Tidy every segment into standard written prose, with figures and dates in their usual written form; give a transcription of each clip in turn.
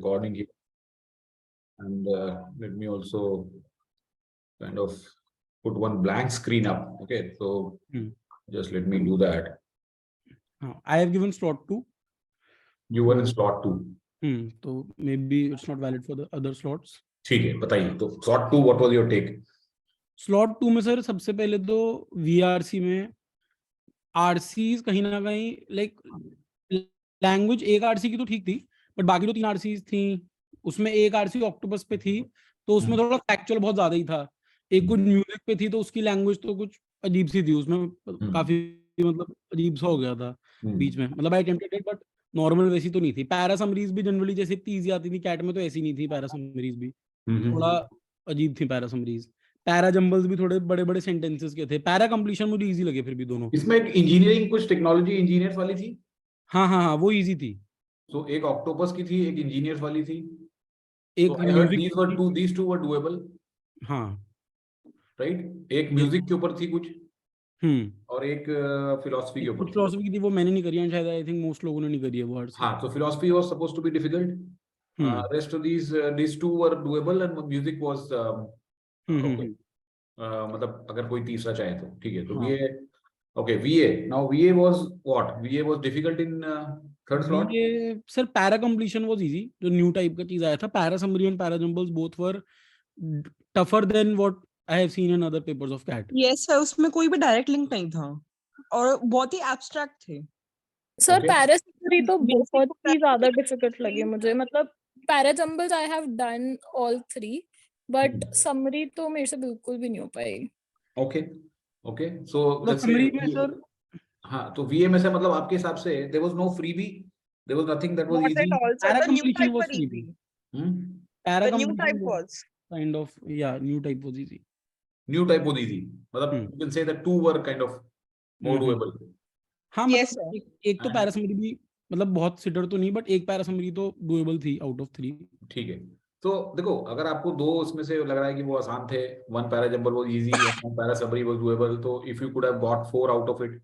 recording here, and let me also kind of put one blank screen up. Okay, so just let me do that. I have given slot 2. You were in slot 2. So maybe it's not valid for the other slots. ठीक है, बताइए तो slot 2 what was your take? Slot 2 में sir सबसे पहले तो VRC में RCs कहीं ना कहीं लाइक लैंग्वेज एक RC की तो ठीक थी, बट बाकी तो 3 RCs थी, उसमें एक RC ऑक्टोपस पे थी, तो उसमें थोड़ा फैक्चुअल बहुत ज्यादा ही था। एक कुछ म्यूजिक पे थी, तो उसकी लैंग्वेज तो कुछ अजीब सी थी, उसमें काफी मतलब अजीब सा हो गया था बीच में। मतलब आई अटेम्प्टेड इट, बट नॉर्मल वैसी तो नहीं थी। पैरा समरीज भी जनरली जैसे इतनी इजी आती थी, कैट में तो ऐसी नहीं थी। पैरा समरीज भी थोड़ा अजीब थी। पैरा समरीज, पैरा जंबल्स भी थोड़े बड़े बड़े सेंटेंसेस के थे। पैरा कंप्लीशन मुझे इजी लगे फिर भी दोनों। इसमें एक इंजीनियरिंग कुछ टेक्नोलॉजी इंजीनियर्स वाली थी। हाँ, वो इजी थी। तो एक ऑक्टोपस की थी, एक इंजीनियर्स वाली थी, एक music, these two were doable, हाँ राइट। एक म्यूजिक के ऊपर थी कुछ, और एक फिलॉसफी के ऊपर कुछ थी। फिलॉसफी की थी, वो मैंने नहीं करी है शायद। आई थिंक मोस्ट लोगों ने नहीं करी है वो। हाँ, तो philosophy was supposed to be difficult, rest of these two were doable and music was okay. मतलब अगर कोई तीसरा चाहे तो ठीक है। तो VA, okay, VA, now VA was what? VA was difficult in third slot. ये sir para completion was easy, जो न्यू टाइप का चीज आया था। Para summary and para jumbles both were tougher than what I have seen in other papers of CAT. Yes sir, उसमें कोई भी direct link नहीं था और बहुत ही एब्स्ट्रैक्ट थे। Sir Okay. पैरा समरी तो बहुत ही ज्यादा डिफिकल्ट लगी मुझे। मतलब para jumbles I have done all 3, but summary तो मेरे से बिल्कुल भी नहीं हो पाई। Okay, so let's summary say में सर, हाँ, तो VA में से मतलब आपके हिसाब से there was no freebie, there was nothing that was Not easy. at all, sir. Para The new completion type was were easy. Para The new type completion was. Kind of, या new type was easy. New type was easy. मतलब you can say that two were kind of more doable. हाँ Yes, मतलब एक तो para summary भी मतलब बहुत seater तो नहीं, बट एक पैरा समरी तो डूएबल थी आउट ऑफ 3। ठीक है, तो देखो अगर आपको दो उसमें से लग रहा है कि वो आसान थे, one para jumble was easy and one para summary was doable, तो if you could have got 4 out of it,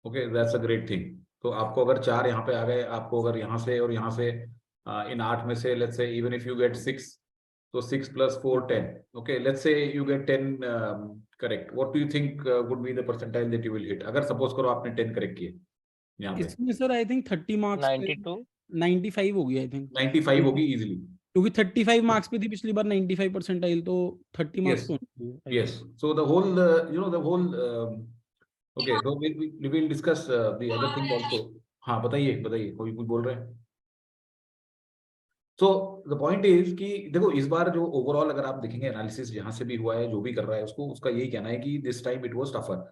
okay, that's a great thing. तो आपको अगर 4 यहाँ पे आ गए, आपको अगर यहाँ से और यहाँ से इन 8 में से let's say even if you get 6, तो 6 + 4 10, okay, let's say you get 10 correct, what do you think would be the percentile that you will hit? अगर सपोज करो आपने 10 करेक्ट किए यहाँ पे, इसमें सर आई थिंक 30 मार्क्स 95 होगी आई थिंक। 95 होगी इजीली, क्योंकि 35 मार्क्स पे थी पिछली बार 95 परसेंटाइल, तो 30 मार्क्स तो yes. So the whole the whole okay, so we will discuss the other thing also. हाँ, बताइए कोई कुछ बोल रहे हैं? So the point is कि देखो इस बार जो ओवरऑल अगर आप देखेंगे एनालिसिस जहां से भी हुआ है, जो भी कर रहा है उसको, उसका यही कहना है कि this time it was tougher.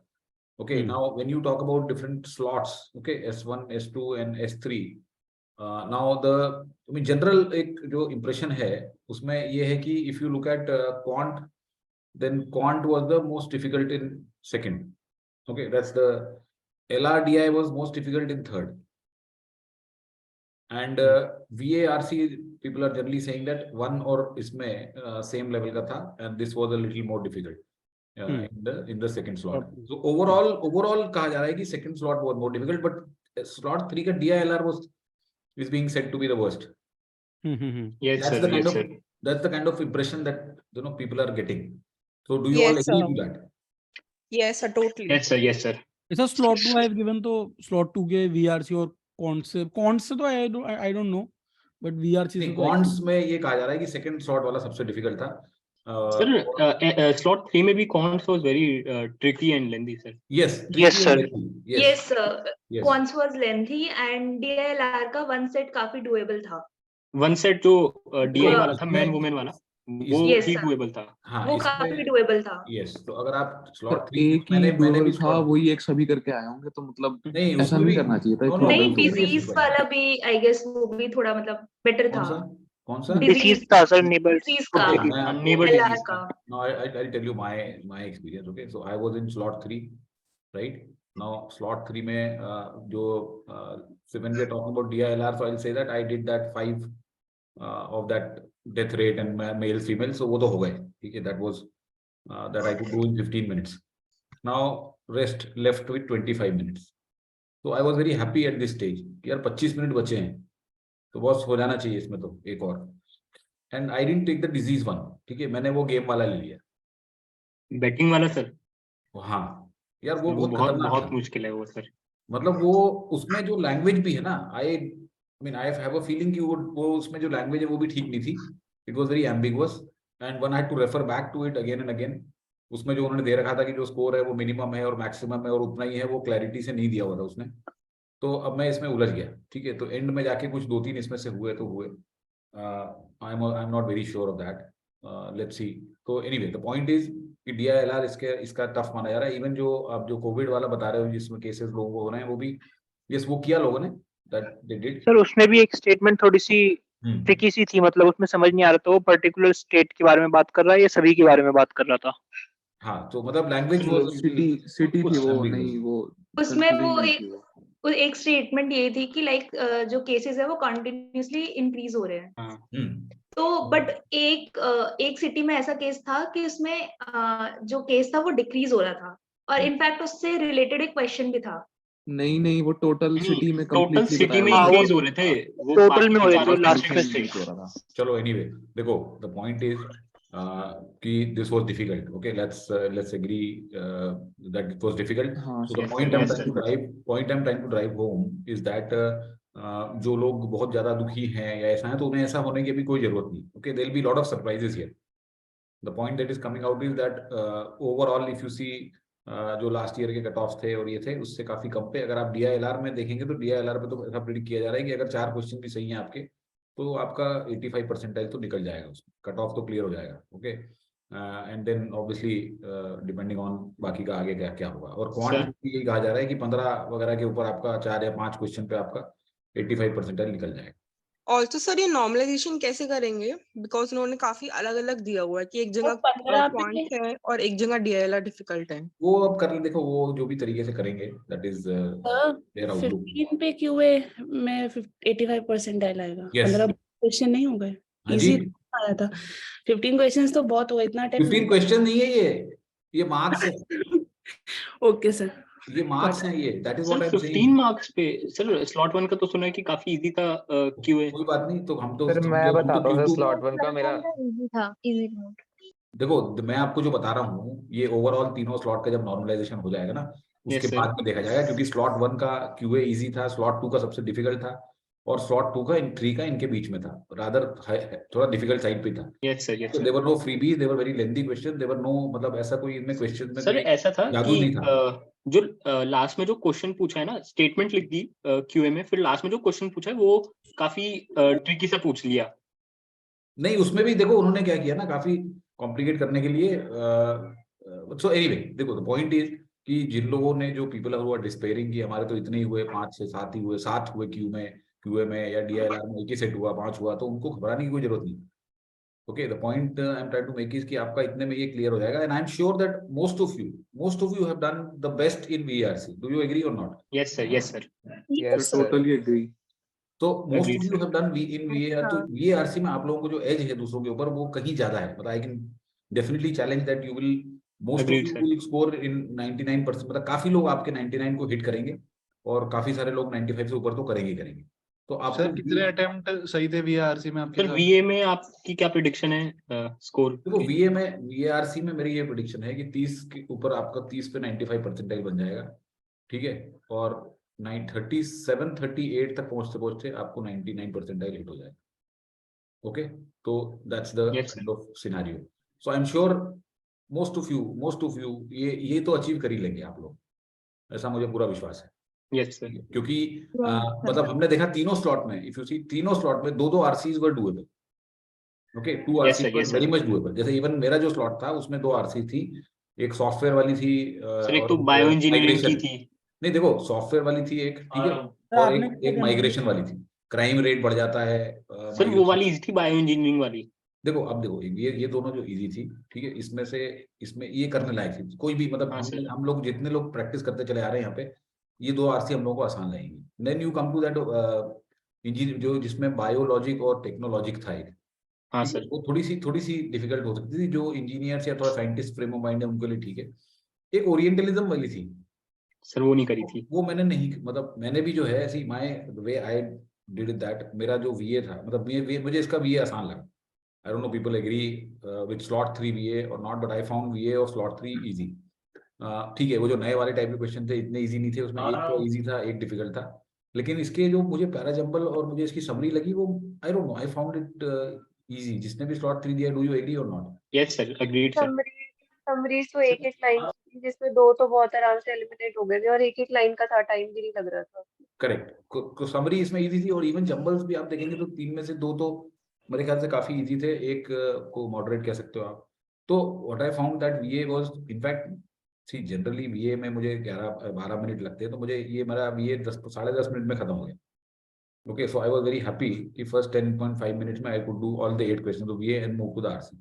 Okay, now when you talk about different slots, okay, S1, S2 and S3, now the I mean general एक जो impression है उसमें ये है कि if you look at quant, then quant was the most difficult in second, okay, that's the LRDI was most difficult in third, and VARC people are generally saying that one or इसमें same level का था, and this was a little more difficult in the second slot. So overall कहा जा रहा है कि second slot was more difficult, but slot 3 का DILR is being said to be the worst. Yes, That's sir. the kind Yes, of sir. that's the kind of impression that people are getting. So do you Yes, all agree sir. to that? Yes sir, totally. Yes, sir. Yes, sir. ऐसा slot 2 I have given, तो slot 2 के VRC और कौन से तो आई don't no, but VRC से counts में ये कहा जा रहा है कि सेकंड स्लॉट वाला सबसे डिफिकल्ट था। Sir, slot 3 में भी cons was very tricky and lengthy, sir. Yes, Yes, sir. Yes, Yes. cons was lengthy and DLR का one set काफी doable था। One set जो DI वाला था, इसमें- man woman वाला, वो Yes, भी sir. doable था। हाँ, वो काफी doable था। यस, तो अगर आप स्लॉट सर 3 एक ही डुअल था, वही एक सभी करके आए होंगे, तो मतलब नहीं, ऐसा उसमें नहीं भी करना चाहिए था। No, no, थोड़ा नहीं, गलत हो गया। डिजीज वाला भी आई गेस वो भी थोड़ा मतलब बेटर था। कौन सा डिजीज था सर, neighbors डिजीज का neighbor LR disease का। No, I'll tell you my experience. Okay, so I was in slot 3, right? Now slot 3 में जो so when we are talking about DILR, so I'll say that I did that 5 of that death rate and male female, so वो तो हो गए, ठीक है, that was that I could do in 15 minutes. Now rest left with 25 minutes. So I was very happy at this stage कि यार 25 minute बचे हैं, तो बॉस हो जाना चाहिए इसमें तो एक और। And I didn't take the disease one, ठीक है, मैंने वो गेम वाला ले लिया। बैटिंग वाला सर, हाँ यार वो वो बहुत बहुत खतरनाक बहुत था। मुश्किल है वो सर। मतलब वो उसमें जो लैंग्वेज भी है ना, आई mean I have a feeling कि वो उसमें जो लैंग्वेज है वो भी ठीक नहीं थी। It was very ambiguous and one had to refer back to it again and again. उसमें जो उन्होंने दे रखा था कि जो स्कोर है वो मिनिमम है और मैक्सिमम है और उतना ही है, वो क्लैरिटी से नहीं दिया हुआ था उसने। तो अब मैं इसमें उलझ गया, ठीक है। तो एंड में जाके कुछ 2-3 इसमें से हुए तो हुए। आई am not very sure of that, let's see. तो एनीवे द पॉइंट इज कि DILR इसका टफ माना जा रहा है। इवन जो आप जो कोविड वाला बता रहे हो जिसमें केसेस लोगों को हो रहे हैं, वो भी यस वो किया लोगों ने, दैट दे डिड। सर उसमें भी एक स्टेटमेंट थोड़ी सी ट्रिकी सी थी, मतलब उसमें समझ नहीं आ रहा था वो पर्टिकुलर स्टेट के बारे में बात कर रहा है या सभी के बारे में बात कर रहा था। हाँ तो मतलब लैंग्वेज सिटी थी वो, नहीं वो उसमें confusing वो नहीं एक थी वो। एक स्टेटमेंट ये थी कि लाइक जो केसेस है वो कंटिन्यूअसली इंक्रीज हो रहे हैं। तो बट एक सिटी में ऐसा केस था कि उसमें जो केस था वो डिक्रीज हो रहा था और इनफैक्ट उससे रिलेटेड एक क्वेश्चन भी था। नहीं वो टोटल सिटी में टोटल completely सिटी में बताया हुआ इंक्रीज था। हो रहे थे, वो टोटल बाकी में हो रहे थे, चारों लास्ट districts में से। increase हो रहा था। चलो एनीवे देखो द पॉइंट इज कि this was difficult, okay, let's agree that it was difficult. हाँ so the sir, point I am yes, trying to drive home is that जो लोग बहुत ज्यादा दुखी हैं या ऐसा है तो उन्हें ऐसा होने की अभी कोई जरूरत नहीं, okay. There will be lot of surprises here. The point that is coming out is that overall if you see जो लास्ट ईयर के कट ऑफ थे और ये थे उससे काफी कम पे। अगर आप DILR में देखेंगे तो DILR पे तो ऐसा प्रिडिक्ट किया जा रहा है कि अगर 4 क्वेश्चन भी सही हैं आपके तो आपका 85 परसेंटाइल तो निकल जाएगा, उसमें कट ऑफ तो क्लियर हो जाएगा, okay. And then obviously depending on बाकी का आगे क्या क्या होगा। और क्वांट Sir. यही कहा जा रहा है कि 15 वगैरह के ऊपर आपका 4 या 5 क्वेश्चन पे आपका 85 परसेंटाइल निकल जाएगा। ऑल्सो सर ये नॉर्मलाइजेशन कैसे करेंगे, बिकॉज उन्होंने काफी अलग अलग दिया हुआ है कि एक जगह 15 पे क्वांट है और एक जगह DILR डिफिकल्ट है। वो अब कर देखो वो जो भी तरीके से करेंगे दैट इज देयर आउटलुक। 15 पे QA में 85 परसेंटाइल आएगा। Yes. 15 क्वेश्चन नहीं हो गए, हाँ जी, इजी आया था। 15 क्वेश्चंस तो बहुत हुआ, इतना टाइम 15 क्वेश्चन नहीं है ये मार्क्स है, ओके सर। ये मार्क्स हैं ये, that is sir what I M 15 saying. Marks पे सर स्लॉट 1 का तो सुना है कि काफी इजी था QA। कोई बात नहीं, तो हम तो सर मैं बताता हूँ सर, स्लॉट 1 का मेरा इजी था, इजी नोट। देखो मैं आपको जो बता रहा हूँ ये ओवरऑल तीनों स्लॉट का जब नॉर्मलाइजेशन हो जाएगा ना उसके Yes, sir. बाद में देखा जाएगा, क्योंकि स्लॉट 1 का QA इजी था, स्लॉट 2 का सबसे डिफिकल्ट था और स्लॉट 2 का 3 का इनके बीच में था, रादर थोड़ा डिफिकल्ट साइड पे था। यस सर, यस तो देवर no freebies, they were very lengthy question, देवर नो मतलब ऐसा कोई इनमें क्वेश्चन में सर कोई ऐसा था जादू कि नहीं था। जो लास्ट में जो क्वेश्चन पूछा है ना, स्टेटमेंट लिख दी QA में, फिर लास्ट में जो क्वेश्चन पूछा है वो काफी ट्रिकी सा पूछ लिया। नहीं उसमें भी देखो उन्होंने क्या किया ना, काफी कॉम्प्लिकेट करने के लिए। सो एनीवे देखो द पॉइंट इज कि जिन लोगों ने जो पीपल हु आर डिस्पेयरिंग कि हमारे तो इतने ही हुए, 5 से 7 ही हुए, 7 हुए QA में या DILR में एक ही सेट हुआ, 5 हुआ, तो उनको घबराने की कोई जरूरत नहीं। Okay the point I am trying to make is कि आपका इतने में ये क्लियर हो जाएगा and I am sure that most of you have done the best in VRC। Do you agree और not? Yes sir, yes sir. Yes sir, totally agree. तो most Agreed, of you sir. Have done in VAR। तो VRC में आप लोगों को जो as है दूसरों के ऊपर वो कहीं ज्यादा है, मतलब I can definitely challenge that you will most of Agreed, you sir. Will score in 99%, मतलब काफी लोग आपके 99 को हिट करेंगे और काफी सारे लोग 95 से ऊपर तो करेंगे। तो आपको सर कितने अटेम्प्ट सही थे VRC में आपके सर साथ? VA में आपकी क्या प्रेडिक्शन है स्कोर? देखो VARC में मेरी ये प्रेडिक्शन है कि 30 के ऊपर आपका 30 पे 95 परसेंटाइल बन जाएगा, ठीक है, और 37 38 तक पहुंचते आपको 99 परसेंटाइल हिट हो जाएगा। ओके, तो that's the Yes, kind of scenario. So I am sure most of you ये तो अचीव कर ही लेंगे आप लोग, ऐसा मुझे पूरा विश्वास है। Yes sir. क्योंकि मतलब हमने देखा तीनों स्लॉट में, इफ यू सी तीनों स्लॉट में 2 RCs were doable. Okay 2 Yes, RCs sir, were yes, very sir. Much doable. जैसे इवन मेरा जो स्लॉट था उसमें 2 RC थी, एक सॉफ्टवेयर वाली थी सर एक और तो बायो इंजीनियरिंग की migration। थी। नहीं देखो सॉफ्टवेयर वाली थी एक, ठीक है, और आपने एक माइग्रेशन वाली थी। क्राइम रेट बढ़ जाता है सर वो वाली इजी थी, बायो इंजीनियरिंग वाली। देखो अब देखो ये दोनों जो इजी थी, ठीक है, इसमें ये करने लायक थी। कोई भी मतलब हाँ, सर. हम लोग जितने लोग प्रैक्टिस करते चले आ रहे हैं यहाँ पे, ये 2 RC हम लोगों को आसान लगेंगी। Then you come to that engineer जो जिसमें बायोलॉजिक और टेक्नोलॉजिक था एक, हाँ ठीक है, सर। वो थोड़ी सी डिफिकल्ट हो सकती थी। जो इंजीनियर्स या थोड़ा साइंटिस्ट फ्रेम ऑफ माइंड है उनके लिए ठीक है। एक ओरिएंटलिज्म वाली थी सर वो नहीं करी थी। वो मैंने नहीं, मतलब मैंने भी जो है ऐसी my way I did that, मेरा जो VA था, मतलब मुझे इसका VA आसान लगा. I don't know people agree with slot 3 VA or not, but I found VA और slot 3 easy. ठीक है, वो जो नए वाले टाइप के क्वेश्चन थे इतने इजी नहीं थे, उसमें एक तो इजी था, एक डिफिकल्ट था. लेकिन इसके जो मुझे पैराजंबल और मुझे इसकी समरी लगी, वो आई don't no, I found it easy. जिसने भी slot 3 दिया, डू यू एग्री और not? Yes sir, agreed sir. Summary तो एक लाइन थी, जिसमें 2 तो बहुत आराम से एलिमिनेट हो गए थे और एक लाइन का था, टाइम भी नहीं लग रहा था. करेक्ट. समरी इसमें इजी थी, और इवन जंबल्स भी आप देखेंगे तो 3 में से 2 तो मेरे ख्याल से काफी इजी थे, एक को मॉडरेट कह सकते हो आप. तो what I found that VA was in fact, see generally VA में मुझे 11-12 मिनट लगते हैं, तो मुझे ये मेरा VA 10-10.5 मिनट में खत्म हो गया. Okay, so I was very happy कि फर्स्ट 10.5 मिनट्स में I could do all the 8 questions of VA and move to the RC.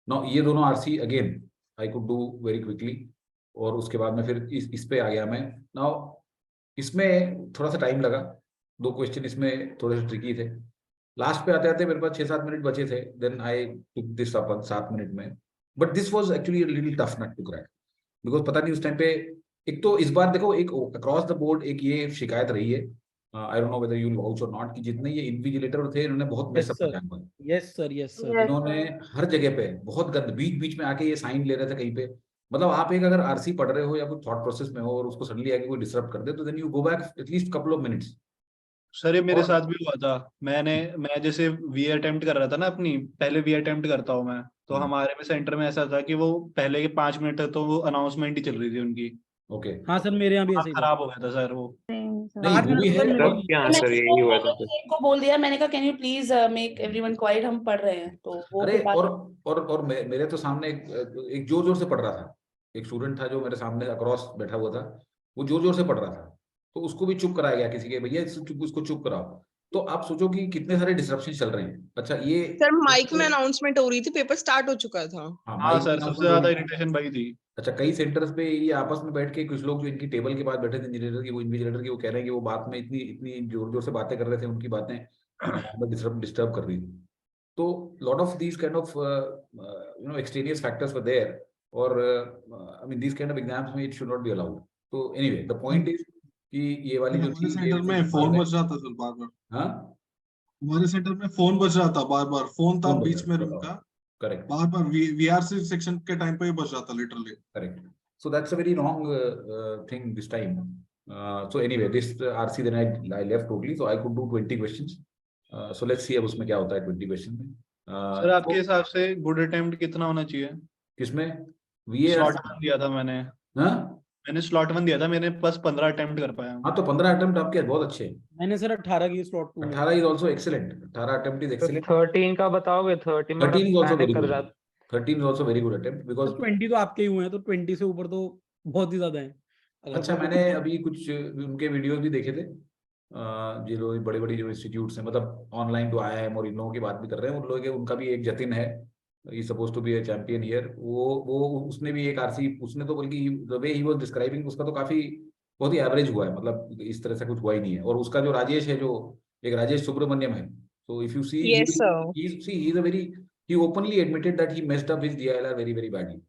Now ये दोनों RC again I could do very quickly, और उसके बाद में फिर इस पे आ गया मैं. नाउ इसमें थोड़ा सा टाइम लगा, 2 क्वेश्चन इसमें थोड़े से ट्रिकी थे. लास्ट पे आते आते मेरे पास 6-7 मिनट बचे थे, then I took this up 7 minute में. But this was actually a little tough nut to crack, because पता नहीं उस टाइम पे, एक तो इस बार देखो, एक अक्रॉस द बोर्ड एक ये शिकायत रही है, आई don't know whether you vouch और नॉट, कि जितने ये इन्विजिलेटर थे इन्होंने बहुत मेस अप किया. Yes sir. इन्होंने हर जगह पे बहुत गंद, बीच बीच में आके ये साइन ले रहे थे कहीं पे. मतलब आप एक अगर RC पढ़ रहे हो या कोई थॉट प्रोसेस में हो और उसको सडनली आके कोई डिस्टर्ब कर दे, तो then you go back at least couple of minutes. Sir ये मेरे साथ भी हुआ था. मैं जैसे VA अटेम्प्ट कर रहा था ना, अपनी पहले VA अटेम्प्ट करता हूँ मैं, तो हमारे में सेंटर में ऐसा था कि वो पहले के 5 मिनट तक तो वो अनाउंसमेंट ही चल रही थी उनकी. ओके, हाँ सर, मेरे यहाँ भी ऐसे ही खराब हो गया था सर वो. नहीं वो भी है. सर यही हुआ था. को बोल दिया, मैंने कहा can you please make everyone quite, हम पढ़ रहे हैं. तो वो अरे और मेरे तो सामने एक जोर जोर से पढ़ रहा था, एक स्टूडेंट था जो मेरे सामने अक्रॉस बैठा हुआ था, वो जोर जोर से पढ़ रहा था, तो उसको भी चुप कराया गया किसी के, भैया उसको चुप कराओ. तो आप सोचो कि कितने सारे डिस्ट्रप्शन चल रहे हैं. अच्छा, ये सर माइक में अनाउंसमेंट हो रही थी, पेपर स्टार्ट हो चुका था. हाँ सर, सबसे ज्यादा इरिटेशन भाई थी. अच्छा, कई सेंटर्स पे ये आपस में बैठ के कुछ लोग जो इनकी टेबल के पास बैठे थे इन्विजिलेटर की, वो कह रहे हैं कि वो बात में इतनी जोर जोर से बातें कर रहे थे, उनकी बातें डिस्टर्ब कर रही थी. तो lot of these kind of extraneous factors were there, और I mean these kind of exams में it should not be allowed. तो एनीवे द पॉइंट इज कि ये वाली जो चीज सेंटर में फोन बज रहा था सर बार बार. हाँ, हमारे सेंटर में फोन बज रहा था बार बार, फोन था बीच में रूम का. करेक्ट. बार बार VRC सेक्शन के टाइम पे ही बज रहा था literally. Correct. So that's a very wrong thing this time. So anyway this RC then I left totally, so I could do 20 questions. So let's see अब उसमें क्या होता है 20 क्वेश्चन में. सर आपके हिसाब से गुड अटेम्प्ट कितना होना चाहिए? किसमें? VA स्लॉट 1 दिया था मैंने. हाँ, मैंने स्लॉट 1 दिया था, मैंने बस 15 अटेम्प्ट कर पाया. हाँ, तो 15 अटेम्प्ट आपके बहुत अच्छे. मैंने सर 18 की slot 2. 18 is also excellent. 18 attempt is excellent. 13 का बताओगे? 13 में 13 इज आल्सो वेरी गुड. कर 13 is also very good attempt, because 20 तो आपके ही हुए हैं, तो 20 से ऊपर तो बहुत ही ज्यादा है. अच्छा, मैंने अभी कुछ उनके वीडियोस भी देखे थे, जो बड़े बड़ी जो इंस्टीट्यूट्स हैं, मतलब ऑनलाइन जो IIM और इन लोगों की बात भी कर रहे हैं, उन लोगों के, उनका भी एक जतिन है, he supposed to be a champion here. वो उसने भी एक RC, उसने तो बल्कि the way he was describing, उसका तो काफी बहुत ही एवरेज हुआ है, मतलब इस तरह से कुछ हुआ ही नहीं है. और उसका जो राजेश है, जो एक राजेश सुब्रमण्यम है, so if you see, Yes, sir. he's a very, he openly admitted that he messed up his DILR very very badly.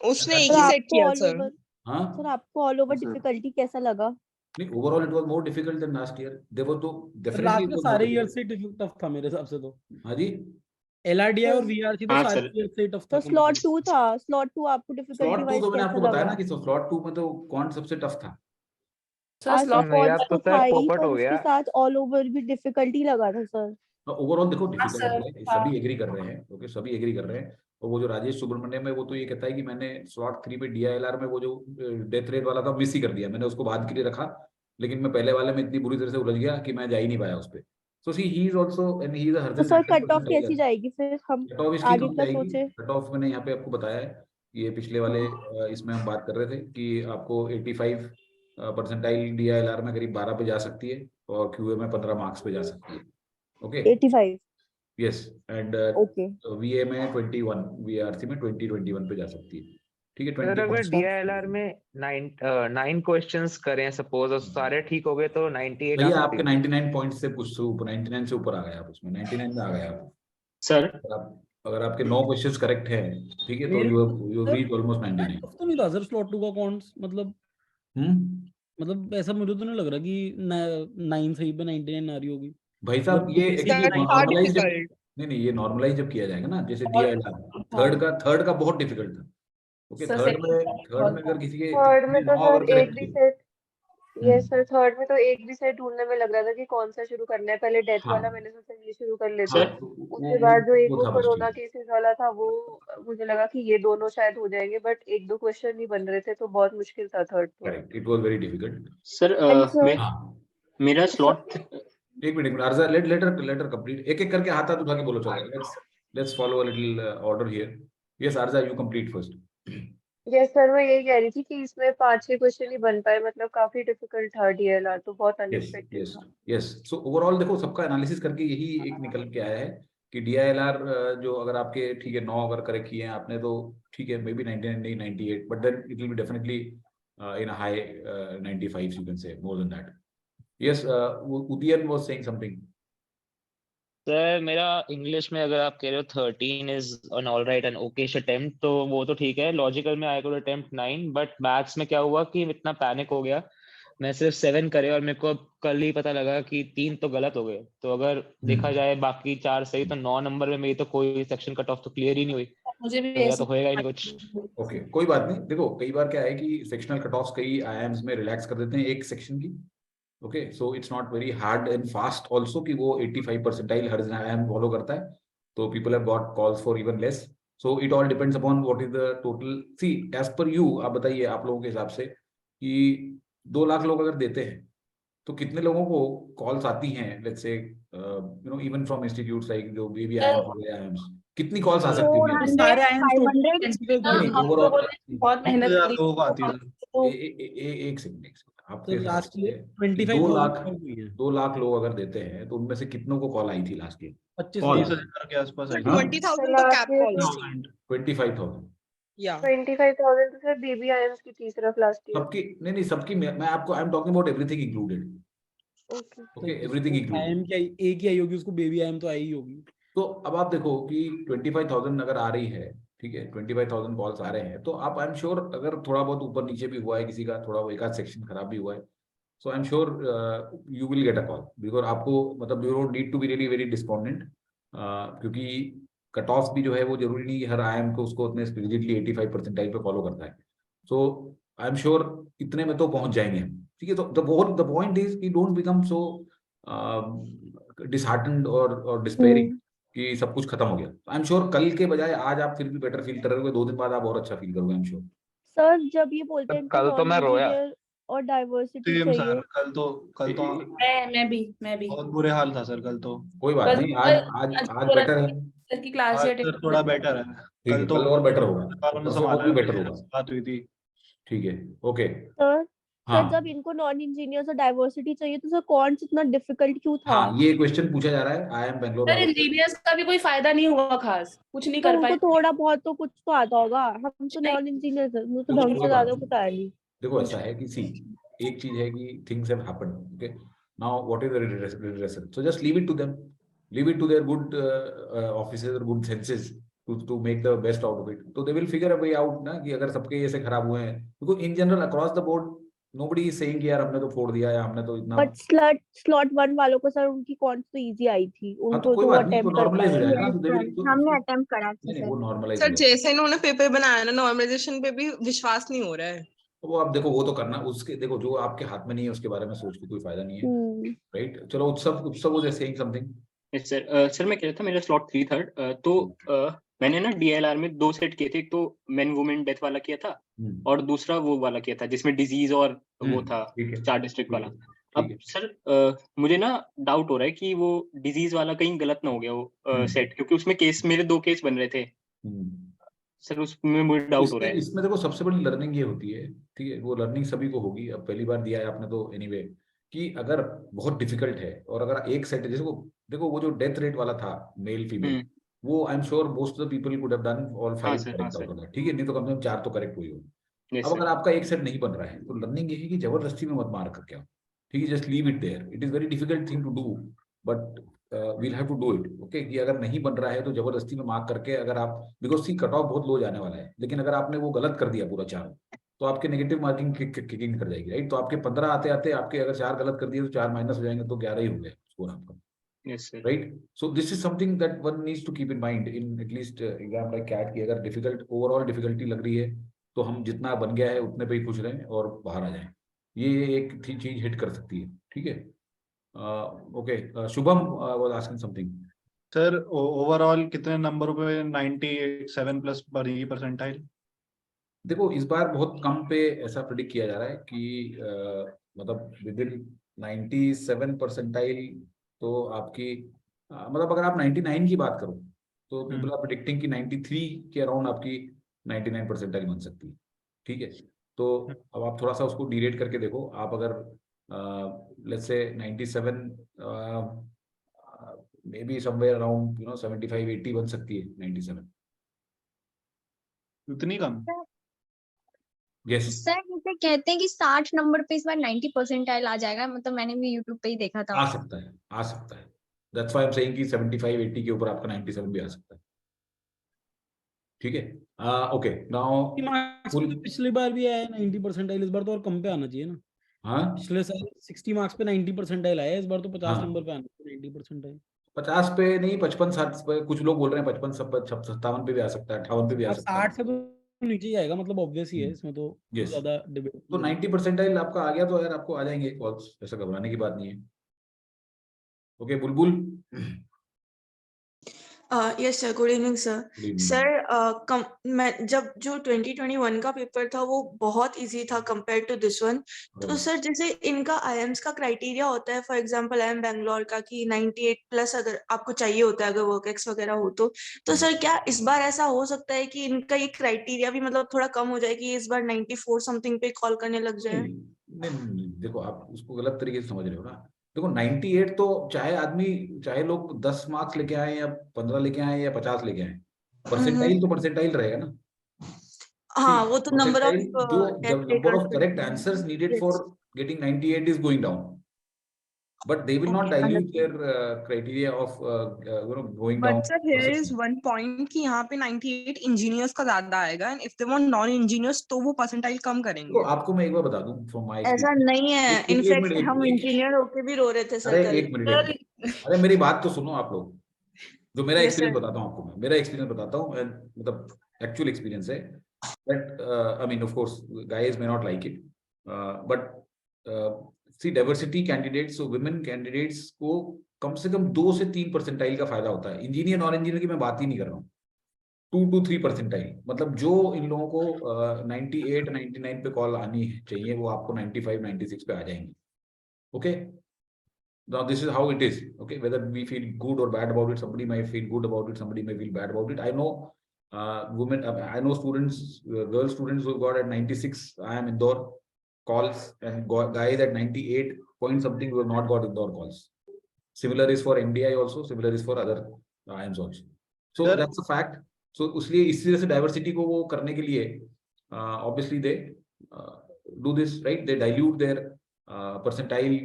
उसने एक ही सेट किया सर. हाँ सर, आपको ऑल ओवर डिफिकल्टी कैसा लगा? नहीं, overall it was more difficult then last year. There were तो डेफिनेटली लास्ट में सारे ईयर से टफ था मेरे हिसाब से. तो हाँ जी, LRDI और VRC तो सारे ईयर से टफ था. तो स्लॉट 2 था, स्लॉट 2 आपको डिफिकल्टी वाइज तो मैंने कैसा आपको लगा? बताया ना कि स्लॉट 2 में तो कौन सबसे टफ था. सर स्लॉट मेरा तो तो सर था ही, पोपट पर हो गया. उसके साथ ऑल ओवर भी डिफिकल्टी लगा था सर. ओवरऑल देखो डिफिकल्ट सर, है, सभी एग्री कर रहे हैं. ओके, सभी एग्री कर रहे हैं. और वो जो राजेश सुब्रमण्यम है, वो तो ये कहता है कि मैंने स्लॉट 3 पे DILR में वो जो डेथ रेट वाला था मिस ही कर दिया, मैंने उसको बाद के लिए रखा, लेकिन मैं पहले वाले में इतनी बुरी तरह से उलझ गया कि मैं जा ही नहीं पाया उस पे. So see he is also, and he is a तो सर कट ऑफ कैसी जाएगी फिर? हम कट ऑफ इसकी आगे कम का जाएगी. सोचे. कट ऑफ मैंने यहाँ पे आपको बताया है, ये पिछले वाले इसमें हम बात कर रहे थे कि आपको 85 परसेंटाइल DILR में करीब 12 पे जा सकती है, और QA में 15 मार्क्स पे जा सकती है. Okay, 85. Yes, and okay. VA में 21, VRC में 20-21 पे जा सकती है. ठीक है, सर अगर DILR में 9 क्वेश्चंस करें सपोज, और सारे ठीक हो गए तो 98 भैया आपके 99 पॉइंट्स से कुछ 99 से ऊपर आ गए आप, उसमें 99 में आ गए आप सर. अगर आपके 9 क्वेश्चंस करेक्ट हैं, ठीक है, तो यू रीच ऑलमोस्ट 99. तो नहीं था सर स्लॉट 2 का कौन, मतलब ऐसा मुझे तो नहीं लग रहा कि 9 सही पे 99 आ रही होगी. भाई साहब ये That's actually far normalise difficult. नहीं ये नॉर्मलाइज जब किया जाएगा ना, जैसे और DILR थर्ड का बहुत डिफिकल्ट था। ओके सर थर्ड में अगर किसी के थर्ड में तो 9 सर अगर एक करेक्ट भी किए सेट, यस सर, थर्ड में तो एक भी सेट ढूंढने में लग रहा था कि कौन सा शुरू करना है। पहले डेथ वाला हाँ मैंने सोचा ये शुरू कर लेते हाँ हैं, तो उसके बाद जो एक वो वो था कोरोना मुश्किल। केसेस वाला था वो मुझे लगा कि ये दोनों शायद हो जाएंगे, बट एक दो क्वेश्चन ही बन रहे थे तो बहुत मुश्किल था थर्ड तो। Correct, it was very difficult. Sir हाँ मेरा स्लॉट एक मिनट अर्जा लेटर कंप्लीट, एक एक करके हाथ उठा के बोलो चलो। Let's follow a little order here. Yes Urja you complete first. Yes sir, मैं यही कह रही थी कि इसमें 5-6 क्वेश्चन ही बन पाए, मतलब काफी डिफिकल्ट था DLR तो, बहुत अनएक्सपेक्टेड यस था। यस सो ओवरऑल देखो सबका एनालिसिस करके यही एक निकल के आया है कि DILR जो अगर आपके ठीक है 9 अगर करेक्ट किए हैं आपने तो ठीक है, maybe 99 98, but then it will be definitely in a high 95 you can say, more than that. Yes Udayan was saying something. Sir मेरा इंग्लिश में अगर आप कह रहे हो 13 is an all right and okayish attempt तो वो तो ठीक है। लॉजिकल में I could attempt 9, but maths में क्या हुआ कि इतना पैनिक हो गया, मैं सिर्फ 7 करे और मेरे को कल ही पता लगा कि 3 तो गलत हो गए। तो अगर देखा जाए बाकी 4 सही तो 9 नंबर में मेरी तो कोई सेक्शन कट ऑफ तो क्लियर ही नहीं हुई, मुझे भी तो मेरा ऐसे तो होएगा ही नहीं कुछ। ओके कोई बात नहीं, देखो कई बार क्या है कि सेक्शनल कट ऑफ्स कई IIMs में रिलैक्स कर देते हैं एक सेक्शन की। Okay so it's not very hard and fast also कि वो 85 परसेंटाइल हर IIM फॉलो करता है, तो people have got calls for even less. So it all depends upon what is the total. See as per you आप बताइए आप लोगों के हिसाब से कि 2 लाख लोग अगर देते हैं तो कितने लोगों को कॉल्स आती हैं, let's say you know even from institutes like जो BB IIM हो गए IIMs, कितनी कॉल्स आ सकती होंगी? सारे आयन हम लोगों ने बहुत मेहनत करी। लोगों को आती है एक सेकंड आपके तो हिसाब लास्ट से ईयर कि 25,000 2 लाख लोग अगर देते हैं तो उनमें से कितनों को कॉल आई थी लास्ट ईयर? 25,000 के आसपास आई थी। 20,000 तो कैप कॉल्स थी। 25,000 या 25,000 तो सर BBIMs की थी सिर्फ लास्ट ईयर। सबकी नहीं सबकी मैं आपको I am talking about everything included. Okay everything included. IIM क्या एक ही आई होगी, उसको बेबी IIM तो आई ही होगी। तो अब आप देखो कि 25,000 अगर आ रही है, ठीक है 25,000 कॉल्स आ रहे हैं, तो आप आई एम श्योर अगर थोड़ा बहुत ऊपर नीचे भी हुआ है किसी का, थोड़ा एक आध सेक्शन खराब भी हुआ है, so I am sure you will get a call, because आपको मतलब you don't need to be really very despondent, क्योंकि कट ऑफ भी जो है वो जरूरी नहीं हर IIM को उसको उतने रिजिडली 85 परसेंटाइल पे फॉलो करता है। सो आई एम श्योर इतने में तो पहुंच जाएंगे हम, ठीक है। तो द पॉइंट इज कि डोंट बिकम सो डिसहार्टेंड और डिस्पेयरिंग कि सब कुछ खत्म हो गया। आई एम श्योर कल के बजाय आज आप फिर भी बेटर फील कर रहे होगे, 2 दिन बाद आप और अच्छा फील करोगे आई एम श्योर। सर जब ये बोलते हैं इनको कल तो मैं रोया। non-engineer और डाइवर्सिटी सेम चाहिए, सर, कल तो मैं भी बहुत बुरे हाल था सर कल तो। कोई बात नहीं, आज बेटर है, सर की क्लास आज सर थोड़ा बेटर है। ठीक है कल और बेटर होगा, परसों को भी बेटर होगा, बात हुई थी। ठीक है ओके। सर हाँ जब इनको नॉन इंजीनियर्स और डाइवर्सिटी चाहिए तो सर कौन सा इतना डिफिकल्ट क्यों था? हाँ ये क्वेश्चन पूछा जा रहा है IIM बैंगलोर सर वालों से। इंजीनियर्स का भी कोई फायदा नहीं हुआ खास, कुछ नहीं तो कर पाए। उनको थोड़ा बहुत तो कुछ तो आता होगा, हम तो नॉन इंजीनियर्स हैं, मुझे तो कुछ ढंग से कोई बात ज्यादा नहीं। पता है नहीं। देखो ऐसा है कि सी एक चीज है कि things have happened, okay now what is the redressal, so just leave it to them, leave it to their good officers और good senses to make the best out of it. तो they will figure a way out ना कि अगर सबके ऐसे खराब हुए हैं, because in general across the board nobody is saying कि यार हमने तो फोड़ दिया या हमने तो इतना। बट स्लॉट 1 वालों को सर उनकी कौन तो इजी आई थी, हाँ उनको तो कोई तो बात नहीं, तो अटेम्प्ट कर नॉर्मलाइज हो पाए। जाएगा ना, तो दे विल हमने अटेम्प्ट करा था नहीं वो सर। नॉर्मलाइज सर जैसे इन्होंने पेपर बनाया ना, नॉर्मलाइजेशन पे भी विश्वास नहीं हो रहा है। वो आप देखो वो तो करना उसके, देखो जो आपके हाथ में नहीं है उसके बारे में सोच के कोई फायदा नहीं है, राइट। चलो उत्सव वो जैसे saying something. Yes sir. Sir मैं कह रहा था मेरा स्लॉट 3 थर्ड, तो मैंने ना DLR में 2 सेट किए थे, एक तो मेन वुमेन डेथ वाला किया था और दूसरा वो वाला किया था जिसमें डिजीज और वो था 4 डिस्ट्रिक्ट वाला। अब सर मुझे ना डाउट हो रहा है कि वो डिजीज वाला कहीं गलत ना हो गया वो सेट, क्योंकि उसमें केस मेरे 2 केस बन रहे थे सर, उसमें मुझे डाउट हो रहा है। इसमें देखो सबसे बड़ी लर्निंग ये होती है, ठीक है वो लर्निंग सभी को होगी, अब पहली बार दिया है आपने तो एनीवे, कि अगर बहुत डिफिकल्ट है और अगर एक सेट जैसे वो देखो वो जो डेथ रेट वाला था मेल फीमेल, वो I am sure most of the people could have done all 5 correct out of that, ठीक है नहीं तो कम से कम 4 तो करेक्ट हुई होगी। अब अगर आपका एक सेट नहीं बन रहा है तो लर्निंग ये है कि जबरदस्ती में मत मार करके आओ, ठीक है just leave it there, it is very difficult thing to do but we'll have to do it, okay कि अगर नहीं बन रहा है तो जबरदस्ती में मार्क करके अगर आप, बिकॉज सी कट ऑफ बहुत लो जाने वाला है, लेकिन अगर आपने वो गलत कर दिया पूरा 4 तो आपके नेगेटिव मार्किंग किकिंग कर जाएगी, राइट। तो आपके 15 आते आते आपके अगर 4 गलत कर दिए तो 4 माइनस हो जाएंगे, तो 11 ही हो गए स्कोर आपका, Yes, sir. Right? So this is something that one needs to keep in mind in at least exam like CAT की अगर difficult overall difficulty लग रही है तो हम जितना बन गया है उतने पे ही खुश रहें और बाहर आ जाएं। ये एक चीज हिट कर सकती है, ठीक है? Okay, Shubham was asking something. Sir overall कितने नंबरों पे 97 प्लस बनेगी परसेंटाइल? देखो इस बार बहुत कम पे ऐसा प्रेडिक्ट किया जा रहा है कि मतलब विद इन 97 परसेंटाइल तो आपकी मतलब अगर आप 99 की बात करो तो पीपल आर प्रेडिक्टिंग कि 93 के अराउंड आपकी 99 परसेंटाइल बन सकती है, ठीक है? तो अब आप थोड़ा सा उसको डिरेट करके देखो, आप अगर let's say 97 may be somewhere around 75-80 बन सकती है 97। उतनी कम? यस सर जैसे कहते हैं कि 60 नंबर पे इस बार 90 परसेंटाइल आ जाएगा, मतलब मैंने भी यूट्यूब पे ही देखा था। आ सकता है। That's why I am saying कि 75-80 के ऊपर आपका 97 भी आ सकता है, ठीक है? ओके नाउ पिछली बार भी आया 90 परसेंटाइल, इस बार तो और कम पे आना चाहिए ना। हाँ, पिछले साल 60 मार्क्स पे 90 परसेंटाइल आया, इस बार तो 50 नंबर पे आना चाहिए 90 परसेंटाइल। 50 पे नहीं, 55-60 पे, कुछ लोग बोल रहे हैं 55-57 पे भी आ सकता है, 58 पे भी आ सकता है। 60 से तो नीचे ही आएगा, मतलब ऑब्वियस ही है, इसमें तो ज्यादा डिबेट। तो 90 परसेंटाइल आपका आ गया तो यार आपको आ जाएंगे कॉल्स, ऐसा घबराने की बात नहीं है। ओके बुलबुल। Yes sir, good evening sir. Sir मैं जब जो 2021 का पेपर था वो बहुत इजी था कंपेयर टू दिस वन, तो सर जैसे इनका आईएम्स का क्राइटेरिया होता है, फॉर एग्जांपल आईएम बैंगलोर का कि 98 प्लस अगर आपको चाहिए होता है अगर वर्क एक्स वगैरह हो तो सर क्या इस बार ऐसा हो सकता है कि इनका ये क्राइटेरिया भी मतलब थोड़ा कम हो जाए कि इस बार 94 समथिंग पे कॉल करने लग जाए? नहीं, देखो आप उसको गलत तरीके से समझ रहे हो ना। देखो 98 तो चाहे लोग 10 मार्क्स लेके आए या 15 लेके आए या 50 लेके आए, परसेंटाइल तो परसेंटाइल रहेगा ना। हाँ, वो तो number of number of correct answers needed for getting 98 is going down, but they will not dilute their criteria of going down. But sir, here is one point कि यहाँ पे 98 इंजीनियर्स का ज्यादा आएगा, and if they want non engineers तो वो percentile कम करेंगे। तो आपको मैं एक बार बता दूं फ्रॉम माय ऐसा नहीं है, इनफैक्ट हम इंजीनियर होके भी रो रहे थे सर। अरे एक मिनट, अरे मेरी बात तो सुनो आप लोग। जो मेरा एक्सपीरियंस बताता हूँ आपको, मैं मेरा एक्सपीरियंस बताता हूँ, मतलब एक्चुअल एक्सपीरियंस है। But I mean of course guys may not like it, but see diversity candidates, women candidates को कम से कम 2 से 3 परसेंटाइल का फायदा होता है। इंजीनियर नॉन इंजीनियर की मैं बात ही नहीं कर रहा हूँ। 2 to 3 परसेंटाइल, मतलब जो इन लोगों को 98-99 पे कॉल आनी चाहिए वो आपको 95-96 पे आ जाएंगे। Okay, now this is how it is. Okay, whether we feel good or bad about it, somebody might feel good about it, somebody may feel bad about it. I know women, I know students, girl students who got at 96 I am Indore calls, and guys at 98 point something who have not got Indore calls. Similar is for MDI also, similar is for other IIMs also. So that's a fact. So उसलिए इस तरह से diversity को वो करने के लिए obviously they do this, right? They dilute their percentile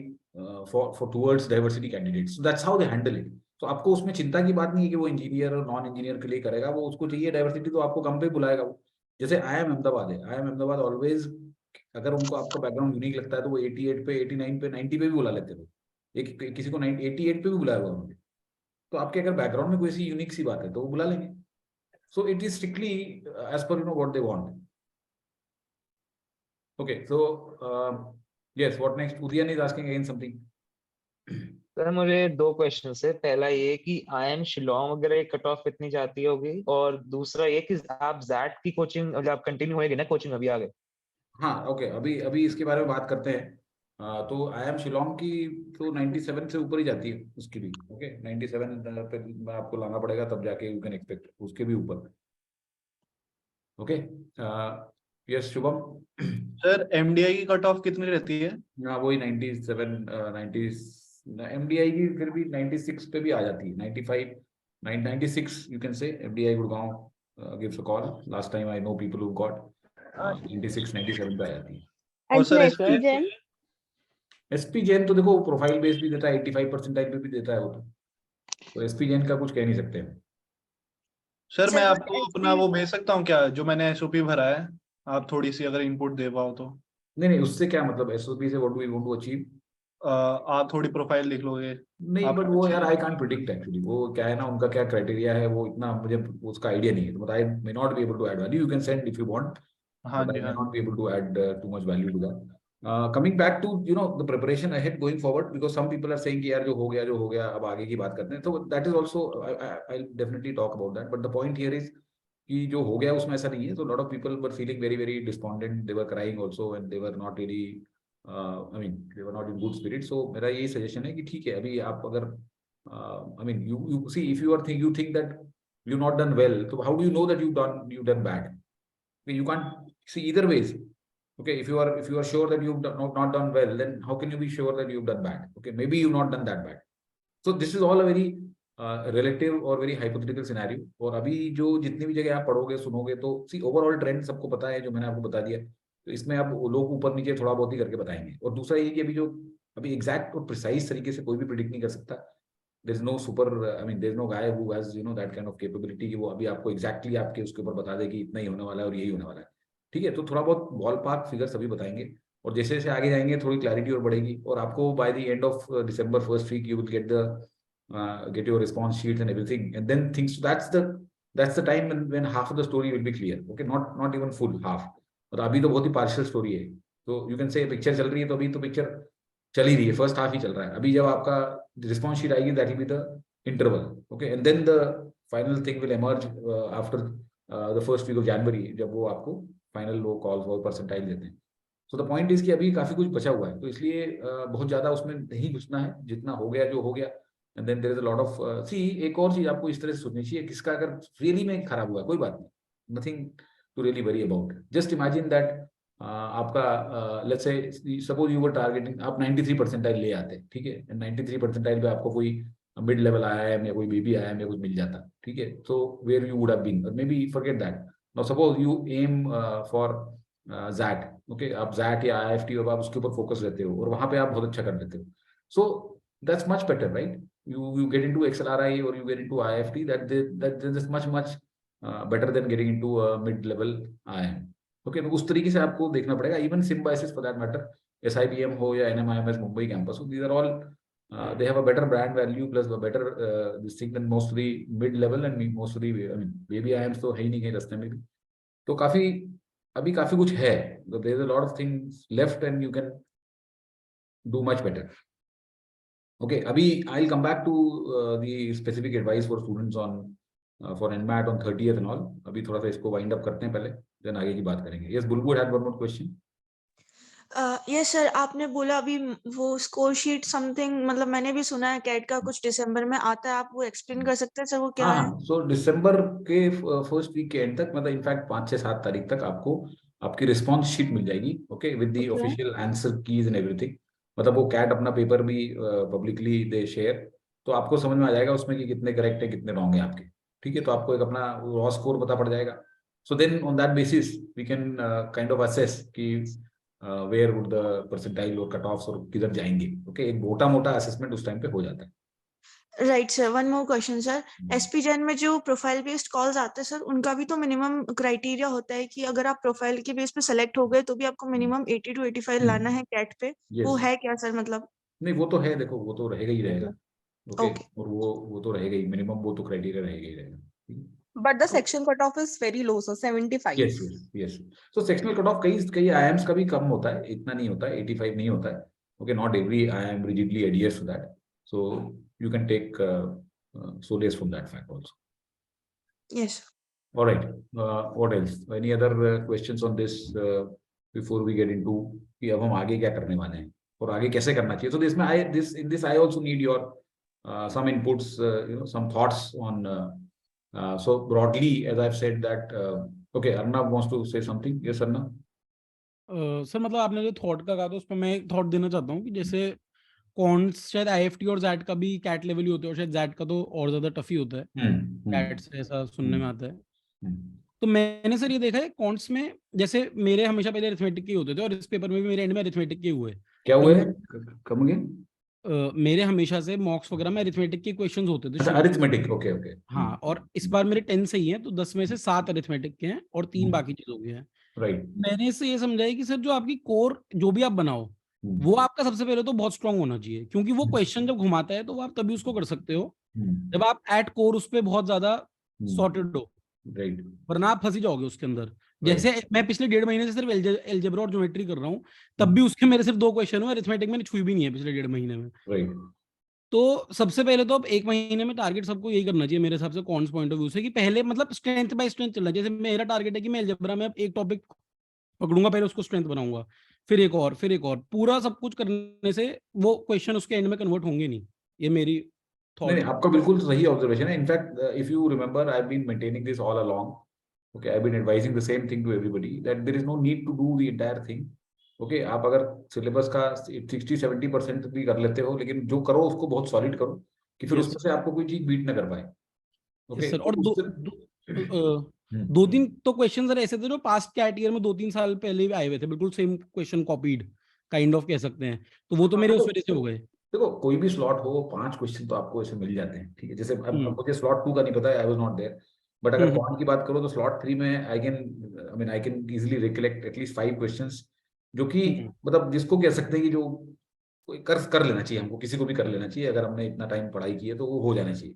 for towards diversity candidates. So that's how they handle it. तो आपको उसमें चिंता की बात नहीं है कि वो इंजीनियर और नॉन इंजीनियर के लिए करेगा, वो उसको चाहिए डाइवर्सिटी तो आपको कम पे बुलाएगा वो। जैसे IIM अहमदाबाद है, IIM अहमदाबाद ऑलवेज, अगर उनको आपका बैकग्राउंड यूनिक लगता है तो वो 88 पे, 89 पे, 90 पे भी बुला लेते हैं। एक किसी को 88 पे भी बुलाया हुआ उन्होंने। तो आपके अगर बैकग्राउंड में कोई ऐसी यूनिक सी बात है तो वो बुला लेंगे। So it is strictly as per what they want. Okay, so yes, what next? Udian is asking again something. Sir मुझे 2 क्वेश्चन है। पहला ये कि IIM शिलोंग वगैरह कट ऑफ कितनी जाती होगी, और दूसरा ये कि आप जैट की कोचिंग आप कंटिन्यू होएगी ना कोचिंग अभी आगे? हाँ ओके, अभी इसके बारे में बात करते हैं। तो IIM शिलोंग की तो 97 से ऊपर ही जाती है उसकी भी। ओके, 97 पे आपको लाना पड़ेगा तब जाके यू कैन एक्सपेक्ट उसके भी ऊपर। Okay, yes Shubham. Sir MDI की कट ऑफ कितनी रहती है? हाँ वही 97, 90 MDI की फिर भी 96 पे भी आ जाती है। 95, 96 you can say MDI Gurgaon gives a call. Last time I know people who got 96, 97 पे आ जाती है। और सर SP जैन तो देखो प्रोफाइल बेस भी देता है, 85 परसेंटाइल पे भी देता है वो तो SP जैन का कुछ कह नहीं सकते। सर मैं आपको अपना वो भेज सकता हूँ क्या, जो मैंने SOP भरा है? आप थोड़ी सी अगर इनपुट दे पाओ तो। नहीं उससे क्या मतलब, SOP से what we want to achieve? आप थोड़ी प्रोफाइल लिख लोगे। नहीं बट वो यार आई कांट प्रिडिक्ट एक्चुअली, वो क्या है ना, उनका क्या क्राइटेरिया है वो इतना मुझे उसका आइडिया नहीं है, तो I may not be able to add value, you can send if you want, हाँ but जी I may हाँ not be able to add too much value to that. Coming back to the preparation ahead going forward, because some people are saying कि यार जो हो गया अब आगे की बात करते हैं, तो that is also I'll definitely talk about that, but the point here is कि जो हो गया उसमें ऐसा नहीं है, so a lot of people were feeling very very despondent, they were crying also and they were not really I mean they were not in good spirit. So मेरा यही suggestion है कि ठीक है, अभी आप अगर I mean you see if you think that you not done well, so how do you know that you done bad? You can't see either ways. Okay, if you are sure that you've not done well, then how can you be sure that you've done bad? Okay, maybe you've not done that bad. So this is all a very relative or very hypothetical scenario. और अभी जो जितनी भी जगह आप पढ़ोगे सुनोगे तो सी ओवरऑल ट्रेंड सबको पता है, जो मैंने आपको बता दिया, तो इसमें अब लोग ऊपर नीचे थोड़ा बहुत ही करके बताएंगे। और दूसरा ये कि अभी एग्जैक्ट और प्रिसाइज तरीके से कोई भी प्रिडिक्ट नहीं कर सकता। There is no there is no guy who has that kind of capability कि वो अभी आपको exactly आपके उसके ऊपर बता दे कि इतना ही होने वाला है और यही होने वाला है। ठीक है, तो थोड़ा बहुत बॉल पार्क फिगर सभी बताएंगे, और जैसे जैसे आगे जाएंगे थोड़ी क्लैरिटी और बढ़ेगी, और आपको by the end of December first week you will get your response sheets and everything, and then things, that's the time when half of the story will be clear. Okay, not even full, half. और अभी तो बहुत ही partial story है, तो you can से picture चल रही है, तो अभी तो पिक्चर चल ही रही है, फर्स्ट हाफ ही चल रहा है। अभी जब आपका रिस्पॉन्स शीट आएगी that will be the interval, okay, and then the final thing will emerge after the first week of January, जब वो आपको फाइनल वो कॉल फॉर परसेंटाइल देते हैं। सो द पॉइंट इज कि अभी काफी कुछ बचा हुआ है, तो इसलिए बहुत ज्यादा उसमें नहीं घुसना है, जितना हो गया जो हो गया। And then there is a lot of एक और चीज आपको इस तरह से सोचनी चाहिए, किसका अगर रियली में खराब हुआ कोई बात नहीं, nothing to really worry about. Just imagine that आपका let's say suppose you were targeting, आप 93 परसेंटाइल ले आते, ठीक है, 93 परसेंटाइल पे आपको कोई मिड लेवल आया है या कोई बीबी आया है या कुछ मिल जाता, ठीक है, तो where you would have been, और maybe forget that. Now suppose you aim for XAT, okay, आप जैट या IIFT अब आप उसके ऊपर फोकस रहते हो और वहां पे आप बहुत अच्छा कर लेते हो, so that's much better, right? You get into XLRI or you get into IIFT, that is much better than getting into a mid level IIM. Okay, तो उस तरीके से आपको देखना पड़ेगा। Even Symbiosis for that matter, SIBM हो या NMIMS Mumbai campus हो, these are all they have a better brand value plus a better this thing than most of the mid level and most of the baby IIMs तो है ही नहीं कहीं रास्ते में भी, तो अभी काफी कुछ है, so there is a lot of things left and you can do much better. Okay, abhi I'll come back to the specific advice for students on for NMAT on 30th and all. अभी थोड़ा सा इसको wind up करते हैं पहले, then आगे की बात करेंगे। Yes, Bulbul had one more question. Yes sir, आपने बोला अभी वो स्कोर शीट समथिंग, मतलब मैंने भी सुना है कैट का कुछ दिसंबर में आता है, आप वो एक्सप्लेन कर सकते हैं सर वो क्या है? सो दिसंबर के फर्स्ट वीक के एंड तक, मतलब इनफैक्ट 5 से 7 तारीख तक आपको आपकी रिस्पॉन्स शीट मिल जाएगी, okay, with the official answer keys and everything. मतलब वो कैट अपना पेपर भी पब्लिकली दे शेयर, तो आपको समझ में आ जाएगा उसमें कि कितने करेक्ट है कितने रॉन्ग है आपके, ठीक है, तो आपको एक अपना रॉ स्कोर पता पड़ जाएगा। So then on that basis we can kind of assess कि वेयर वुड द परसेंटाइल और कट ऑफ्स और किधर जाएंगे, ओके, एक मोटा असेसमेंट उस टाइम पे हो जाता है। Right sir, one more question sir, SP Gen में जो प्रोफाइल बेस्ड कॉल्स आते हैं सर, उनका भी तो मिनिमम क्राइटेरिया होता है कि अगर आप प्रोफाइल के बेस पे सेलेक्ट हो गए तो भी आपको मिनिमम 80 to 85 लाना है कैट पे, वो है क्या सर? मतलब नहीं, वो तो है, देखो वो तो रहेगा ही रहेगा, ओके, और वो तो रहेगा ही मिनिमम, वो तो क्राइटेरिया रहेगा ही रहेगा। But the section cutoff is very low, so 75. Yes. So sectional cutoff कई IIMs का भी कम होता है, इतना नहीं होता है, 85 नहीं होता है, okay, not every IIM rigidly adheres to that, so you can take solace from that fact also. Yes. All right. What else? Any other questions on this before we get into कि अब हम आगे क्या करने वाले हैं और आगे कैसे करना चाहिए? So in this I also need your some inputs, some thoughts on. So broadly, as I've said that, okay, Arnav wants to say something. Yes, Arnav. Sir मतलब आपने जो थॉट का कहा था उस पर मैं एक थॉट देना चाहता हूँ कि जैसे कॉन्स शायद IIFT और जैट का भी कैट लेवल ही होता है, और शायद जैट का तो और ज्यादा टफ ही होता है कैट से, ऐसा सुनने में आता है। तो मैंने सर ये देखा है कॉन्स में, जैसे मेरे हमेशा पहले अरिथमेटिक के होते थे और इस पेपर में भी मेरे एंड में अरिथमेटिक के हुए। क्या हुए? Come again? मेरे हमेशा से मॉक्स वगैरह में अरिथमेटिक के क्वेश्चंस होते थे। अच्छा, अरिथमेटिक, ओके। हाँ, और इस बार मेरे 10 सही हैं, तो 10 में से 7 अरिथमेटिक के हैं और 3 बाकी चीजों के हैं। राइट। मैंने इससे ये समझा है कि सर जो आपकी कोर जो भी आप बनाओ, वो आपका सबसे पहले तो बहुत स्ट्रांग होना चाहिए, क्योंकि वो क्वेश्चन जब घुमाता है तो आप तभी उसको कर सकते हो जब आप एट कोर उस पे बहुत ज्यादा सॉर्टेड हो, राइट, वरना आप फंसी जाओगे उसके अंदर। जैसे मैं पिछले 1.5 महीने से सिर्फ एलजेब्रा और ज्योमेट्री कर रहा हूँ, तब भी उसके मेरे सिर्फ 2 क्वेश्चन हुए, अरिथमेटिक मैंने छुई भी नहीं है पिछले 1.5 महीने में। राइट, तो सबसे पहले तो अब 1 महीने में टारगेट सबको यही करना चाहिए मेरे हिसाब से, कॉन्स पॉइंट ऑफ व्यू से, कि पहले मतलब स्ट्रेंथ बाय स्ट्रेंथ चलना। जैसे मेरा टारगेट है कि मैं अलजेब्रा में अब एक टॉपिक पकड़ूंगा, पहले उसको स्ट्रेंथ बनाऊंगा, फिर एक और, फिर एक और, पूरा सब कुछ करने से वो क्वेश्चन उसके एंड में कन्वर्ट होंगे नहीं। ये मेरी थॉट नहीं, है। आपका बिल्कुल सही ऑब्जर्वेशन है। In fact if you remember, I have been maintaining this all along, okay, I have been advising the same thing to everybody that there is no need to do the entire thing. Okay, आप अगर syllabus का 60-70% भी कर लेते हो, लेकिन जो करो उसको बहुत सॉलिड करो कि फिर Yes, उसमें से आपको कोई चीज बीट ना कर पाए। Okay, sir. और तो 2-3 तो क्वेश्चन ऐसे थे जो पास्ट कैट ईयर में 2-3 साल पहले भी आए हुए थे, बिल्कुल same question copied kind of कह सकते हैं, तो वो तो मेरे उस वजह से हो गए। देखो, कोई भी स्लॉट हो, 5 क्वेश्चन तो आपको ऐसे मिल जाते हैं, ठीक है। जैसे अब मुझे स्लॉट 2 का नहीं पता है, I was not there, but अगर कॉन की बात करो तो स्लॉट 3 में I can easily recollect at least 5 questions, जो कि मतलब जिसको कह सकते हैं कि जो कोई कर लेना चाहिए, हमको किसी को भी कर लेना चाहिए, अगर हमने इतना टाइम पढ़ाई की है तो वो हो जाना चाहिए।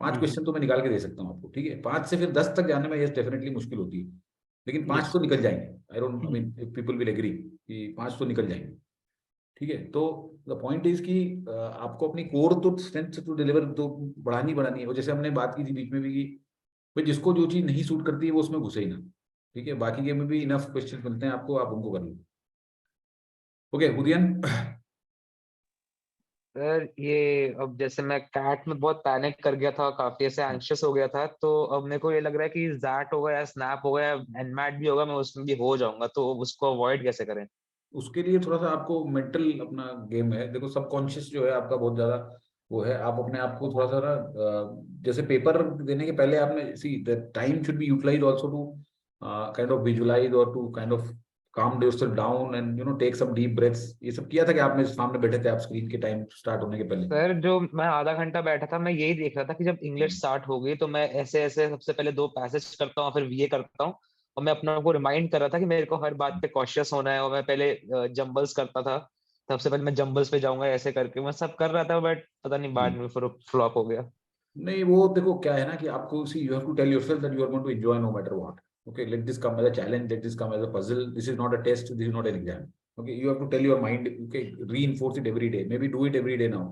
5 क्वेश्चन तो मैं निकाल के दे सकता हूँ आपको, ठीक है। 5 से फिर 10 तक जाने में ये डेफिनेटली मुश्किल होती है, लेकिन 5 तो निकल जाएंगे। I don't, I mean if people will agree कि 5 तो निकल जाएंगे, ठीक है। तो द पॉइंट इज कि आपको अपनी कोर तो स्ट्रेंथ टू डिलीवर तो बढ़ानी है। और जैसे हमने बात की थी बीच में भी कि भाई जिसको जो चीज नहीं सूट करती है वो उसमें घुसे ही ना, ठीक है। बाकी गेम में भी इनफ क्वेश्चन मिलते हैं आपको, आप उनको कर लो। ओके उदयन। सर ये अब जैसे मैं कैट में बहुत पैनिक कर गया था, काफी ऐसे एंशियस हो गया था, तो अब मेरे को ये लग रहा है कि जैट होगा या स्नैप होगा या एनमैट भी होगा, मैं उसमें भी हो जाऊंगा, तो उसको अवॉइड कैसे करें? उसके लिए थोड़ा सा आपको मेंटल अपना गेम है। देखो, सबकॉन्शियस जो है आपका बहुत ज्यादा वो है, आप अपने आप को थोड़ा सा ना जैसे पेपर देने के पहले आपने see the time should be utilise also to kind of visualise और to kind of calm yourself down and take some deep breaths। ये सब किया था कि आपने सामने बैठे थे आप स्क्रीन के टाइम स्टार्ट होने के पहले? सर जो मैं आधा घंटा बैठा था, मैं यही देख रहा था कि जब इंग्लिश स्टार्ट हो गई तो मैं ऐसे ऐसे सबसे पहले 2 पैसेज करता हूँ, फिर वीए करता हूँ, और मैं अपने को रिमाइंड कर रहा था कि मेरे को हर बात पे कॉशियस होना है। और मैं पहले जंबल्स करता था, सबसे पहले मैं जंबल्स पे जाऊंगा, ऐसे करके मैं सब कर रहा था, बट पता नहीं बाद में फ्लॉप हो गया। नहीं, वो देखो क्या है ना कि आपको see you have to tell yourself that you are going to enjoy no matter what. Okay, let this come as a challenge, let this come as a puzzle. This is not a test, this is not an exam. Okay, you have to tell your mind, okay, reinforce it every day, maybe do it every day now.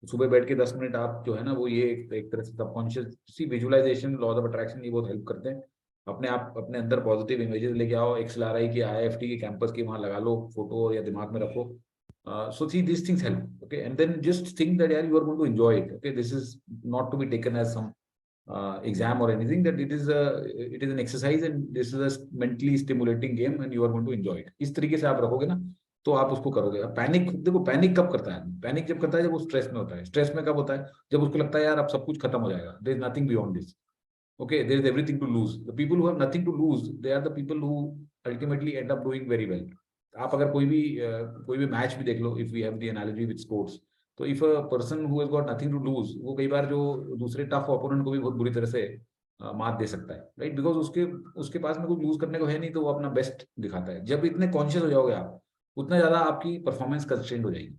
सुबह बैठ के 10 minute आप जो है ना वो ये एक तरह से subconscious see visualization, laws of attraction, ये बहुत हेल्प करते हैं। अपने आप अपने अंदर पॉजिटिव इमेजेस लेके आओ, XLRI की IIFT के कैंपस की वहां लगा लो फोटो या दिमाग में रखो। So see, these things help, okay, and then just think that yeah, you are going to enjoy it. Okay, this is not to be taken as some exam or anything, that it is an exercise and this is a mentally stimulating game and you are going to enjoy it। इस तरीके से आप रखोगे ना तो आप उसको करोगे। पैनिक, देखो पैनिक कब करता है? पैनिक जब करता है जब वो स्ट्रेस में होता है। स्ट्रेस में कब होता है? जब उसको लगता है यार अब सब कुछ खत्म हो जाएगा, there is nothing beyond this. Okay, there is everything to lose. The people who have nothing to lose, they are the people who ultimately end up doing very well. आप अगर कोई भी मैच भी देख लो, if we have the analogy with sports, तो if a person who has got nothing to lose, वो कई बार जो दूसरे टफ ओपोनेंट को भी बहुत बुरी तरह से मात दे सकता है, राइट? बिकॉज उसके पास में कुछ लूज करने को है नहीं, तो वो अपना बेस्ट दिखाता है। जब इतने कॉन्शियस हो जाओगे आप, उतना ज्यादा आपकी परफॉर्मेंस कंस्ट्रेंट हो जाएगी,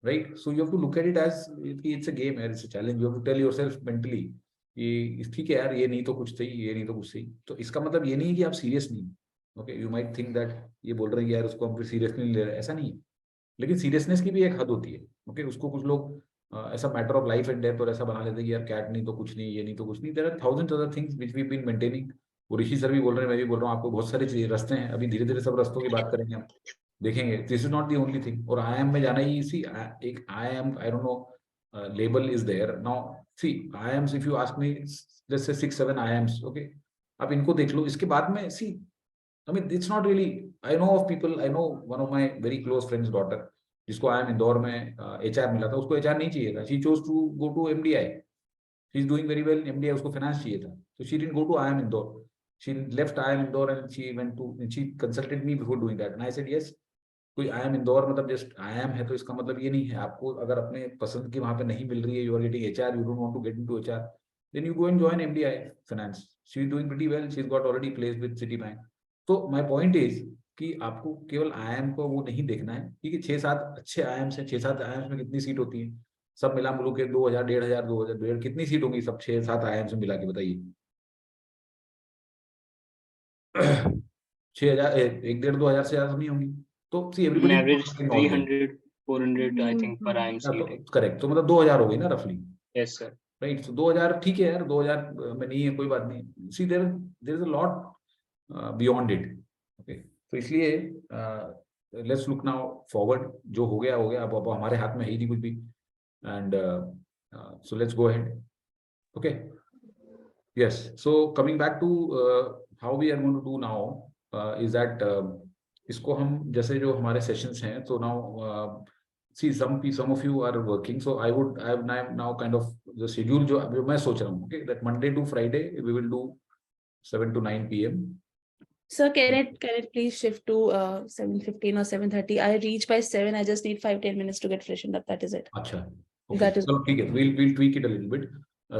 right? So you have to look at it as it's a game, it's a challenge. You have to tell yourself mentally कि ठीक है यार, ये नहीं तो कुछ सही, ये नहीं तो कुछ सही। तो इसका मतलब ये नहीं है कि आप सीरियस नहीं। Okay, you might think that ये बोल रहे हैं यार उसको हम फिर सीरियसली नहीं ले रहे, ऐसा नहीं है। लेकिन सीरियसनेस की भी एक हद होती है। ओके, उसको कुछ लोग ऐसा matter of life and death और ऐसा बना लेते हैं कि यार कैट नहीं तो कुछ नहीं, ये नहीं तो कुछ नहीं। There are thousands other things which we been maintaining. वो ऋषि सर भी बोल रहे हैं, मैं भी बोल रहा हूँ, आपको बहुत सारे रास्ते हैं। अभी धीरे धीरे सब रास्तों की बात करेंगे, हम देखेंगे। This is not the only thing. और IIM में जाना ही सी एक IIM, I don't know label is there now. See IIMs, if you ask me, let's say 6-7 IIMs, okay, आप इनको देख लो। इसके बाद में सी, I mean, it's not really. I know of people. I know one of my very close friends' daughter, जिसको IIM Indore में HR मिला था। उसको HR नहीं चाहिए था। She chose to go to MDI. She's doing very well in MDI. उसको finance चाहिए था, so she didn't go to IIM Indore. She left IIM Indore and she went to. She consulted me before doing that, and I said yes. कोई IIM Indore मतलब just IIM है, तो इसका मतलब ये नहीं है। आपको अगर अपने पसंद की वहां पे नहीं मिल रही है, you are getting HR, you don't want to get into HR, then you go and join MDI finance. She's doing pretty well. She's got already placed with Citibank. तो माय पॉइंट इज कि आपको केवल IIM को वो नहीं देखना है, ठीक है, 6-7 अच्छे आईआईएम्स हैं, 6-7 आईआईएम्स में कितनी सीट होती है, सब मिला मिलू के 2000, 1500, 2000 कितनी सीट होगी सब 6-7 आईआईएम्स में मिला के, बताइए। 6000, 1-1.5-2 हजार से ज्यादा नहीं होंगी। तो सी एवरीबॉडी एवरेज 300 400 आई थिंक पर आई एम सीट है। करेक्ट, तो मतलब 2000 हो गई ना रफली। Yes sir. राइट, तो 2000 ठीक है यार, 2000 में नहीं है, कोई बात नहीं। See there is a lot beyond it. Okay, तो इसलिए लेट्स लुक नाउ फॉरवर्ड, जो हो गया हो गया, अब हमारे हाथ में है ही नहीं कुछ भी, and so let's go ahead. Okay, yes, so coming back to how we are going to do now is that, इसको हम जैसे जो हमारे सेशंस हैं, तो now see some of you are working, so I have now kind of the schedule जो मैं सोच रहा हूँ, okay, that Monday to Friday we will do 7 to 9 p.m. Sir, can it please shift to 7:15 or 7:30? I reach by 7. I just need 5-10 minutes to get freshened up. That is it. अच्छा, okay. That is so ठीक है, we'll tweak it a little bit.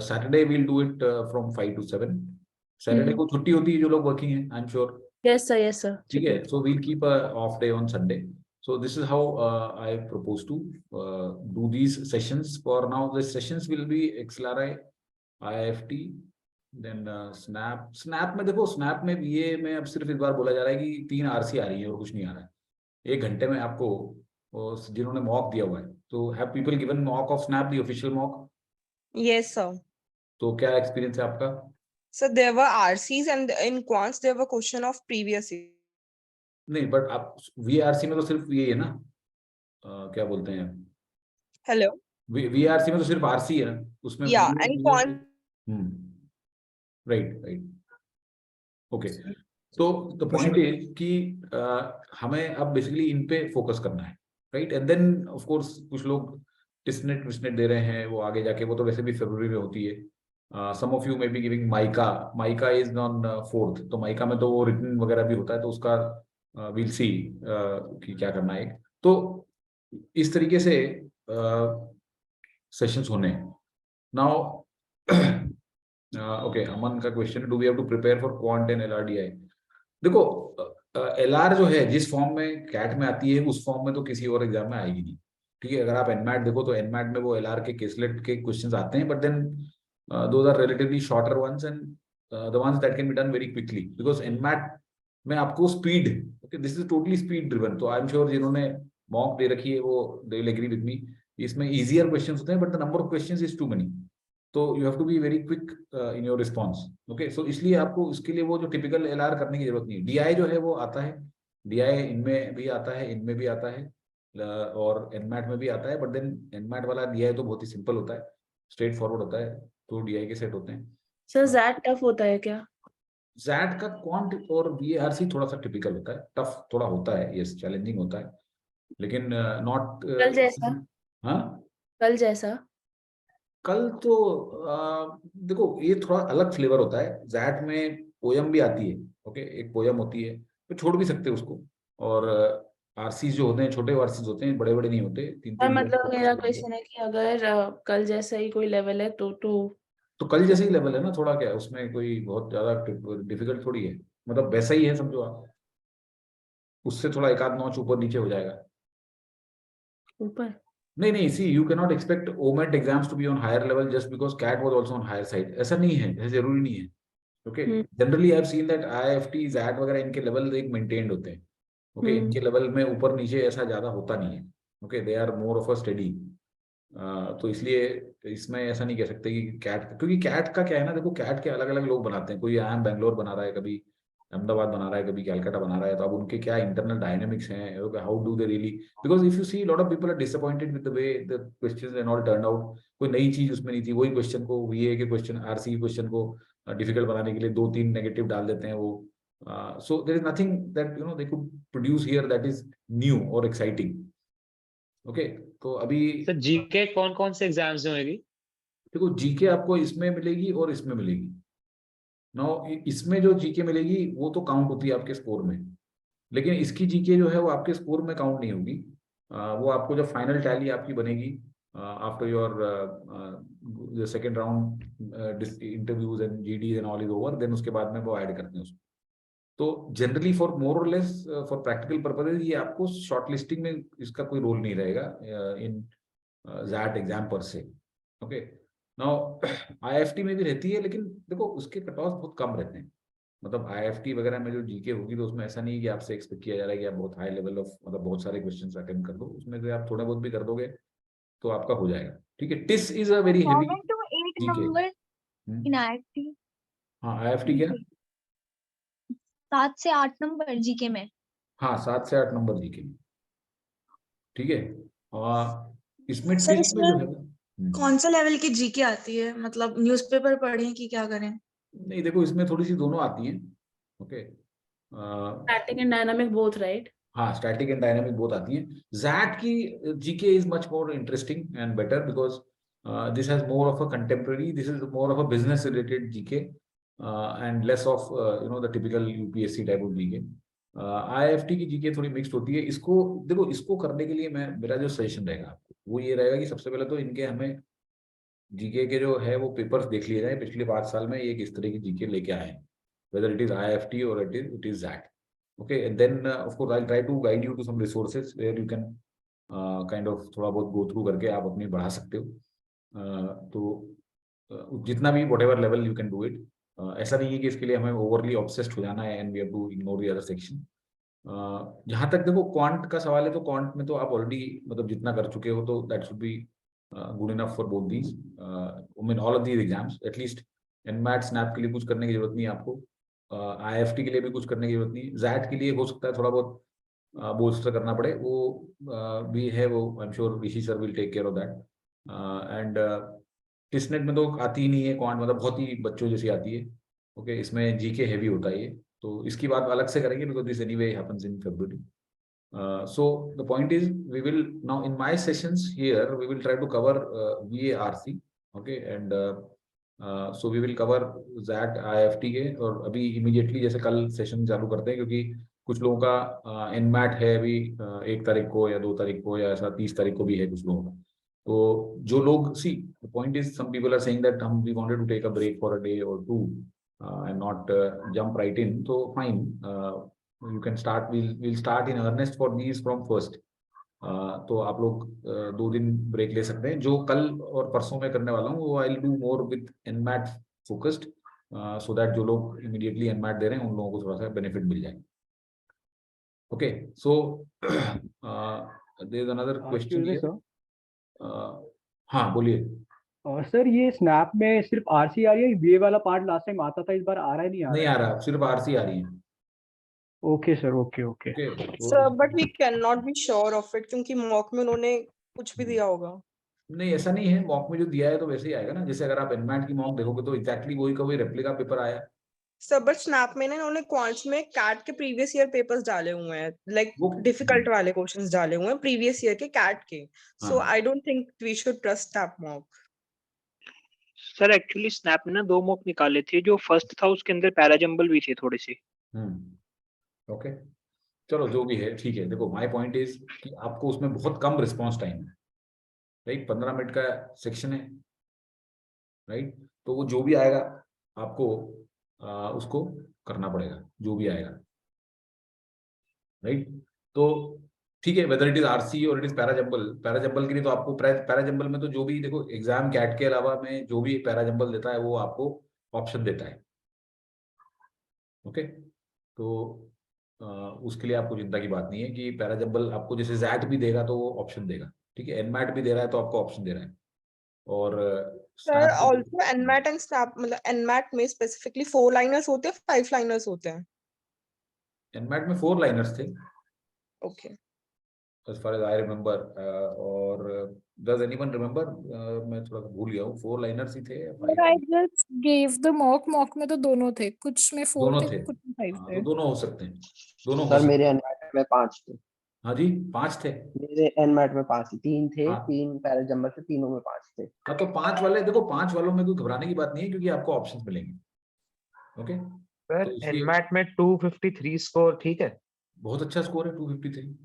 Saturday we'll do it from 5 to 7. Saturday को छुट्टी होती है जो लोग working हैं, I'm sure. Yes sir. ठीक है, so we'll keep a off day on Sunday. So this is how I propose to do these sessions. For now, the sessions will be XLRI, IIFT, then Snap. Snap में देखो, Snap में VA में अब सिर्फ इस बार बोला जा रहा है कि 3 RC आ रही है और कुछ नहीं आ रहा है। 1 घंटे में आपको जिन्होंने मॉक दिया हुआ है, तो have people given mock of Snap, the official mock? Yes, sir. तो क्या एक्सपीरियंस है आपका? So there were RCs and in quants there were question of previous year. नहीं, बट आप VRC में तो सिर्फ ये है ना, क्या बोलते हैं, Hello. VRC में तो सिर्फ RC है ना, उसमें Yeah, and quant. Right, okay. तो द पॉइंट इज कि हमें अब बेसिकली इन पे फोकस करना है, right, and then of course कुछ लोग टिस्नेट विस्नेट दे रहे हैं, वो आगे जाके, वो तो वैसे भी फरवरी में होती है। Some of you may be giving MICA is on 4th, तो माइका में तो वो रिटन वगैरह भी होता है, तो उसका we'll see कि क्या करना है। तो इस तरीके से सेशंस होने। नाउ ओके, अमन का question, do we have to prepare for quant and LRDI? देखो, LR जो है जिस फॉर्म में कैट में आती है, उस फॉर्म में तो किसी और एग्जाम में आएगी नहीं, ठीक है। अगर आप एनमैट देखो तो एनमैट में वो LR के केसलेट के क्वेश्चंस आते हैं, but then those are relatively shorter ones and the ones that can be done very quickly, because NMAT में आपको speed, okay, this is totally speed driven. तो आई एम श्योर जिन्होंने mock दे रखी है वो they will agree with me, इसमें easier questions होते हैं, but the number of questions is too many, so you have to be very quick in your response. Okay, सो इसलिए आपको इसके लिए वो जो टिपिकल LR करने की जरूरत नहीं है। DI जो है वो आता है, DI इनमें भी आता है, इनमें भी आता है, और एनमैट में भी आता है, बट देन एनमैट वाला DI तो बहुत ही सिंपल होता है, स्ट्रेट फॉरवर्ड होता है, तो DI के सेट होते हैं। सर ज़ैट टफ होता है क्या? ज़ैट का क्वांट और VARC थोड़ा सा टिपिकल होता है, टफ थोड़ा होता है, यस, चैलेंजिंग होता है, लेकिन नॉट कल जैसा। हाँ, कल जैसा। कल तो देखो ये थोड़ा अलग फ्लेवर होता है। ज़ैट में पोयम भी आती है, ओके, एक पोयम होती है, तो छोड़ भी सकते हैं उसको, और RCs जो होते हैं छोटे RCs होते हैं, बड़े बड़े नहीं होते, 3-3 मतलब मेरा क्वेश्चन है कि अगर कल जैसा ही कोई लेवल है तो कल जैसे ही लेवल है ना, थोड़ा क्या उसमें कोई बहुत ज्यादा डिफिकल्ट थोड़ी है, मतलब वैसा ही है समझो आप, उससे थोड़ा 1-8 नॉच ऊपर नीचे हो जाएगा। ऊपर नहीं, see you can not expect OMET exams to be on higher level just because CAT was also on higher side, ऐसा नहीं है, ऐसा जरूरी नहीं है। Okay, generally I have seen that IIFT, XAT वगैरह इनके लेवल एक मेंटेन्ड होते हैं, ओके, इनके लेवल में ऊपर नीचे ऐसा ज्यादा होता नहीं है, okay, they are more of a study. तो इसलिए इसमें ऐसा नहीं कह सकते कि कैट, क्योंकि कैट का क्या है ना, देखो कैट के अलग अलग लोग बनाते हैं, कोई IIM बैंगलोर बना रहा है, कभी अहमदाबाद बना रहा है, कभी कैलकाटा बना रहा है, तो अब उनके क्या इंटरनल डायनेमिक्स हैं, how do they really, because if you see lot of people are disappointed with the way the questions and all turn out, कोई नई चीज उसमें नहीं थी, वही क्वेश्चन को VA के क्वेश्चन, RC के क्वेश्चन को डिफिकल्ट बनाने के लिए 2-3 नेगेटिव डाल देते हैं वो। So there is nothing that they could produce here that is new और एक्साइटिंग। ओके, तो अभी सर जीके कौन कौन से एग्जाम्स में होगी? देखो, जीके आपको इसमें मिलेगी और इसमें मिलेगी। नाउ इसमें जो जीके मिलेगी वो तो काउंट होती है आपके स्कोर में, लेकिन इसकी जीके जो है वो आपके स्कोर में काउंट नहीं होगी। वो आपको जब फाइनल टैली आपकी बनेगी after your second round interviews and GDs and all is over, then उसके बाद में वो ऐड करते हैं उसको। तो जनरली फॉर मोर और लेस फॉर प्रैक्टिकल पर्पसेस ये आपको शॉर्ट लिस्टिंग में इसका कोई रोल नहीं रहेगा इन दैट एग्जाम पर से। ओके, नाउ IIFT में भी रहती है, लेकिन देखो उसके कट ऑफ बहुत कम रहते हैं। मतलब IIFT वगैरह में जो जीके होगी तो उसमें ऐसा नहीं है कि आपसे एक्सपेक्ट किया जा रहा है कि आप बहुत हाई लेवल ऑफ मतलब बहुत सारे क्वेश्चंस अटेम्प्ट कर दो। उसमें से आप थोड़ा बहुत भी कर दोगे तो आपका हो जाएगा। ठीक है, this is a very heavy 7 to 8 GK. number in IIFT. हाँ, IIFT क्या? 7 से 8 नंबर जीके में। हाँ, 7 से 8 नंबर जीके में। ठीक है, इसमें सर टिस में जो है कौन सा लेवल की जीके आती है, मतलब न्यूज़पेपर पढ़ें कि क्या करें? नहीं, देखो इसमें थोड़ी सी दोनों आती हैं। Okay, static and dynamic both, right? हाँ, स्टैटिक एंड डायनामिक बोथ आती हैं। जैट की GK is much more interesting and better because this has more of a contemporary, this is more of a business related GK and less of the typical UPSC type of GK. IIFT की GK थोड़ी mixed होती है। इसको देखो, इसको करने के लिए मेरा जो सजेशन रहेगा आपको वो ये रहेगा कि सबसे पहले तो इनके हमें जीके के जो है वो पेपर्स देख लिए जाए पिछले 5 साल में ये किस तरह की जीके लेके आए हैं, whether it is IIFT or it is ZAT. Okay, and then of course I'll try to guide you to some resources where you can kind of थोड़ा बहुत go through करके आप अपनी बढ़ा सकते हो। तो जितना भी whatever level you can do it, ऐसा नहीं है कि इसके लिए हमें overly obsessed हो जाना है and we have to ignore the other section. जहाँ तक देखो क्वांट का सवाल है तो क्वांट में तो आप ऑलरेडी मतलब जितना कर चुके हो तो that should be good enough for both these I mean all of these exams. At least NMAT snap के लिए कुछ करने की जरूरत नहीं है आपको, IIFT के लिए भी कुछ करने की जरूरत नहीं। जैट के लिए हो सकता है थोड़ा बहुत बोल्स्टर करना पड़े, वो भी है, वो I am sure Rishi sir will take care of that. And TISSNET में तो आती ही नहीं है क्वांट, मतलब बहुत ही बच्चों जैसी आती है। ओके, इसमें जीके हैवी होता है ये, तो इसकी बात अलग से करेंगे because this anyway happens in February. So the point is we will now in my sessions here we will try to cover VARC. Okay, and so we will cover that IIFT के, और अभी immediately जैसे कल session चालू करते हैं क्योंकि कुछ लोगों का NMAT है अभी 1 तारीख को या 2 तारीख को या ऐसा 30 तारीख को भी है कुछ लोगों का। तो जो लोग see the point is some people are saying that we wanted to take a break for a day or two and not jump right in, so fine, you can start, we'll start in earnest for these from first. तो आप लोग 2 दिन break ले सकते हैं। जो कल और परसों में करने वाला हूँ वो I will do more with NMAT focused, so that जो लोग इमीडिएटली एनमैट दे रहे हैं उन लोगों को थोड़ा सा बेनिफिट मिल जाए। Okay, so there is another question here. हाँ, बोलिए। और सर ये स्नैप में सिर्फ आरसी आ रही है, वीए वाला पार्ट लास्ट टाइम आता था, इस बार आ रहा है नहीं आ रहा? नहीं आ रहा, सिर्फ आरसी आ रही है। Okay sir, okay okay sir but we can not be sure of it क्योंकि मॉक में उन्होंने कुछ भी दिया होगा। नहीं, ऐसा नहीं है, मॉक में जो दिया है तो वैसे ही आएगा ना। जैसे अगर आप एनमैट की मॉक देखोगे तो एग्जैक्टली वही का वही रेप्लिका पेपर आया। सर बट स्नैप में ना इन्होंने क्वांट्स में कैट के प्रीवियस ईयर पेपर्स डाले हुए हैं, लाइक डिफिकल्ट वाले क्वेश्चंस डाले हुए हैं प्रीवियस ईयर के कैट के। So I don't think we should trust that mock. Sir actually SNAP में ना 2 मॉक निकाले थे, जो फर्स्ट था उसके अंदर पैराजंबल भी थे थोड़े से। ओके, चलो जो भी है ठीक है। देखो माय पॉइंट इज कि आपको उसमें बहुत कम रिस्पांस टाइम है, राइट? 15 मिनट का सेक्शन है, राइट? तो वो जो भी आएगा आपको उसको करना पड़ेगा, जो भी आएगा, राइट? तो ठीक है, वेदर इट इज आरसी और इट इज पैराजंबल के लिए तो आपको पैराजंबल में तो जो भी देखो एग्जाम कैट के अलावा में जो भी पैराजंबल देता है वो आपको ऑप्शन देता है। ओके, तो उसके लिए आपको चिंता की बात नहीं है कि पैराजंबल आपको जैसे जैट भी देगा तो वो ऑप्शन देगा, ठीक है? एनमैट भी दे रहा है तो आपको ऑप्शन दे रहा है। और sir also NMAT and snap, मतलब एनमैट में स्पेसिफिकली 4 लाइनर्स होते हैं, 5 लाइनर्स होते हैं? एनमैट में 4 लाइनर्स थे। Okay, as far as I remember, और does anyone remember? मैं थोड़ा सा भूल गया हूँ, 4 लाइनर्स ही थे। I just gave the mock में तो दोनों थे, कुछ में 4 थे, कुछ में 5 थे। तो दोनों हो सकते हैं, दोनों हो सर सकते मेरे एनमैट में 5 थे। हाँ जी, 5 थे मेरे एनमैट में 5 थे, 3 थे, हाँ। 3 पैराजंबल थे, तीनों में 5 थे। हाँ, तो 5 वाले देखो, 5 वालों में कोई घबराने की बात नहीं है क्योंकि आपको ऑप्शंस मिलेंगे। ओके, सर एनमैट में 253 स्कोर ठीक है, बहुत अच्छा स्कोर है 253,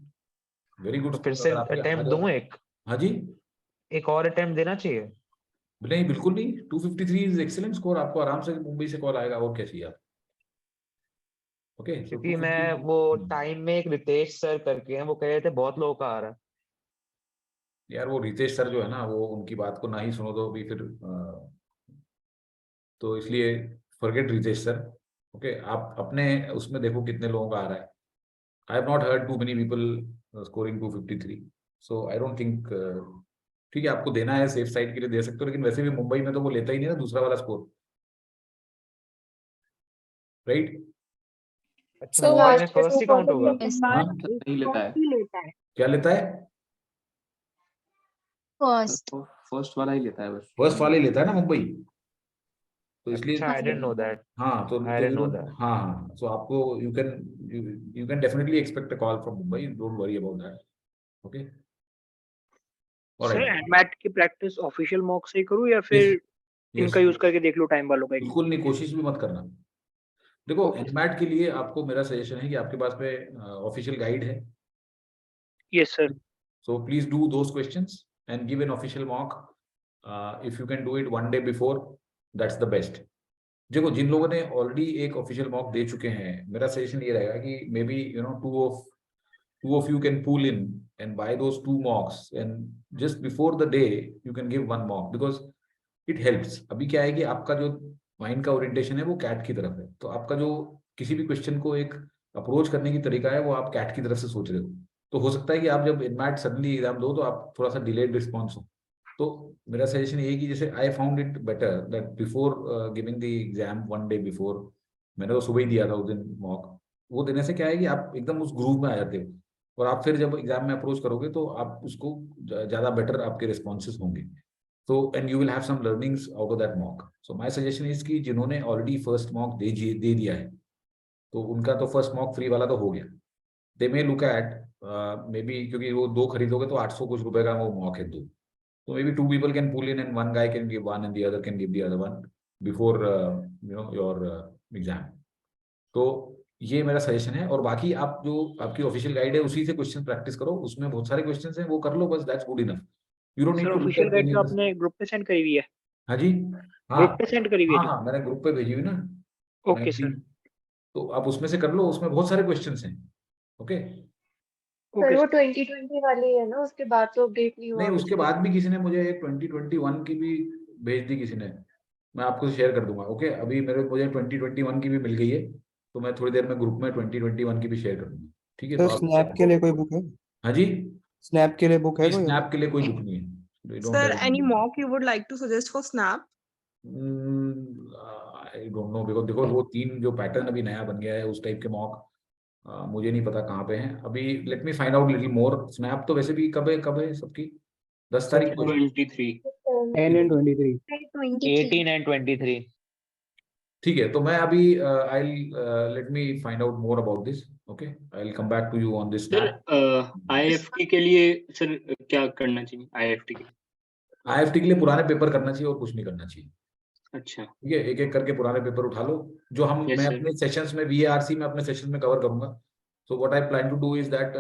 वेरी गुड। फिर से अटेम्प्ट दूं एक? हाँ जी, एक और अटेम्प्ट देना चाहिए? नहीं बिल्कुल नहीं, 253 इज एक्सीलेंट स्कोर। आपको आराम से मुंबई से कॉल आएगा, और क्या चाहिए आप? ओके क्योंकि मैं वो टाइम में एक रितेश सर करके हैं, वो कह रहे थे बहुत लोगों का आ रहा है। यार वो रितेश सर जो है ना, वो उनकी बात को ना ही सुनो तो भी फिर तो इसलिए फॉरगेट रितेश सर। ओके, आप अपने उसमें देखो कितने लोगों का आ रहा है। I have not heard too many people scoring 253, so I don't think. ठीक है, आपको देना है सेफ साइड के लिए दे सकते हो, लेकिन वैसे भी मुंबई में तो वो लेता ही नहीं ना दूसरा वाला स्कोर, राइट? अच्छा, मुंबई में फर्स्ट ही काउंट होगा? नहीं लेता है, क्या लेता है? फर्स्ट वाला ही लेता है बस। फर्स्ट वाला ही लेता है ना मुंबई, तो इसलिए अच्छा, आई डिडंट नो दैट। हाँ तो आई डिडंट नो दैट। हाँ हाँ, सो आपको you can definitely expect a call from Mumbai, don't worry about that. Okay, sir NMAT की प्रैक्टिस ऑफिशियल मॉक से ही करूं या फिर इनका यूज करके देख लो टाइम वालों का? बिल्कुल नहीं, कोशिश भी मत करना। देखो एनमैट के लिए आपको मेरा सजेशन है कि आपके पास में ऑफिशियल गाइड है। Yes sir. So please do those questions and give an official mock. If you can do it one day before, that's the best. देखो जिन लोगों ने ऑलरेडी एक ऑफिशियल मॉक दे चुके हैं, मेरा सजेशन ये रहेगा कि may be two of you can pull in and buy those 2 mocks and just before the day you can give 1 mock because it helps. अभी क्या है कि आपका जो माइंड का ओरिएंटेशन है वो कैट की तरफ है, तो आपका जो किसी भी क्वेश्चन को एक अप्रोच करने की तरीका है वो आप कैट की तरफ से सोच रहे हो। तो हो सकता है कि आप जब इनमैट सडनली एग्जाम दो तो आप थोड़ा सा डिलेड रिस्पॉन्स हो। तो मेरा सजेशन ये है कि जैसे I found it better that before giving the exam 1 day before, मैंने तो सुबह ही दिया था उस दिन मॉक, वो देने से क्या है कि आप एकदम उस ग्रुप में आ जाते हो और आप फिर जब एग्जाम में अप्रोच करोगे तो आप उसको ज़्यादा बेटर आपके रिस्पॉन्सेज होंगे। तो and you will have some learnings out of that mock. So my suggestion is कि जिन्होंने ऑलरेडी फर्स्ट मॉक दे दिया है तो उनका तो फर्स्ट मॉक फ्री वाला तो हो गया। They may look at maybe, क्योंकि वो 2 खरीदोगे तो 800 कुछ रुपए का वो मॉक है 2, तो may be 2 people can pull in and 1 guy can give 1 and the other can give the other 1 before your exam. तो ये मेरा सजेशन है। और बाकी आप जो आपकी ऑफिशियल गाइड है उसी से क्वेश्चन प्रैक्टिस करो, उसमें बहुत सारे क्वेश्चंस हैं, वो कर लो बस, that's good enough. You don't need to official guide तो आपने ग्रुप पे सेंड करी हुई है? हाँ जी, ग्रुप पे सेंड करी हुई है? हाँ मैंने ग्रुप पे भेजी हुई ना। Okay sir. तो आप उसमें से कर लो, उसमें बहुत सारे क्वेश्चंस हैं। ओके सर वो 2020 वाली है ना, उसके बाद तो अपडेट नहीं हुआ? नहीं, उसके बाद भी किसी ने मुझे एक 2021 की भी भेज दी किसी ने, मैं आपको शेयर कर दूंगा। ओके, अभी मुझे 2021 की भी मिल गई है, तो मैं थोड़ी देर में ग्रुप में 2021 की भी शेयर कर दूंगा। ठीक है, तो स्नैप के लिए कोई बुक है? हाँ जी, स्नैप के लिए बुक है? स्नैप के लिए कोई बुक नहीं है। Sir any mock you would like to suggest for SNAP? I don't know, because देखो वो 3 जो पैटर्न अभी नया बन गया है उस टाइप के मॉक मुझे नहीं पता कहाँ पे हैं अभी। Late me find out little more. Snap तो वैसे भी कब है सबकी? 10 तारीख को। 23 10 and 23 18 and 23। ठीक है, तो मैं अभी I let me find out more about this. Okay, I will come back to you on this. Sir IFT के लिए सर क्या करना चाहिए? आईएफटी के लिए पुराने पेपर करना चाहिए और कुछ नहीं करना चाहिए। अच्छा, ठीक है, एक एक करके पुराने पेपर उठा लो जो मैं अपने सेशंस में VARC में अपने सेशंस में कवर करूंगा। So what I plan to do is that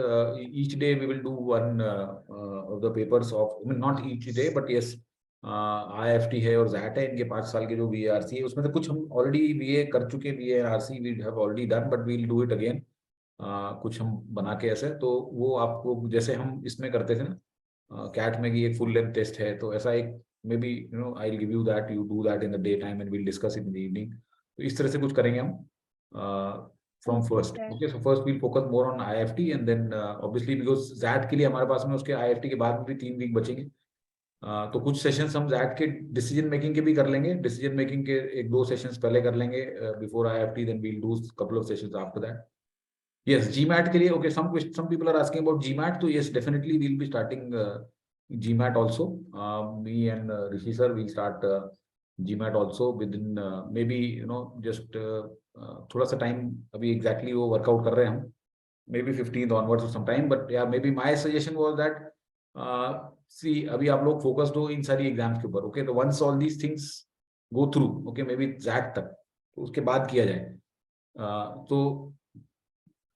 each day we will do one of the papers of, I mean not each day but yes, IFT है और ZAT है, इनके 5 साल के जो VARC है उसमें से कुछ हम ऑलरेडी VA कर चुके, VARC we have already done but we'll do it again। कुछ हम बना के ऐसे, तो वो आपको जैसे हम इसमें करते थे ना कैट में कि एक फुल लेंथ टेस्ट है, तो ऐसा एक maybe I'll give you that, you do that in the daytime and we'll discuss it in the evening। तो इस तरह से कुछ करेंगे हम from first। Okay, so first we'll focus more on IFT and then obviously because ZAT के लिए हमारे पास में उसके IFT के बाद में भी 3 वीक बचेंगे। तो कुछ सेशंस हम ZAT के डिसीजन मेकिंग के भी कर लेंगे, डिसीजन मेकिंग के 1-2 सेशंस पहले कर लेंगे before IFT, then we'll do couple of sessions after that। Yes, GMAT के लिए okay, some people are asking about GMAT, तो yes definitely we'll be starting GMAT also। Me and Rishi sir will start GMAT also within maybe just थोड़ा सा time अभी exactly वो workout कर रहे हैं हम, maybe 15th onwards or some time, but yeah maybe my suggestion was that see अभी आप लोग फोकस्ड हो इन सारी एग्जाम्स के ऊपर। ओके, तो once all these things go through, okay maybe ZAT तक, तो उसके बाद किया जाए तो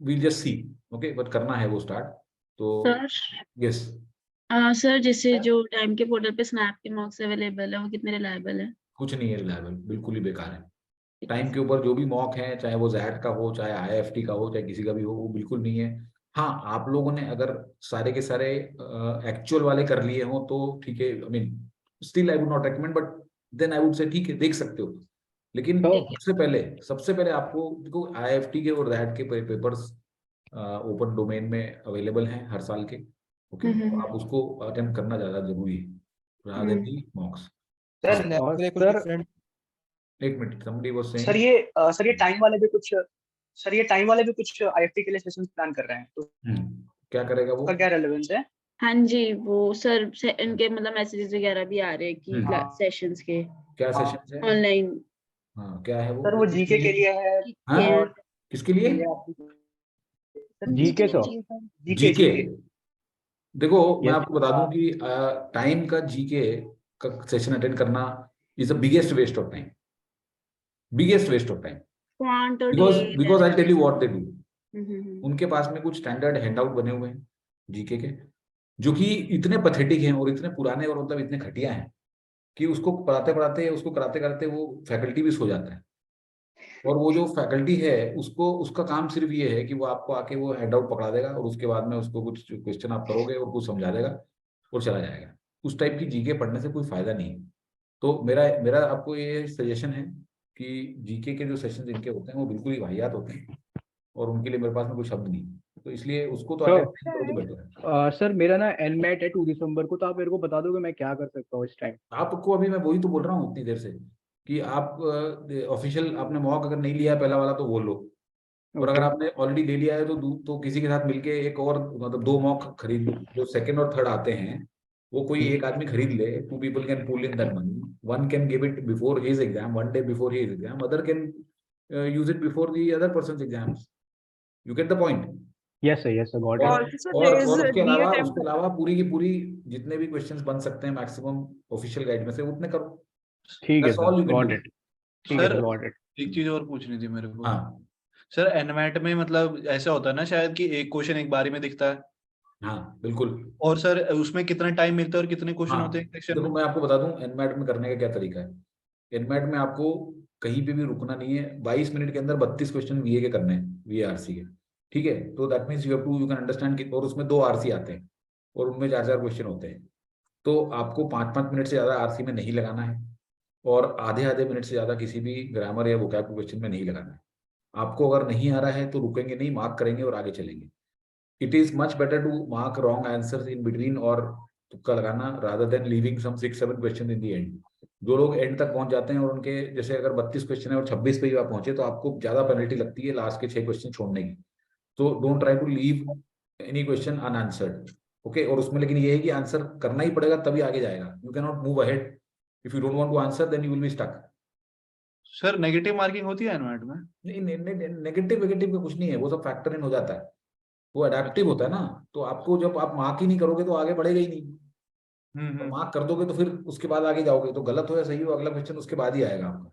we'll just see। okay, but करना है वो स्टार्ट तो। yes सर जैसे जो टाइम के पोर्टल पे स्नैप के मॉक्स अवेलेबल है वो कितने रिलायबल है? कुछ नहीं है रिलायबल, बिल्कुल ही बेकार है। टाइम के ऊपर जो भी मॉक है, चाहे वो जैट का हो, चाहे IIFT का हो, चाहे किसी का भी हो, वो बिल्कुल नहीं है। हाँ, आप लोगों ने अगर सारे के सारे एक्चुअल वाले कर लिए हो तो ठीक है, I mean still I would not recommend, but then I would say ठीक है, देख सकते हो। लेकिन सबसे पहले आपको देखो, IIFT के और जैट के पेपर्स ओपन डोमेन में अवेलेबल हैं हर साल के। ओके, तो आप उसको अटेम्प्ट करना ज्यादा जरूरी है rather than the mocks. एक minute, somebody was saying. Sir ये टाइम वाले भी कुछ IIFT के लिए सेशंस प्लान कर रहे हैं, तो क्या करेगा वो? क्या रेलेवेंस है? हाँ जी, वो सर इनके मतलब मैसेजेस वगैरह भी आ रहे हैं कि सेशंस के। क्या सेशंस है? ऑनलाइन। हाँ, क्या है वो? सर वो जीके के लिए है। और किसके लिए? जीके तो जीके। देखो, मैं आपको बता दूं कि टाइम का जीके का सेशन अटेंड करना is the biggest waste of time, biggest waste of time. Because I tell you what they do. उनके पास में कुछ स्टैंडर्ड हैंडआउट बने हुए हैं जीके के, जो कि इतने पैथेटिक हैं और इतने पुराने और मतलब इतने घटिया हैं कि उसको पढ़ाते उसको कराते करते वो फैकल्टी भी सो जाता है। और वो जो फैकल्टी है उसका काम सिर्फ ये है कि वो आपको आके वो हैंडआउट पकड़ा देगा और उसके बाद में उसको कुछ क्वेश्चन आप करोगे और कुछ समझा देगा और चला जाएगा। उस टाइप की जीके पढ़ने से कोई फायदा नहीं है। तो मेरा आपको ये सजेशन है कि जीके के जो सेशन इनके होते हैं वो बिल्कुल ही वाहियात होते हैं और उनके लिए मेरे पास में कोई शब्द नहीं, तो इसलिए उसको तो अटेंड करो तो बेटर है। सर मेरा ना एनमेट है 2 दिसंबर को, तो आप मेरे को बता दोगे मैं क्या कर सकता हूँ इस टाइम? आपको अभी मैं वही तो बोल रहा हूँ इतनी देर से कि आप ऑफिशियल आपने मॉक अगर नहीं लिया है पहला वाला तो वो लो, और अगर आपने ऑलरेडी ले लिया है तो किसी के साथ मिलके एक और मतलब 2 मॉक खरीद लो। जो सेकंड और थर्ड आते हैं वो कोई एक आदमी खरीद ले, 2 people can pull in that money, one can give it before his exam, 1 day before his exam, other can use it before the other person's exams. You get the point? Yes sir, got it. और उसके अलावा पूरी की पूरी जितने भी questions बन सकते हैं मैक्सिमम ऑफिशियल गाइड में से उतने करो। ठीक है सर, गॉट इट। सर एक चीज और पूछनी थी मेरे को। हाँ सर, एनमेट में मतलब ऐसा होता है ना शायद कि एक क्वेश्चन एक बारी में दिखता है। हाँ बिल्कुल। और सर उसमें कितना टाइम मिलता है और कितने क्वेश्चन होते हैं सेक्शन में? मैं आपको बता दूं एनमेट में करने का क्या तरीका है। एनमेट में आपको कहीं पे भी रुकना नहीं है, 22 मिनट के अंदर 32 क्वेश्चन वीए के करने हैं, वीआरसी के। ठीक है, तो that means you can understand. और उसमें 2 आरसी आते हैं और उनमें 4-4 क्वेश्चन होते हैं, तो आपको 5-5 मिनट से ज्यादा आरसी में नहीं लगाना है और आधे मिनट से ज्यादा किसी भी ग्रामर या वोकैब क्वेश्चन में नहीं लगाना है। आपको अगर नहीं आ रहा है तो रुकेंगे नहीं, मार्क करेंगे और आगे चलेंगे। It is much better to mark wrong answers in between और तुक्का लगाना rather than leaving some 6-7 question in the end. जो लोग एंड तक पहुंच जाते हैं और उनके जैसे अगर 32 क्वेश्चन है और 26 पे ही आप पहुंचे तो आपको ज्यादा पेनल्टी लगती है लास्ट के 6 क्वेश्चन छोड़ने की। तो don't try to leave any question unanswered. Okay, और उसमें लेकिन ये है कि आंसर करना ही पड़ेगा तभी आगे जाएगा। You can not move ahead if you don't want to answer, then you will be stuck. Sir negative marking होती है एनमेट में? नहीं, नेगेटिव का कुछ नहीं है, वो सब फैक्टर इन हो जाता है, वो अडेप्टिव होता है ना। तो आपको जब आप मार्क ही नहीं करोगे तो आगे बढ़ेगा ही नहीं। तो मार्क कर दोगे तो फिर उसके बाद आगे जाओगे, तो गलत हो या सही हो अगला क्वेश्चन उसके बाद ही आएगा आपका।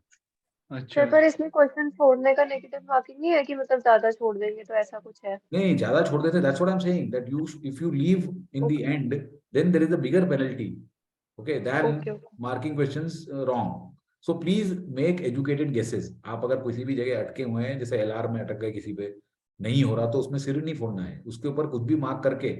अच्छा, पर इसमें क्वेश्चन छोड़ने का नेगेटिव मार्किंग नहीं है कि मतलब ज्यादा छोड़ देंगे तो ऐसा कुछ है? नहीं, ज्यादा छोड़ देते, that's what I am saying, that you if you leave in the end then there is a bigger penalty, okay, then marking questions wrong. So please make educated guesses. आप अगर किसी भी जगह अटके हुए हैं, जैसे एलआर में अटक गए किसी पे, नहीं हो रहा तो उसमें सिर नहीं फोड़ना है, उसके ऊपर कुछ भी मार्क करके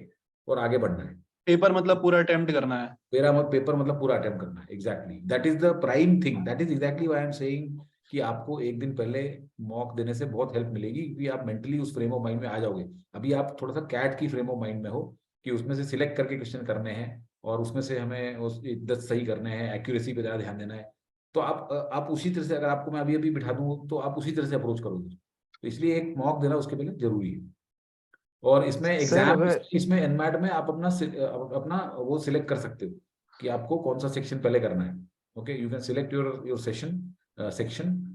और आगे बढ़ना है। पेपर मतलब पूरा अटेम्प्ट करना है। पेपर मतलब पूरा अटेम्प्ट करना है। Exactly, that is the prime thing, that is exactly why I am saying कि आपको एक दिन पहले मॉक देने से बहुत हेल्प मिलेगी, क्योंकि आप मेंटली उस फ्रेम ऑफ माइंड में आ जाओगे। अभी आप थोड़ा सा कैट की फ्रेम ऑफ माइंड में हो कि उसमें से सिलेक्ट करके क्वेश्चन करने हैं और उसमें से हमें उस 10 सही करने हैं, एक्यूरेसी पे ज्यादा ध्यान देना है। तो आप उसी तरह से, अगर आपको मैं अभी बिठा दूं तो आप उसी तरह से अप्रोच करोगे। तो इसलिए एक मॉक देना उसके पहले जरूरी है। और इसमें एग्जाम, इसमें एनमैट में आप अपना वो सिलेक्ट कर सकते हो कि आपको कौन सा सेक्शन पहले करना है। Okay, you can select your section.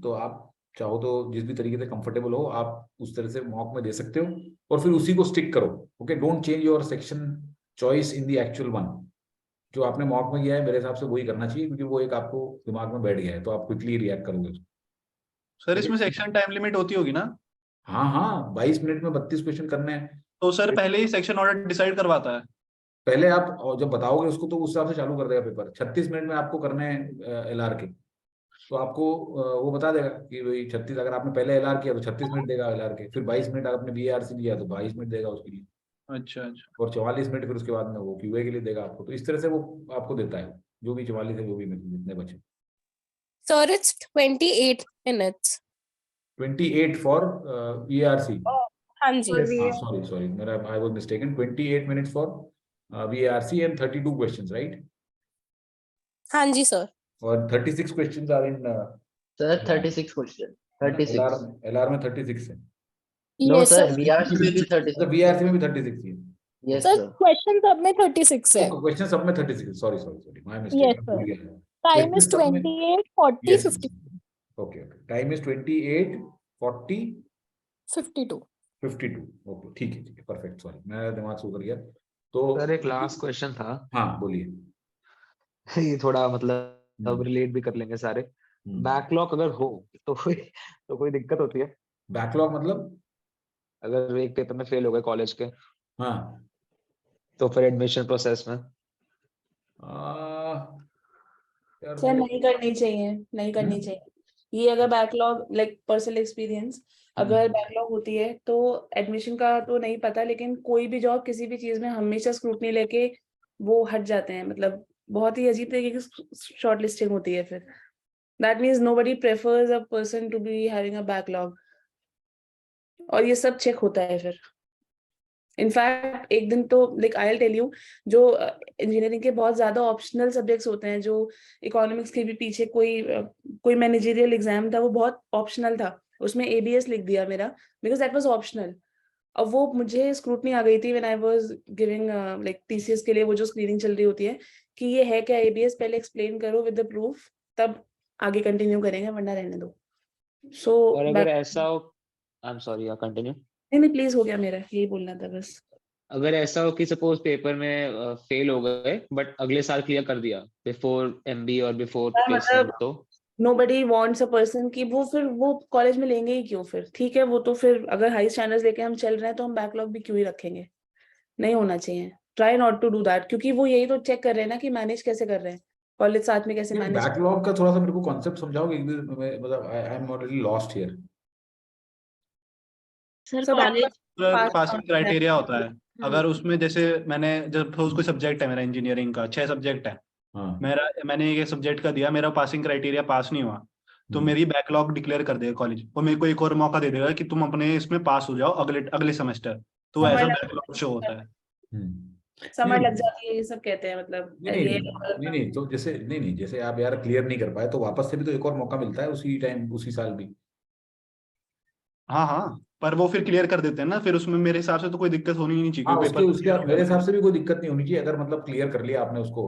तो आप चाहो तो जिस भी तरीके से कंफर्टेबल हो आप उस तरह से मॉक में दे सकते हो और फिर उसी को स्टिक करो। Okay, don't change your section choice in the actual one. जो आपने मॉक में किया है मेरे हिसाब से वही करना चाहिए, क्योंकि वो एक आपको दिमाग में बैठ गया है, तो आप क्विकली रिएक्ट करोगे। सर इसमें सेक्शन टाइम लिमिट होती होगी ना? हाँ, 22 मिनट में 32 क्वेश्चन करने हैं। तो सर पहले ही सेक्शन ऑर्डर डिसाइड करवाता है? पहले आप जब बताओगे उसको तो उस हिसाब से चालू कर देगा पेपर। 36 मिनट में आपको करने हैं एलआर के। तो आपको वो बता देगा कि भाई 36, अगर आपने पहले एलआर किया तो 36 मिनट देगा एलआर के, फिर 22 मिनट आपने बीआरसी लिया तो 22 मिनट देगा उसके लिए, अच्छा अच्छा। और 44 मिनट फिर उसके बाद में वो क्यूए के लिए देगा आपको। तो इस तरह से वो आपको देता है, जो भी 44 है, जो भी जितने बचे। Sir, it's 28 minutes. 28 for BRC. हाँ जी। सॉरी मेरा I was mistaken. 28 minutes for BRC and 32 questions, right? हाँ जी सर। और 36 questions are in sir 36 question 36 LR में 36 है। No Yes, sir sir. BRC में भी 36 बीआरसी में भी 36 ही है। यस Sir, सर question सब में 36 है। क्वेश्चन सब में 36 है। Sorry my Yes, mistake, sir. भूल गया। Time is Questions सब में- 28, 40, Yes. 50, okay time is 28, 40, 52. 52। Okay ठीक है परफेक्ट। सॉरी मेरा दिमाग से उतर गया। तो सर एक लास्ट क्वेश्चन था। हाँ बोलिए। ये थोड़ा मतलब रिलेट भी कर लेंगे सारे। बैकलॉग अगर हो तो कोई दिक्कत होती है? बैकलॉग मतलब अगर एक पेपर में फेल हो गए कॉलेज के, हाँ, तो फिर एडमिशन प्रोसेस में सर नहीं करनी चाहिए, नहीं करनी चाहिए ये। अगर बैकलॉग लाइक पर्सनल एक्सपीरियंस, अगर बैकलॉग होती है तो एडमिशन का तो नहीं पता, लेकिन कोई भी जॉब किसी भी चीज में हमेशा स्क्रूटनी लेके वो हट जाते हैं। मतलब बहुत ही अजीब तरीके की शॉर्ट लिस्टिंग होती है फिर। That means nobody prefers a person to be having a backlog, और ये सब चेक होता है फिर। इनफैक्ट एक दिन तो like I will tell you, जो इंजीनियरिंग के बहुत ज्यादा ऑप्शनल सब्जेक्ट्स होते हैं, जो इकोनॉमिक्स के भी पीछे कोई मैनेजरियल एग्जाम था, वो बहुत ऑप्शनल था, उसमें एबीएस लिख दिया मेरा, बिकॉज दैट वाज ऑप्शनल। अब वो मुझे स्क्रूटनी आ गई थी when I was giving like TCS के लिए, वो जो स्क्रीनिंग चल रही होती है कि ये है क्या एबीएस, पहले एक्सप्लेन करो विद द प्रूफ, तब आगे कंटिन्यू करेंगे, वरना रहने दो। सो और अगर ऐसा हो, आई एम सॉरी कंटिन्यू। नहीं प्लीज, हो गया मेरा, यही बोलना था बस। अगर ऐसा हो कि सपोज पेपर में फेल हो गए बट अगले साल क्लियर कर दिया बिफोर एमबी और बिफोर प्लेसमेंट, तो नोबडी वांट्स अ पर्सन कि वो कॉलेज में लेंगे ही क्यों फिर? ठीक है, वो तो फिर अगर हाई स्टैंडर्ड्स लेके हम चल रहे हैं तो हम बैकलॉग भी क्यों ही रखेंगे? नहीं होना चाहिए। Try not to do that, क्योंकि वो यही तो चेक कर रहे हैं ना कि मैनेज कैसे कर रहे हैं, कॉलेज साथ में कैसे मैनेज। बैकलॉग का थोड़ा सा मेरे को कॉन्सेप्ट समझाओगे? मतलब I am already lost here. Sir passing criteria होता है। अगर उसमें जैसे मैंने जब कोई सब्जेक्ट है, मेरा इंजीनियरिंग का 6 सब्जेक्ट है, मैंने एक सब्जेक्ट का दिया, मेरा पासिंग क्राइटेरिया पास नहीं हुआ, तो मेरी बैकलॉग डिक्लेयर कर देगा कॉलेज, और मेरे को एक और मौका दे देगा कि तुम अपने इसमें पास हो जाओ अगले सेमेस्टर। तो ऐसा बैकलॉग शो होता है। समझ लग जाती है, ये सब कहते हैं मतलब नहीं तो जैसे नहीं जैसे आप यार क्लियर नहीं कर पाए तो वापस से भी तो एक और मौका मिलता है उसी टाइम, उसी साल भी। हाँ पर वो फिर क्लियर कर देते हैं ना, फिर उसमें मेरे हिसाब से तो कोई दिक्कत होनी ही नहीं चाहिए। हाँ, उसके मेरे हिसाब से भी कोई दिक्कत नहीं होनी चाहिए, अगर मतलब क्लियर कर लिया आपने उसको,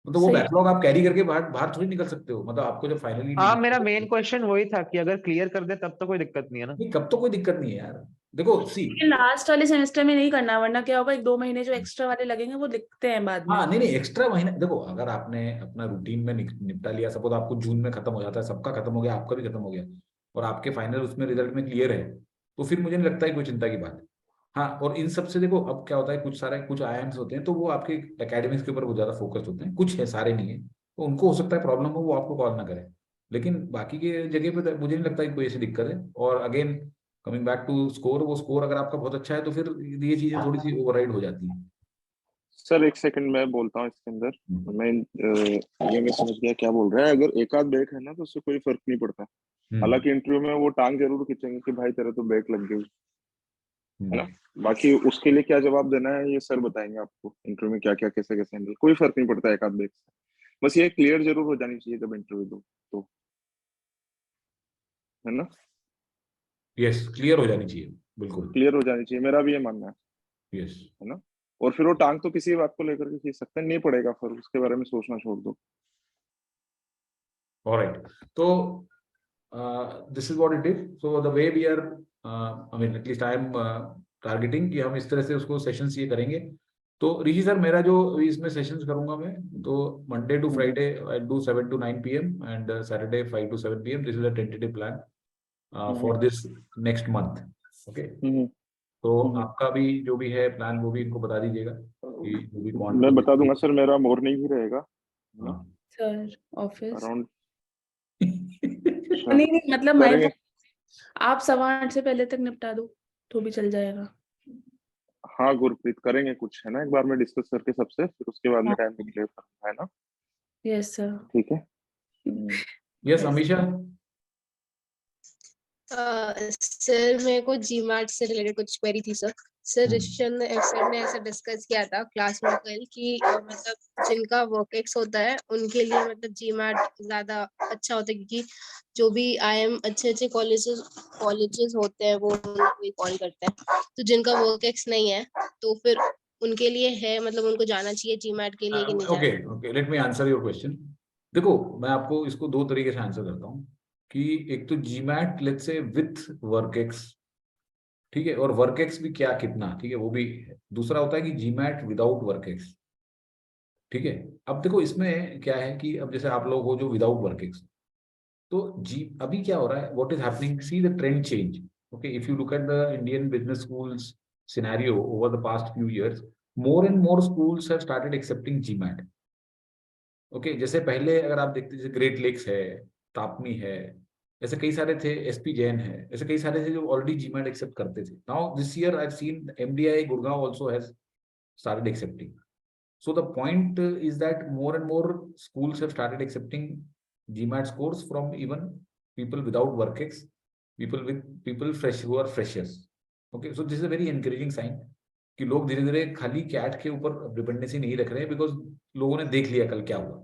मतलब वो बैकलॉग आप कैरी करके बाहर थोड़ी निकल सकते हो। मतलब आपको जब फाइनली हाँ, मेरा मेन क्वेश्चन वही था कि अगर क्लियर कर दे तब तो कोई दिक्कत नहीं है ना। नहीं, कब तो कोई दिक्कत नहीं है यार। देखो सी लास्ट वाले सेमेस्टर में नहीं करना, वरना क्या होगा, 1-2 महीने जो एक्स्ट्रा वाले लगेंगे वो दिखते हैं बाद में। हाँ नहीं एक्स्ट्रा महीना, देखो अगर आपने अपना रूटीन में निपटा लिया, सपोज आपको जून में खत्म हो जाता है, सबका खत्म हो गया, आपका भी खत्म हो गया, और आपके फाइनल उसमें रिजल्ट में क्लियर है, तो फिर मुझे नहीं लगता है कोई चिंता की बात है। हाँ, और इन सब से देखो अब क्या होता है, कुछ आईएम्स होते हैं तो वो आपके एकेडमिक्स के ऊपर बहुत ज्यादा फोकस्ड होते हैं, कुछ है, सारे नहीं है, तो उनको हो सकता है प्रॉब्लम हो, वो आपको कॉल ना करें, लेकिन बाकी के जगह पे मुझे नहीं लगता है कोई ऐसी दिक्कत है। और again coming back to score, वो स्कोर अगर आपका बहुत अच्छा है तो फिर ये चीजें थोड़ी सी ओवरराइड हो जाती है। सर एक सेकंड मैं बोलता हूँ इसके अंदर। मैं समझ गया क्या बोल रहा है। अगर एक आध बैक है ना तो उससे कोई फर्क नहीं पड़ता। हालांकि इंटरव्यू में वो टांग जरूर खींचेंगे कि भाई तेरा तो बैक लग गई, है ना। बाकी उसके लिए क्या जवाब देना है ये सर बताएंगे आपको, इंटरव्यू में क्या क्या कैसे कैसे हैंडल, कोई फर्क नहीं पड़ता एक आध बैक से। बस ये क्लियर जरूर हो जानी चाहिए जब इंटरव्यू दो तो, है ना। यस, क्लियर हो जानी चाहिए, बिल्कुल क्लियर हो जानी चाहिए, मेरा भी ये मानना है। यस, है ना। और फिर वो टांग तो किसी बात को लेकर के खींच सकते हैं, नहीं पड़ेगा, फिर उसके बारे में सोचना छोड़ दो। ऑलराइट, तो this is what it is. So the way we are, I mean at least I am targeting कि हम इस तरह से उसको सेशंस ये करेंगे। तो ऋषि सर, मेरा जो इसमें सेशंस करूंगा मैं, तो Monday to Friday I do 7 to 9 PM and Saturday 5 to 7 PM। This is a tentative plan for this next month. Okay, तो आपका भी जो भी है प्लान वो भी इनको बता दीजिएगा कि जो भी मैं बता दूंगा सर, मेरा मॉर्निंग ही रहेगा सर ऑफिस अराउंड अच्छा नहीं नहीं मतलब माइल करेंगे। आप 8:15 से पहले तक निपटा दो तो भी चल जाएगा। हाँ गुरप्रीत करेंगे कुछ है ना, एक बार में डिस्कस करके सबसे, फिर उसके बाद में हाँ। टाइम निकले है ना। Yes sir. ठीक है। यस अमीशा। सर मेरे को जीमार्ट से रिलेटेड कुछ क्वेरी थी सर। सर ऋषिचंद सर ने ऐसा डिस्कस किया था क्लास में कल कि मतलब जिनका वर्कएक्स होता है उनके लिए मतलब जीमार्ट ज्यादा अच्छा होता है, क्योंकि जो भी आईएम अच्छे कॉलेजेस होते हैं वो उनको कॉल करते हैं, तो जिनका वर्कएक्स नहीं है तो फिर उनके लिए है मतलब उनको जाना चाहिए जीमार्ट के लिए कि नहीं ओके जाना? Okay, let me answer your question. देखो मैं आपको इसको दो तरीके से आंसर करता हूँ कि एक तो GMAT let's say with work ex, ठीक है, और वर्कएक्स भी क्या कितना, ठीक है, वो भी। दूसरा होता है कि जीमैट विदाउट वर्कएक्स, ठीक है। अब देखो इसमें क्या है कि अब जैसे आप लोग हो जो विदाउट वर्कएक्स, तो जी अभी क्या हो रहा है, what is happening, see the trend change. Okay, if you look at the Indian business schools scenario over the past few years, more and more schools have started accepting GMAT. Okay, जैसे पहले अगर आप देखते जैसे great lakes है, तापमी है, ऐसे कई सारे थे, एसपी जैन है, ऐसे कई सारे थे जो ऑलरेडी जीमैट एक्सेप्ट करते थे। Now this year I have scene MDI Gurgaon also has started accepting. So the point is that more and more schools have started accepting GMAT scores from even people without workx, people fresh who are freshers. Okay, so this is a very encouraging sign कि लोग धीरे धीरे खाली cat के ऊपर dependency नहीं रख रहे हैं, बिकॉज लोगों ने देख लिया कल क्या हुआ।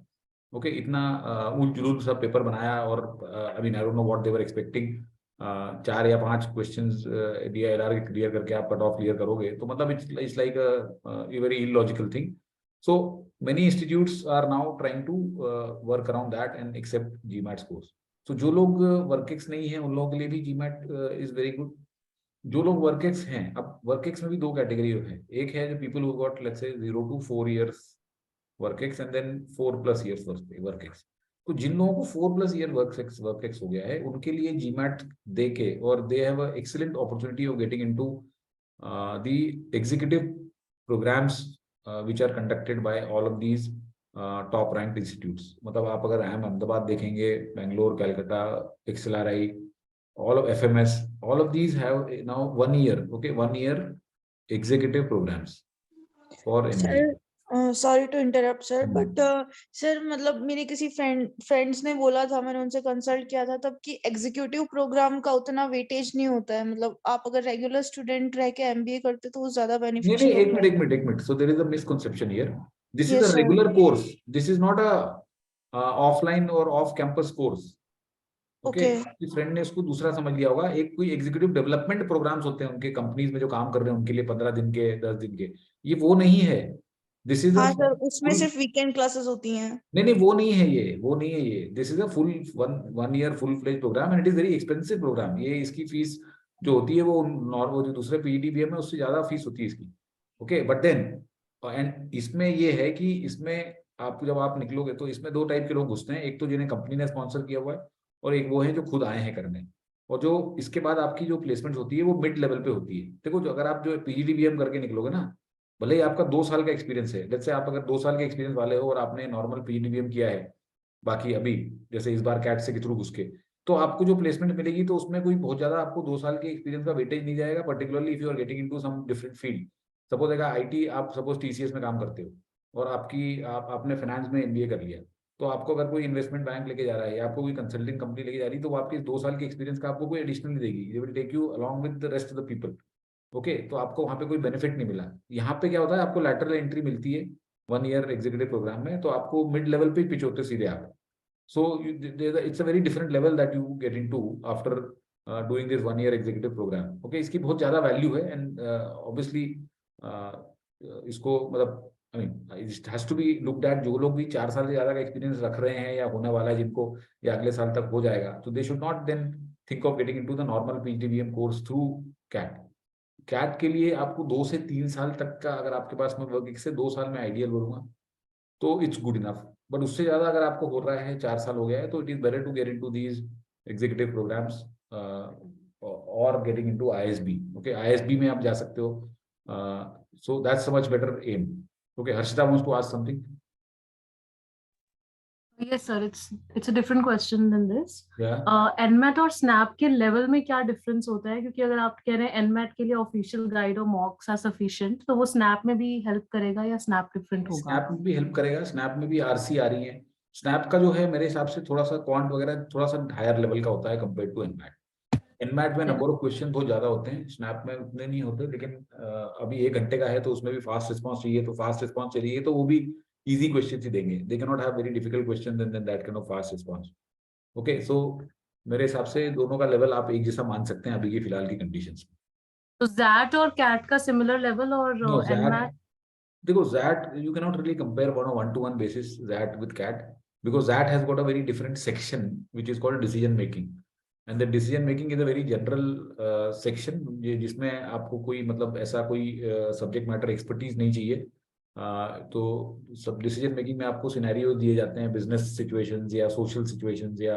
ओके, इतना उल जुलूल सा पेपर बनाया और I mean I don't know what they were expecting. 4 या 5 क्वेश्चंस DILR के क्लियर करके आप कट ऑफ क्लियर करोगे, तो मतलब it's like a very illogical thing. So many institutes are now trying to work around that and accept GMAT scores. So जो लोग work ex नहीं है उन लोगों के लिए भी GMAT is very good. जो लोग वर्कएक्स हैं, अब वर्कएक्स में भी दो कैटेगरी है। एक है जो people who got let's say 0 to 4 years work ex and then 4+ years work ex. तो जिन लोगों को 4+ year वर्कएक्स हो गया है उनके लिए GMAT दे के, और they have an excellent opportunity of getting into the executive programs which are conducted by all of these top ranked institutes. मतलब आप अगर अहमदाबाद देखेंगे, Bangalore, Calcutta, XLRI, all of FMS, all of these have now 1 year, okay, 1 year executive programs for MBA. Sorry to interrupt sir, but sir मतलब मेरे किसी friends ने बोला था, मैंने उनसे कंसल्ट किया था तब कि एग्जीक्यूटिव प्रोग्राम का उतना वेटेज नहीं होता है, मतलब आप अगर रेगुलर स्टूडेंट रह के MBA करते तो वो ज्यादा बेनिफिशियल नहीं, एक minute, so there is a misconception here. This is Yes, a sir. regular course. This is not a offline or off campus course. Okay, आपकी फ्रेंड ने इसको दूसरा समझ लिया होगा। एक कोई एग्जीक्यूटिव डेवलपमेंट प्रोग्राम्स होते हैं उनके कंपनीज में जो काम कर रहे हैं उनके लिए 15 दिन के, 10 दिन के, ये वो नहीं है। दिस इज हाँ सर, उसमें सिर्फ वीकेंड क्लासेस होती हैं। नहीं, वो नहीं है ये, this is a full 1 year full fledge program and it is very expensive program. ये इसकी फीस जो होती है वो नॉर्मल जो दूसरे PGDBM है उससे ज्यादा फीस होती है इसकी। ओके, बट देन एंड इसमें ये है कि इसमें आप जब आप निकलोगे तो इसमें 2 टाइप के लोग घुसते हैं। एक तो जिन्हें कंपनी ने स्पॉन्सर किया हुआ है, और एक वो है जो खुद आए हैं करने। और जो इसके बाद आपकी जो प्लेसमेंट होती है वो मिड लेवल पे होती है। देखो जो अगर आप जो PGDBM करके निकलोगे ना, भले ही आपका 2 साल का एक्सपीरियंस है, जैसे आप अगर 2 साल के एक्सपीरियंस वाले हो और आपने नॉर्मल PGDBM किया है, बाकी अभी जैसे इस बार कैट से के थ्रू घुस के, तो आपको जो प्लेसमेंट मिलेगी तो उसमें कोई बहुत ज्यादा आपको 2 साल के एक्सपीरियंस का वेटेज नहीं जाएगा, particularly if you are getting into some different field. Suppose अगर IT आप सपोज TCS में काम करते हो और आपने फाइनेंस में MBA कर लिया, तो आपको अगर कोई इन्वेस्टमेंट बैंक लेके जा रहा है या आपको कोई कंसल्टिंग कंपनी लेके जा रही है, तो वो आपके 2 साल के एक्सपीरियंस का आपको कोई एडिशनल नहीं देगी। They will take you along with the rest of the people. Okay, तो आपको वहां पे कोई बेनिफिट नहीं मिला। यहाँ पे क्या होता है, आपको लैटरल एंट्री मिलती है 1 year एग्जीक्यूटिव प्रोग्राम में, तो आपको मिड लेवल पे पिच होते सीधे आप। So it's a very different level that you get into after doing this 1 year executive program. Okay, इसकी बहुत ज्यादा वैल्यू है एंड ऑब्वियसली इसको मतलब I mean it has to be looked at. जो लोग भी 4 साल से ज्यादा का एक्सपीरियंस रख रहे हैं या होने वाला है जिनको, या अगले साल तक हो जाएगा, तो they should not then think of getting into the normal PGDBM course through CAT. CAT के लिए आपको 2 से 3 साल तक का अगर आपके पास में वर्क, 1 से 2 साल में आइडियल बोलूंगा, तो इट्स गुड इनफ। बट उससे ज्यादा अगर आपको हो रहा है, 4 साल हो गया है, तो it is better to get into these executive programmes और getting into ISB। Okay, ISB में आप जा सकते हो। So that's a much better aim. Okay, Harshita wants to ask something. Yes, sir. It's a different question than this. Yeah. NMAT और SNAP के level में क्या डिफरेंस होता है? क्योंकि अगर आप कह रहे हैं NMAT के लिए ऑफिशियल गाइड और मॉक्स आर सफिशिएंट, तो वो SNAP में भी हेल्प करेगा या SNAP डिफरेंट होगा? स्नैप में भी हेल्प करेगा, स्नैप में भी आरसी आ रही है। स्नैप का जो है मेरे हिसाब से थोड़ा सा क्वांट वगैरह थोड़ा सा हायर लेवल का होता है कंपेयर टू एनमैट। एनमैट में नंबर ऑफ क्वेश्चन बहुत ज्यादा होते हैं, स्नैप में उतने नहीं होते, लेकिन अभी 1 घंटे का है तो उसमें भी फास्ट रिस्पॉन्स चाहिए, तो फास्ट रिस्पॉन्स चाहिए तो वो भी इजी क्वेश्चन ही देंगे। They can not have very difficult question than that kind of fast response. Okay, so मेरे हिसाब से दोनों का लेवल आप एक जैसा मान सकते हैं अभी की फिलहाल की कंडीशंस में। तो ZAT और CAT का सिमिलर लेवल और No, NMAT? देखो ZAT you cannot really compare on a one-to-one basis ZAT with CAT, because ZAT has got a very different section which is called decision making, and the decision making is a very general section जिसमें आपको कोई मतलब ऐसा कोई subject matter expertise नहीं चाहिए। तो सब डिसीजन मेकिंग में आपको सिनेरियो दिए जाते हैं, बिजनेस सिचुएशंस या सोशल सिचुएशंस या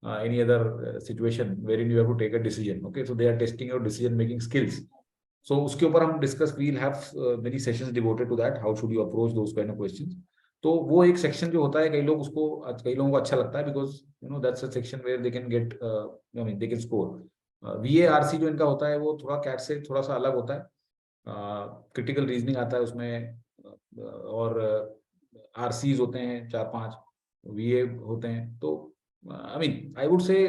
any other situation wherein you have to take a decision. Okay, so they are testing your decision making skills. So उसके ऊपर हम discuss, we'll have many sessions devoted to that, how should you approach those kind of questions. तो वो एक section जो होता है, कई लोग उसको, कई लोगों को अच्छा लगता है because you know that's a section where they can get I mean they can score. VARC जो इनका होता है वो थोड़ा कैट से थोड़ा सा अलग होता है, क्रिटिकल रीजनिंग आता है उसमें, और RCs होते हैं 4-5, VA होते हैं। तो I mean I would say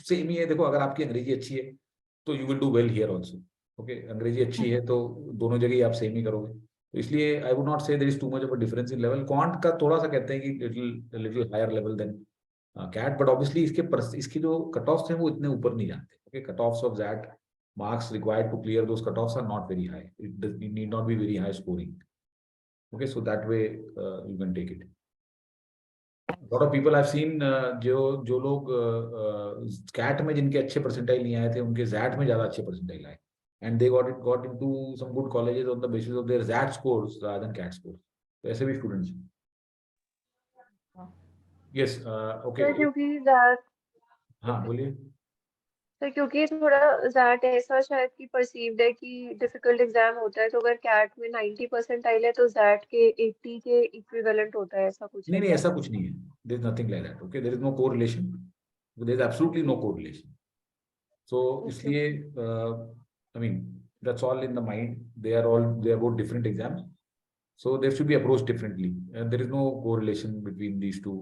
same ही है। देखो अगर आपकी अंग्रेजी अच्छी है तो you will do well here also. Okay, अंग्रेजी अच्छी है तो दोनों जगह ही आप सेम ही करोगे, तो इसलिए I would not say there is too much of a difference in level. Quant का थोड़ा सा कहते हैं कि little higher level than CAT, but obviously इसके जो कट ऑफ्स हैं वो इतने ऊपर नहीं जाते। Okay, cut offs of that marks required to clear those cut offs are not very high, it need not be very high scoring. Okay, so that way you can take it. Lot of people I have seen जो लोग cat में जिनके अच्छे percentile नहीं आए थे उनके jet में ज्यादा अच्छे परसेंटाइल आए, and they got into some good colleges on the basis of their ZAT scores rather than CAT scores. तो ऐसे भी स्टूडेंट्स हैं। Yes, okay. सर क्योंकि ZAT, हाँ बोलिए। सर क्योंकि थोड़ा ZAT ऐसा शायद कि परसीव्ड है कि डिफिकल्ट एग्जाम होता है, तो अगर CAT में 90% आइल है तो ZAT के 80 के इक्विवेलेंट होता है, ऐसा कुछ है? नहीं, ऐसा कुछ नहीं है। There is nothing like that. Okay, there is no correlation. There is absolutely no correlation. So इसलिए I mean, that's all in the mind. They are both different exams, so they should be approached differently. And there is no correlation between these two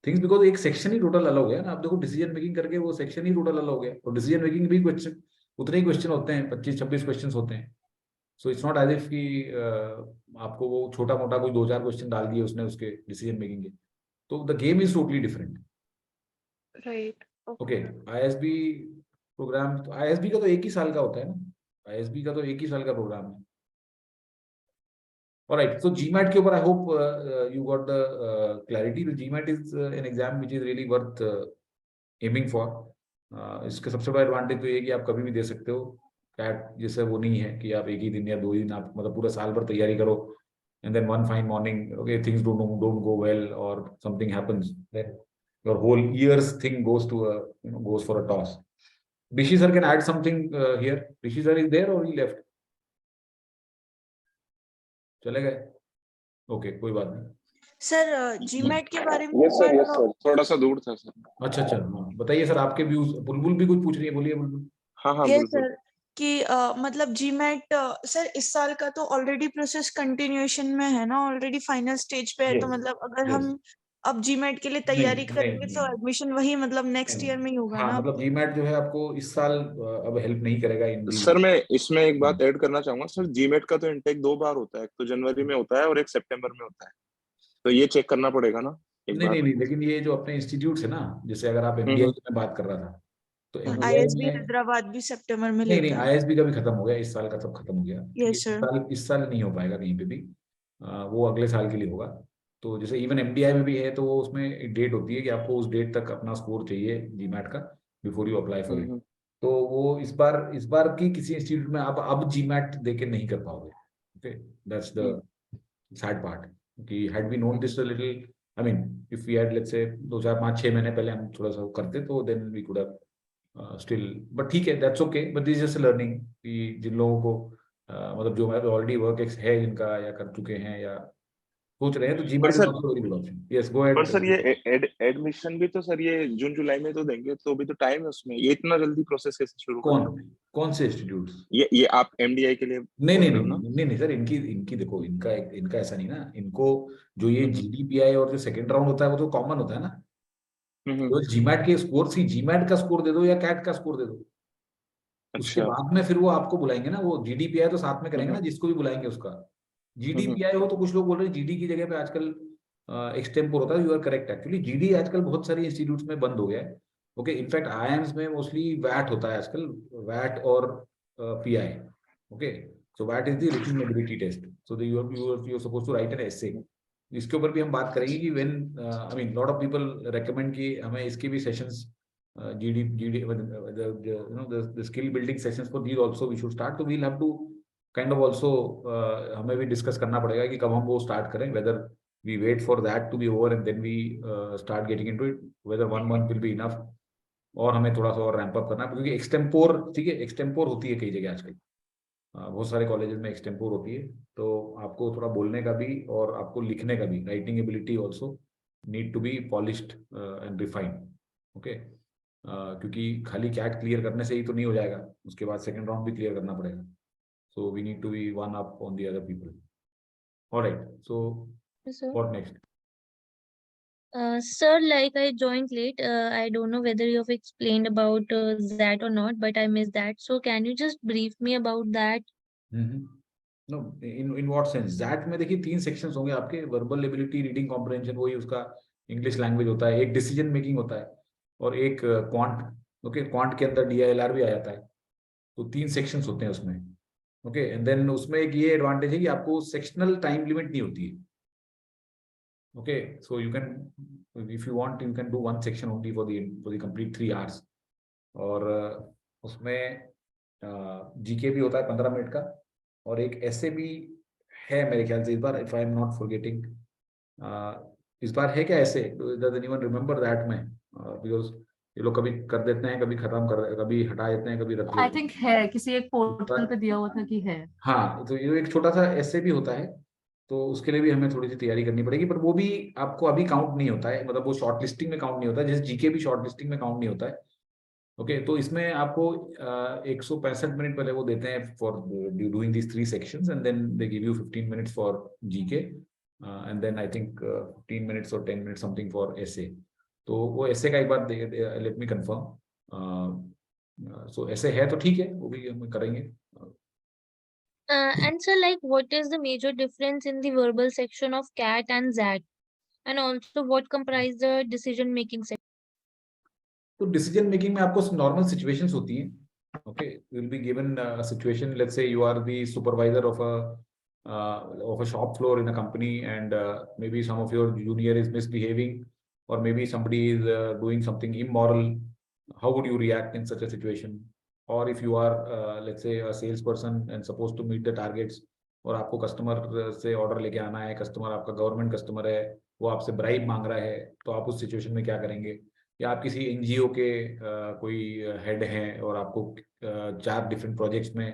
things because एक section ही total अलग हो गया ना। आप देखो decision making करके वो section ही total अलग हो गया, और डिसीजन मेकिंग भी क्वेश्चन उतने ही क्वेश्चन होते हैं, 25-26 क्वेश्चन होते हैं। So it's not as if कि आपको वो छोटा मोटा कोई 2-4 क्वेश्चन डाल दिए उसने उसके डिसीजन मेकिंग के, तो the game is totally different. Right, okay, ISB programme, तो ISB का तो 1 ही साल का होता है ना, ISB का तो 1 ही साल का प्रोग्राम है। ऑलराइट, सो GMAT के ऊपर I hope you got the clarity. तो GMAT is an exam which is really worth aiming for. इसका सबसे बड़ा एडवांटेज तो ये कि आप कभी भी दे सकते हो। कैट जैसे वो नहीं है कि आप 1 ही दिन या 2 ही दिन, आप मतलब पूरा साल भर तैयारी करो and then one fine morning okay things don't go well और something happens, then your whole years thing goes to goes for a toss. Rishi sir can add something here. Rishi sir is there or he left? चले गए? Okay, कोई बात नहीं। Sir GMAT के बारे में yes sir, थोड़ा सा दूर था सर। अच्छा, बताइए सर आपके व्यूज। बुलबुल भी कुछ पूछ रही है, बोलिए बुलबुल। हाँ ये सर कि मतलब GMAT सर इस साल का तो ऑलरेडी प्रोसेस कंटिन्यूएशन में है ना, ऑलरेडी फाइनल स्टेज पे है, तो मतलब अगर हम अब GMAT के लिए तैयारी करेंगे तो एडमिशन वही मतलब नेक्स्ट ईयर में ही होगा ना? मतलब GMAT जो है आपको इस साल अब हेल्प नहीं करेगा इन सर। मैं इसमें एक बात ऐड करना चाहूंगा सर, GMAT का तो इनटेक 2 बार होता है, एक तो जनवरी में होता है और एक सितंबर में होता है, तो ये चेक करना पड़ेगा ना एक बार। नहीं, लेकिन ये जो अपने इंस्टीट्यूट है ना, जैसे अगर आप MBI में बात कर रहा था तो ISB हैदराबाद भी सितंबर में लेता है। नहीं, ISB का भी खत्म हो गया, इस साल का सब खत्म हो गया। यस सर, इस साल नहीं हो पाएगा कहीं पे भी, वो अगले साल के लिए होगा। तो जैसे इवन MDI में भी है तो वो उसमें एक डेट होती है कि आपको उस डेट तक अपना स्कोर चाहिए GMAT का before you apply for it. तो वो इस बार की किसी इंस्टीट्यूट में आप अब GMAT देके नहीं कर पाओगे। Okay, that's the sad part कि had we known this a little, I mean if we had let's say 2-4-5-6 महीने पहले हम थोड़ा सा करते तो then we could have still, but ठीक है, that's okay, but this is just learning कि जिन लोगों को मतलब जो ऑलरेडी वर्क है जिनका या कर चुके हैं या सोच रहे हैं तो पर GMAT is sir also very good option. Yes go ahead. पर सर ये एडमिशन भी तो सर ये जून जुलाई में तो देंगे, तो अभी तो टाइम है उसमें, ये इतना जल्दी प्रोसेस कैसे शुरू कर रहे हो? कौन से इंस्टीट्यूट्स? ये आप एमडीआई के लिए नहीं बोल नहीं रहे हो नहीं ना? नहीं नहीं सर, इनकी देखो, इनका ऐसा नहीं ना, इनको जो ये जीडीपीआई और जो सेकंड राउंड होता है वो तो कॉमन होता है ना। तो जीमैट के स्कोर, सी जीमैट का स्कोर दे दो या कैट का स्कोर दे दो, उसके अच्छा। बाद में फिर वो आपको बुलाएंगे ना, वो जीडीपीआई तो साथ में करेंगे ना, जिसको भी बुलाएंगे उसका। जीडीपीआई हो तो कुछ लोग बोल रहे हैं जीडी की जगह पे आजकल एक्सटेम्पोर होता है। You are correct, actually GD आजकल बहुत सारी इंस्टीट्यूट्स में बंद हो गया है। ओके, इनफैक्ट आईआईएम्स में मोस्टली वैट होता है आजकल, वैट और पीआई। ओके, सो वैट is the written ability test, so you are supposed to write an essay. इसके ऊपर भी हम बात करेंगे कि when I mean lot of people recommend कि हमें इसके भी sessions GD the skill building sessions for these also we should start, so we'll have to kind of also हमें भी डिस्कस करना पड़ेगा कि कब हम वो स्टार्ट करें, whether we wait for that to be over and then we start getting into it, whether 1 month will be enough, और हमें थोड़ा सा और रैंप अप करना है, क्योंकि एक्सटेम्पोर, ठीक है, एक्सटेम्पोर होती है कई जगह आजकल, बहुत सारे कॉलेजेस में एक्सटेम्पोर होती है, तो आपको थोड़ा बोलने का भी और आपको लिखने का भी, writing ability also need to be polished and refined. Okay, क्योंकि खाली कैट क्लियर करने से ही तो नहीं हो जाएगा, उसके बाद सेकंड राउंड भी क्लियर करना पड़ेगा, so we need to be one up on the other people. Alright, so what next? Sir, like I joined late. I don't know whether you have explained about that or not, but I missed that. So can you just brief me about that? No, in what sense? that में देखिए 3 sections होंगे आपके, verbal ability, reading comprehension, वही उसका English language होता है, एक decision making होता है, और एक क्वांट। ओके, क्वांट के अंदर DILR भी आ जाता है, तो 3 सेक्शंस होते हैं उसमें। ओके, एंड देन उसमें एक ये एडवांटेज है कि आपको सेक्शनल टाइम लिमिट नहीं होती है। Okay, so you can, if you want, you can do 1 section only for the complete 3 hours, और उसमें जीके भी होता है 15 मिनट का, और एक ऐसे भी है मेरे ख्याल से इस बार, if I am not forgetting, इस बार है क्या ऐसे? डज एनीवन रिमेंबर दैट में? बिकॉज ये लोग कभी कर देते हैं, कभी खत्म कर, कभी हटा देते हैं, कभी रख देते हैं। आई थिंक है, किसी एक पोर्टल पे दिया हुआ था कि है। हाँ, तो ये एक छोटा सा ऐसे भी होता है, तो उसके लिए भी हमें थोड़ी सी तैयारी करनी पड़ेगी, पर वो भी आपको अभी काउंट नहीं होता है, मतलब वो शॉर्ट लिस्टिंग में काउंट नहीं होता है, जैसे जीके भी शॉर्ट लिस्टिंग में काउंट नहीं होता है। ओके, तो इसमें आपको 165 मिनट पहले वो देते हैं for doing this 3 sections, and then they give you 15 minutes for GK, and then I think 15 minutes और 10 मिनट्स समथिंग फॉर एसे। तो वो ऐसे का एक बार लेट मी कंफर्म, सो ऐसे है तो ठीक है, वो भी हम करेंगे। And sir, like, what is the major difference in the verbal section of CAT and ZAT, and also what comprise the decision making section? तो डिसीजन मेकिंग में आपको नॉर्मल सिचुएशंस होती हैं। Okay, you will be given a situation, let's say you are the supervisor of a shop floor in a company, and maybe some of your junior is misbehaving, or maybe somebody is doing something immoral. How would you react in such a situation? Or if you are let's say a salesperson and supposed to meet the targets, और आपको customer से order लेके आना है, customer आपका government customer है, वो आपसे ब्राइब मांग रहा है, तो आप उस सिचुएशन में क्या करेंगे? या आप किसी एनजीओ के कोई हेड हैं और आपको 4 डिफरेंट प्रोजेक्ट्स में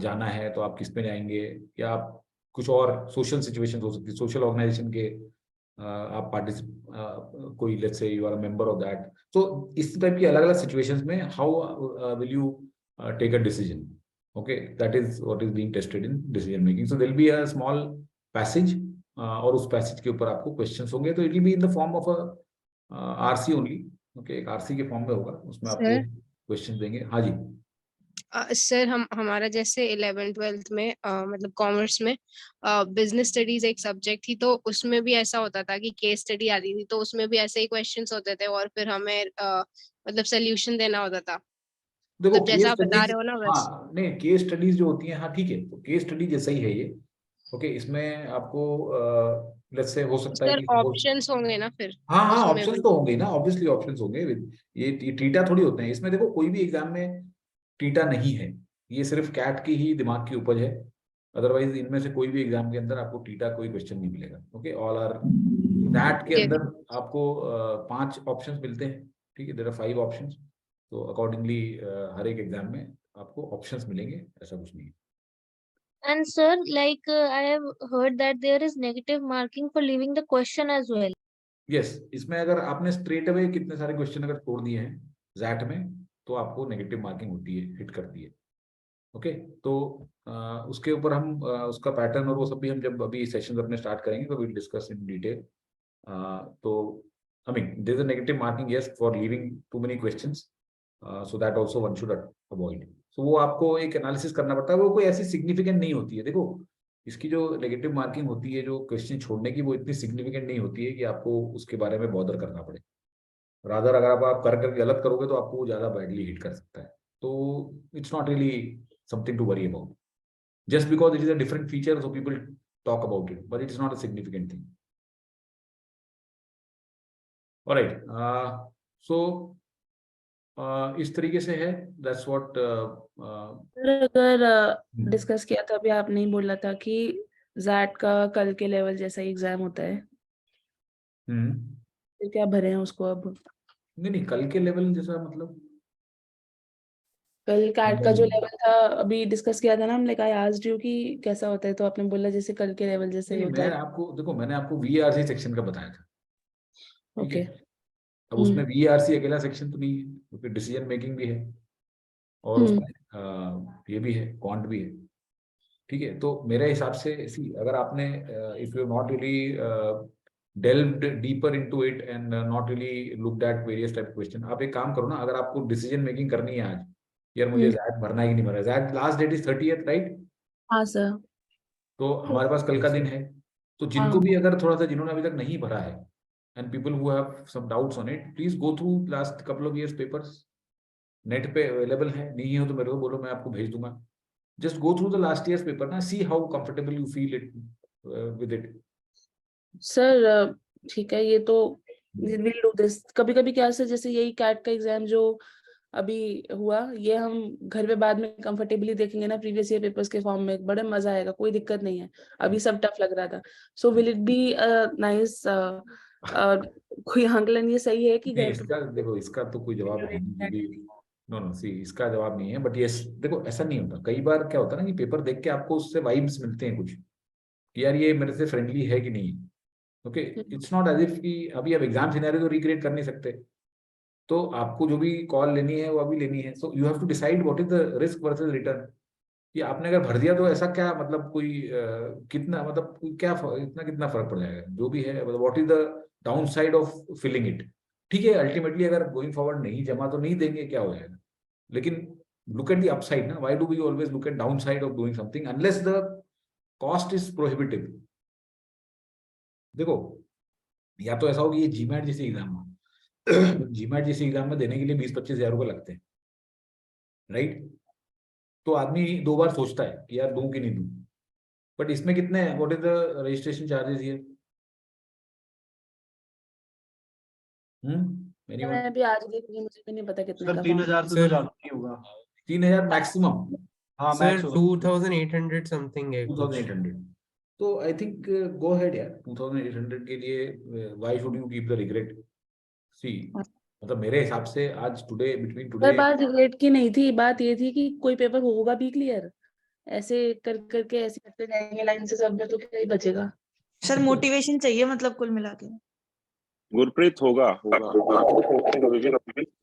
जाना है, तो आप किस पे जाएंगे? या आप कुछ और सोशल सिचुएशन हो सकती है, सोशल ऑर्गेनाइजेशन के आप कोई, let's say you are a member of that, तो इस टाइप की अलग अलग सिचुएशंस में how will you take a decision? Okay, that is what is being tested in decision making. So there will be a small passage, और उस passage के ऊपर आपको क्वेश्चंस होंगे, तो it will be in the form of a RC only. Okay, एक RC के form में होगा, उसमें आपको क्वेश्चन देंगे। हाँ जी सर, हमारा जैसे 11th-12th में मतलब कॉमर्स में बिजनेस स्टडीज एक सब्जेक्ट थी, तो उसमें भी ऐसा होता था कि केस स्टडी आती थी, तो उसमें भी ऐसे ही क्वेश्चंस होते थे, और फिर हमें मतलब सोल्यूशन देना होता था। देखो, तो जैसा आप बता रहे हो ना, बस। हाँ, नहीं, केस स्टडीज जो होती हैं, हाँ ठीक है, तो केस स्टडी जैसा ही है ये। ओके, इसमें आपको लेट्स से हो सकता है सर कि ऑप्शंस होंगे ना फिर? हाँ हाँ, उसमें ऑप्शंस भी तो होंगे ना, ऑब्वियसली ऑप्शंस होंगे। ये टीटा थोड़ी होते हैं इसमें। देखो, कोई भी एग्जाम में टीटा नहीं है, ये सिर्फ कैट की ही दिमाग की उपज है, अदरवाइज इनमें से कोई भी एग्जाम के अंदर आपको टीटा कोई क्वेश्चन नहीं मिलेगा। ओके, ऑल आर दैट के अंदर आपको 5 ऑप्शंस मिलते हैं, ठीक है, देयर आर 5 ऑप्शंस, तो अकॉर्डिंगली हर एक एग्जाम में आपको ऑप्शंस मिलेंगे, ऐसा कुछ नहीं है। And sir, like I have heard that there is negative marking for leaving the question as well. Yes, इसमें अगर आपने स्ट्रेट अवे कितने सारे क्वेश्चन अगर छोड़ दिए हैं जैट में तो आपको नेगेटिव मार्किंग होती है, हिट करती है। ओके, तो उसके ऊपर हम उसका पैटर्न और वो सब भी हम जब अभी सेशन अपने स्टार्ट करेंगे तो विल डिस्कस इन डिटेल। तो I mean there is a negative marking yes for leaving too many questions, so that also one should avoid. So वो आपको एक एनालिसिस करना पड़ता है, वो कोई ऐसी सिग्निफिकेंट नहीं होती है। देखो इसकी जो नेगेटिव मार्किंग होती है जो क्वेश्चन छोड़ने की, वो इतनी सिग्निफिकेंट नहीं होती है कि आपको उसके बारे में बॉदर करना पड़े। रादर अगर आप करके गलत करोगे तो आपको ज्यादा बैडली हिट कर सकता है। तो it's not really something to worry about, just because it is a different feature so people talk about it, but it's not a significant thing. Alright, so इस तरीके से है, दैट्स व्हाट। अगर discuss किया था अभी, आपने ही बोला था कि जैट का कल के लेवल जैसा ही एग्जाम होता है, फिर क्या भरे हैं उसको अब? नहीं, कल के लेवल जैसा मतलब कल कैट का जो लेवल था अभी डिस्कस किया था ना हम, लाइक आई आस्क्ड यू कि कैसा होता है, तो आपने बोला जैसे कल के लेवल जैसे ही होता मैं है। आपको देखो, मैंने आपको वीआरसी सेक्शन का बताया था, ठीक ओके। है? अब उसमें वीआरसी अकेला सेक्शन तो नहीं है, क्योंकि डिसीजन मेकिंग भी है और उसमें ये भी है, क्वांट भी है, ठीक है? तो मेरे हिसाब से अगर आपने if you not really delved deeper into it and not really looked at various type of question, आप एक काम करो ना, अगर आपको डिसीजन मेकिंग करनी है आज, यार मुझे जैट भरना है कि नहीं भरना है, that last date is 30th, right? हाँ सर। तो हमारे पास कल का दिन है, तो जिनको भी अगर थोड़ा सा, जिन्होंने अभी तक नहीं भरा है and people who have some doubts on it, please go through last couple of years papers, net पे अवेलेबल है, नहीं हो तो मेरे को बोलो, मैं आपको भेज दूंगा। Just go through the last years paper ना, see how comfortable you feel it with it. Sir ठीक है, ये तो विल डू दिस। कभी कभी क्या सर, जैसे यही कैट का एग्जाम जो अभी हुआ, ये हम घर पे बाद में कंफर्टेबली देखेंगे ना प्रीवियस ईयर पेपर्स के फॉर्म में, बड़ा मजा आएगा, कोई दिक्कत नहीं है। अभी सब टफ लग रहा था, so will it be nice? कोई आंकलन ये सही है कि घर इसका देखो, इसका तो कोई जवाब है नहीं, नो नो सी, इसका जवाब नहीं है। बट यस, देखो ऐसा नहीं होता, कई बार क्या होता है ना कि पेपर देख के आपको उससे वाइब्स मिलते हैं कुछ, कि यार ये मेरे से फ्रेंडली है कि नहीं। Okay, it's not as if कि अभी आप एग्जाम सिनेरियो तो रिक्रिएट कर नहीं सकते, तो आपको जो भी कॉल लेनी है वो अभी लेनी है। So you have to decide what is the risk versus return, कि आपने अगर भर दिया तो ऐसा क्या मतलब, कोई कितना मतलब कोई क्या इतना कितना फर्क पड़ जाएगा, जो भी है, मतलब what is the down side of filling it. ठीक है, अल्टीमेटली अगर गोइंग फॉरवर्ड नहीं जमा तो नहीं देंगे, क्या हो जाएगा, लेकिन लुक एट द अपसाइड ना, why do we always look at down side of doing something unless the cost is prohibitive. देखो, या तो ऐसा हो कि ये जीमैट जैसे एग्जाम हो, जीमैट जैसे एग्जाम में देने के लिए 20-25 हजार रुपये लगते हैं, राइट? तो आदमी 2 बार सोचता है कि यार दूं कि नहीं दूं, बट इसमें कितने हैं, what is the registration charges here? मैं भी आज देखूंगी, मुझे भी नहीं पता कितने का 3000 से ज्यादा नहीं होगा, 3000 मैक्सिमम। हाँ सर 2800 समथिंग है, 2800। तो आई थिंक गो अहेड यार, 2800 के लिए why should you keep the regret? See, मतलब मेरे हिसाब से आज टुडे बिटवीन टुडे, बात रिग्रेट की नहीं थी, बात ये थी कि कोई पेपर होगा भी क्लियर, ऐसे कर करके ऐसे करते जाएंगे लाइन से सब में, तो क्या ही बचेगा। सर मोटिवेशन चाहिए, मतलब कुल मिला के। गुरप्रीत होगा है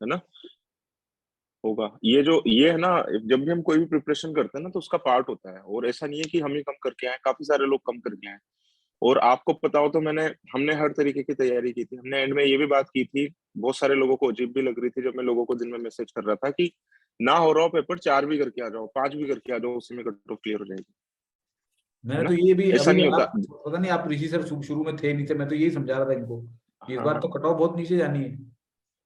ना, होगा। ये है ना, जब भी हम कोई भी प्रिपरेशन करते हैं ना तो उसका पार्ट होता है, और ऐसा नहीं है कि हम ही कम करके आए, काफी सारे लोग कम करके आए। और आपको पता हो तो हमने हर तरीके की तैयारी की थी। हमने एंड में ये भी बात की थी, बहुत सारे लोगों को अजीब भी लग रही थी जब मैं लोगों को दिन में मैसेज कर रहा था कि ना हो रहा हो पेपर 4 भी करके आ जाओ, 5 भी करके आ जाओ, उसी में कट ऑफ क्लियर हो जाएगी। मैंने तो ये भी ऐसा अभी नहीं होता। पता नहीं आप ऋषि सर शुरू में थे नहीं थे, मैं तो यही समझा रहा था इनको, इस बार तो कट ऑफ बहुत नीचे जानी है।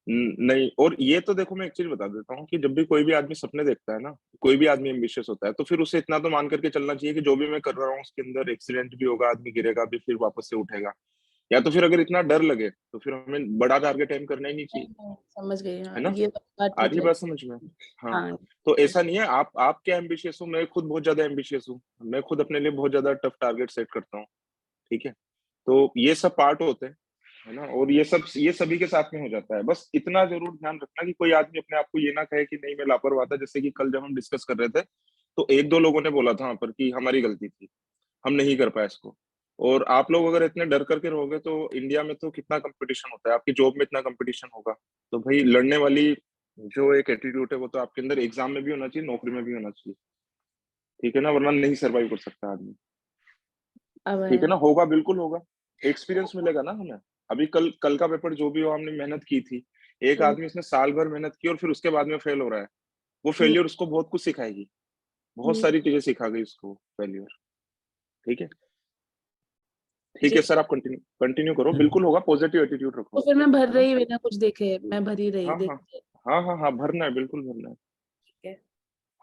नहीं, और ये तो देखो, मैं एक चीज बता देता हूँ कि जब भी कोई भी आदमी सपने देखता है ना, कोई भी आदमी एम्बिशियस होता है, तो फिर उसे इतना तो मान करके चलना चाहिए कि जो भी मैं कर रहा हूँ उसके अंदर एक्सीडेंट भी होगा, आदमी गिरेगा भी, फिर वापस से उठेगा। या तो फिर अगर इतना डर लगे तो फिर हमें बड़ा टारगेट एम करना ही नहीं चाहिए। समझ गई, है ना, ये बात आ रही बात समझ में? हाँ, तो ऐसा नहीं है आप क्या एम्बिशियस हो, मैं खुद बहुत ज्यादा एम्बिशियस हूँ, मैं खुद अपने लिए बहुत ज्यादा टफ टारगेट सेट करता हूँ, ठीक है? तो ये सब पार्ट होते हैं, है ना, और ये सभी के साथ में हो जाता है। बस इतना जरूर ध्यान रखना कि कोई आदमी अपने आप को ये ना कहे कि नहीं मैं लापरवाह था। जैसे कि कल जब हम डिस्कस कर रहे थे तो 1-2 लोगों ने बोला था वहां पर कि हमारी गलती थी, हम नहीं कर पाए इसको। और आप लोग अगर इतने डर करके रहोगे तो इंडिया में तो कितना कंपटीशन होता है, आपकी जॉब में इतना कंपटीशन होगा, तो भाई लड़ने वाली जो एक एटीट्यूड है वो तो आपके अंदर एग्जाम में भी होना चाहिए, नौकरी में भी होना चाहिए, ठीक है ना, वरना नहीं सर्वाइव कर सकता आदमी, ठीक है ना। होगा, बिल्कुल होगा, एक्सपीरियंस मिलेगा ना हमें। अभी कल का पेपर जो भी हो, हमने मेहनत की थी, एक आदमी इसने साल भर मेहनत की और फिर उसके बाद में फेल हो रहा है, वो फेलियर उसको बहुत कुछ सिखाएगी, बहुत सारी चीजें सिखा गई उसको फेलियर, ठीक है। ठीक है सर, आप कंटिन्यू करो, बिल्कुल होगा, पॉजिटिव एटीट्यूड तो रखो। फिर मैं भर रही बिना कुछ देखे, मैं भरी रही हाँ हाँ देख हाँ हाँ हाँ, भरना है, बिल्कुल भरना है। ठीक है।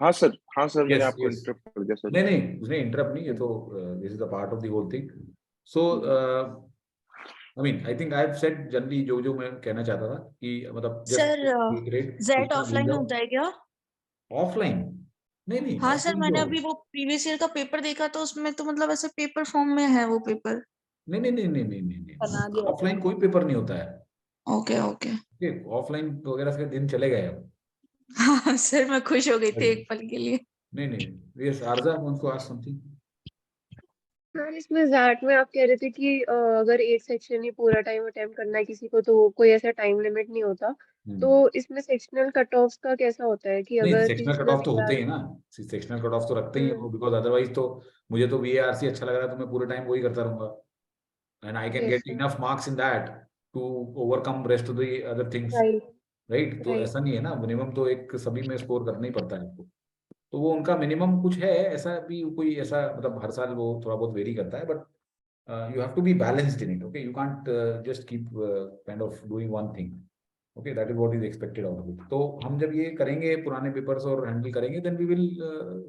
हाँ सर, मैंने Yes, आपको yes. इंटरप्ट कर दिया सर। नहीं उसने इंटरप्ट नहीं, ये तो this is the part of the whole thing. So I mean I think I have said generally जो मैं कहना चाहता था कि मतलब सर जेट ऑफलाइन होता है क्या? ऑफलाइन? नहीं हाँ सर, offline मैंने क्यों? अभी वो प्रीवियस ईयर का पेपर देखा तो उसमें तो मतलब ऐसे पेपर फॉर्म में है वो पेपर। नहीं, ऑफलाइन कोई पेपर नहीं होता है। Okay okay. ऑफलाइन वगैरह से दिन चले गए अब। हाँ सर, मैं खुश हो गई थी एक पल के लिए। नहीं यस आरजा wants to ask something. Sir इसमें जैट में आप कह रहे थे कि अगर एक सेक्शन ही पूरा टाइम अटेम्प्ट करना है किसी को तो कोई ऐसा टाइम लिमिट नहीं होता, तो इसमें सेक्शनल कट ऑफ का कैसा होता है कि नहीं, अगर सेक्शनल किसी कट का ऑफ तो होते ही है ना, सेक्शनल कट ऑफ तो रखते ही है बिकॉज अदरवाइज तो मुझे तो VARC अच्छा लग रहा है तो मैं पूरे टाइम वही करता रहूंगा, and I can get enough marks in that to overcome rest of the other things, right. तो ऐसा नहीं है ना, मिनिमम तो एक सभी में स्कोर करना ही पड़ता है आपको, तो वो उनका मिनिमम कुछ है, ऐसा भी कोई ऐसा मतलब हर साल वो थोड़ा बहुत वेरी करता है, but you have to be balanced in it, okay, you can't just keep kind of doing one thing, okay, that is what is expected out of it। तो हम जब ये करेंगे पुराने पेपर्स और हैंडल करेंगे then we will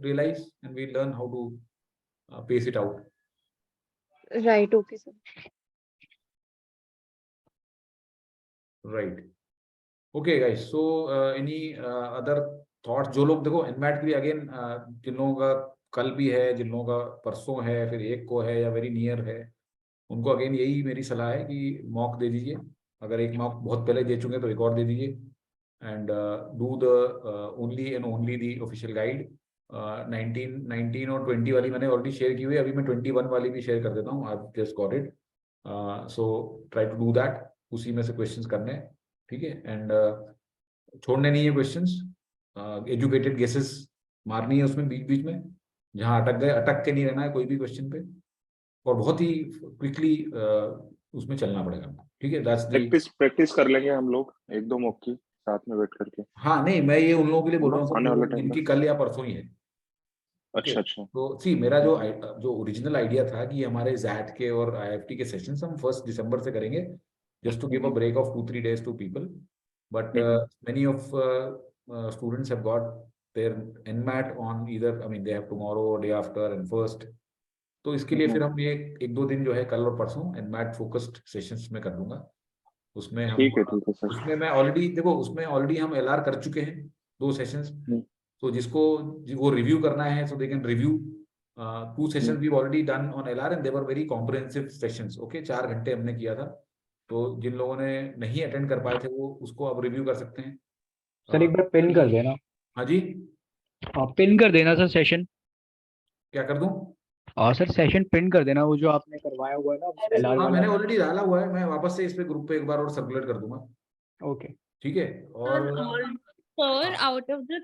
realize and we learn how to pace it out, right. Okay sir, right। okay guys, so any other thoughts? जो लोग देखो एनमैट के लिए अगेन जिन लोगों का कल भी है, जिन लोगों का परसों है, फिर एक को है या वेरी नियर है, उनको अगेन यही मेरी सलाह है कि मॉक दे दीजिए, अगर एक मॉक बहुत पहले दे चुके हैं तो एक और दे दीजिए, and do the only and only the official guide. 19 और 20 वाली मैंने ऑलरेडी शेयर की हुई है, अभी मैं 21 वाली भी शेयर कर देता हूँ, I just got it, so try to do that, उसी में से क्वेश्चंस करने हैं, ठीक है, एंड छोड़ने नहीं है क्वेश्चंस, एजुकेटेड गेसेस मारनी है उसमें बीच बीच में, जहाँ अटक गए अटक के नहीं रहना है कोई भी क्वेश्चन पे, और बहुत ही क्विकली उसमें चलना पड़ेगा, ठीक है। दैट्स प्रैक्टिस कर लेंगे हम लोग 1-2 मॉक की साथ में बैठ करके। हाँ नहीं, मैं ये उन लोगों के लिए बोल रहा हूँ आने वाला टाइम जिनकी कल या परसों ही है। अच्छा अच्छा। तो सी मेरा जो ओरिजिनल आइडिया था कि हमारे जैट के और IFT के सेशंस हम 1 दिसंबर से करेंगे, just to give a break of 2-3 days to people, but many of students have got their NMAT on either, I mean they have tomorrow or day after and first, तो इसके लिए फिर हम ये 1-2 दिन जो है कल और परसों एनमैट फोकस्ड सेशंस में कर दूंगा, उसमें हम उसमें मैं ऑलरेडी देखो उसमें ऑलरेडी हम LR कर चुके हैं 2 सेशंस, तो जिसको वो रिव्यू करना है so they can review 2 sessions we already done on LR and they were very comprehensive sessions, okay 4 घंटे हमने किया था, तो जिन लोगों ने नहीं अटेंड कर पाए थे वो उसको अब रिव्यू कर सकते हैं। सर एक बार पिन कर देना। हाँ जी, पिन कर देना सर सेशन। क्या कर दूं? सर सेशन पिन कर देना, वो जो आपने करवाया हुआ है ना LR हाँ मैंने ऑलरेडी डाला हुआ है, मैं वापस से इस पे ग्रुप पे एक बार और सर्कुलेट कर दूंगा। ओके ठीक है। और Sir, out of the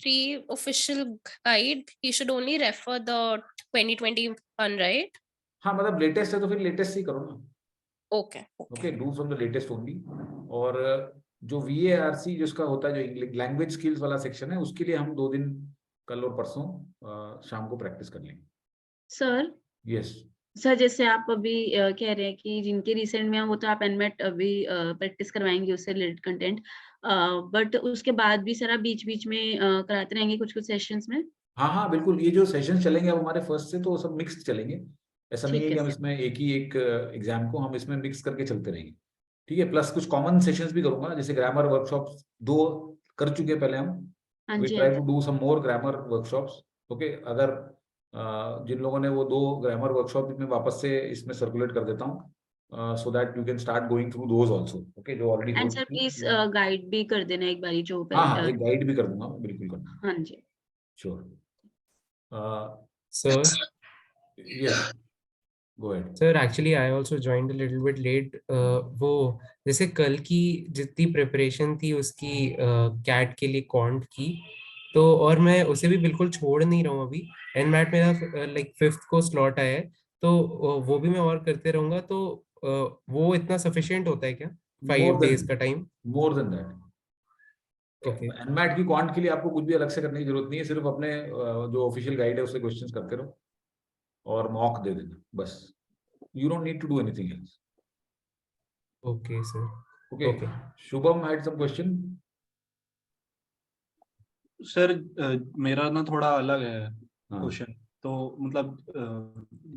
3 official guide, he should only refer the 2021, right? हाँ मतलब लेटेस्ट है तो फिर लेटेस्ट ही करो ना। Okay. Okay, do from the latest only. और जो VARC जिसका होता है जो लैंग्वेज स्किल्स वाला सेक्शन है उसके लिए हम 2 दिन कल और परसों शाम को प्रैक्टिस कर लेंगे। सर यस सर, जैसे आप अभी कह रहे हैं कि जिनके रिसेंट में हो तो आप एनमेट अभी प्रैक्टिस करवाएंगे उससे रिलेटेड कंटेंट, बट उसके बाद भी सर आप बीच बीच में कराते रहेंगे कुछ सेशंस में? हाँ बिल्कुल, ये जो सेशंस चलेंगे अब हमारे फर्स्ट से तो सब मिक्स्ड चलेंगे, ऐसा नहीं है कि हम इसमें एक ही एक एग्जाम को हम इसमें मिक्स करके चलते रहेंगे, ठीक है। प्लस कुछ कॉमन सेशंस भी करूंगा, जैसे ग्रामर वर्कशॉप्स 2 कर चुके पहले हम, we try to do some more grammar workshops, okay. अगर जिन लोगों ने वो 2 ग्रामर वर्कशॉप में वापस से इसमें सर्कुलेट कर देता हूँ, so that you can start going through those also, okay, जो already and sir please guide भी कर देना एक बारी जो हाँ एक गाइड भी कर दूंगा, बिल्कुल करना। हाँ जी, sure. Sir, yes, go ahead. sir, actually I also joined a little bit late. वो जैसे कल की जितनी प्रिपरेशन थी उसकी कैट के लिए क्वांट की, तो और मैं उसे भी बिल्कुल छोड़ नहीं रहा हूँ अभी। एनमैट मेरा लाइक 5th को स्लॉट आया है, तो वो भी मैं और करते रहूंगा। तो वो इतना सफिशिएंट होता है क्या, 5 days का time? More than that. Okay, NMAT की क्वांट के लिए आपको कुछ भी अलग से करने की जरूरत नहीं है, सिर्फ अपने जो ऑफिशियल गाइड है उससे क्वेश्चंस करते रहो और मॉक दे देना बस। You don't need to do anything else. Okay sir. Okay, Shubham had some question. Sir मेरा ना थोड़ा अलग है क्वेश्चन। तो मतलब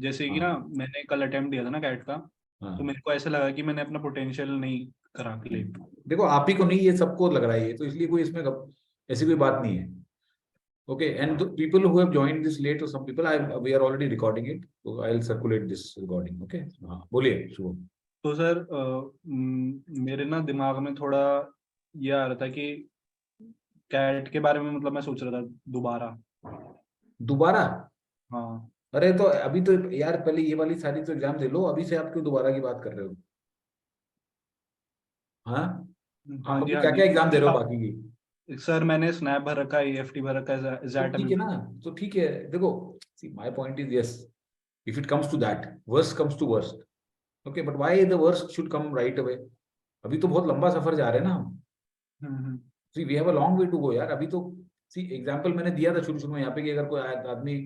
जैसे कि ना मैंने कल अटेम्प्ट दिया था ना कैट का, तो मेरे को ऐसा लगा कि मैंने अपना पोटेंशियल नहीं करा क्लेम। देखो आप ही को नहीं, ये सबको लग रहा है, ये तो इसलिए कोई इसमें ऐसी कोई बात नहीं है। Okay, and people who have joined this late, some people we are already recording it, so I'll circulate this recording. Okay, हाँ बोलिए शुभम। तो सर मेरे ना दिमाग में थोड़ा ये आ रहा था कि कैट के बारे में, मतलब मैं सोच रहा था दोबारा। हाँ। अरे तो अभी तो यार पहले ये वाली सारी तो एग्जाम दे लो, अभी से आप क्यों दोबारा की बात कर रहे हो? हाँ, आप क्या क्या एग्जाम दे रहे हो बाकी की? सर मैंने स्नैप भर रखा है, EFT भर रखा है, ज़ैट। ठीक है ना, तो ठीक है। देखो, see my point is yes, if it comes to that, worst comes to worst, okay, but why the worst should come right away? अभी तो बहुत लंबा सफर जा रहे हैं ना हम। See, we have a long way to go यार। अभी तो see एग्जांपल मैंने दिया था शुरू में यहाँ पे कि अगर कोई आदमी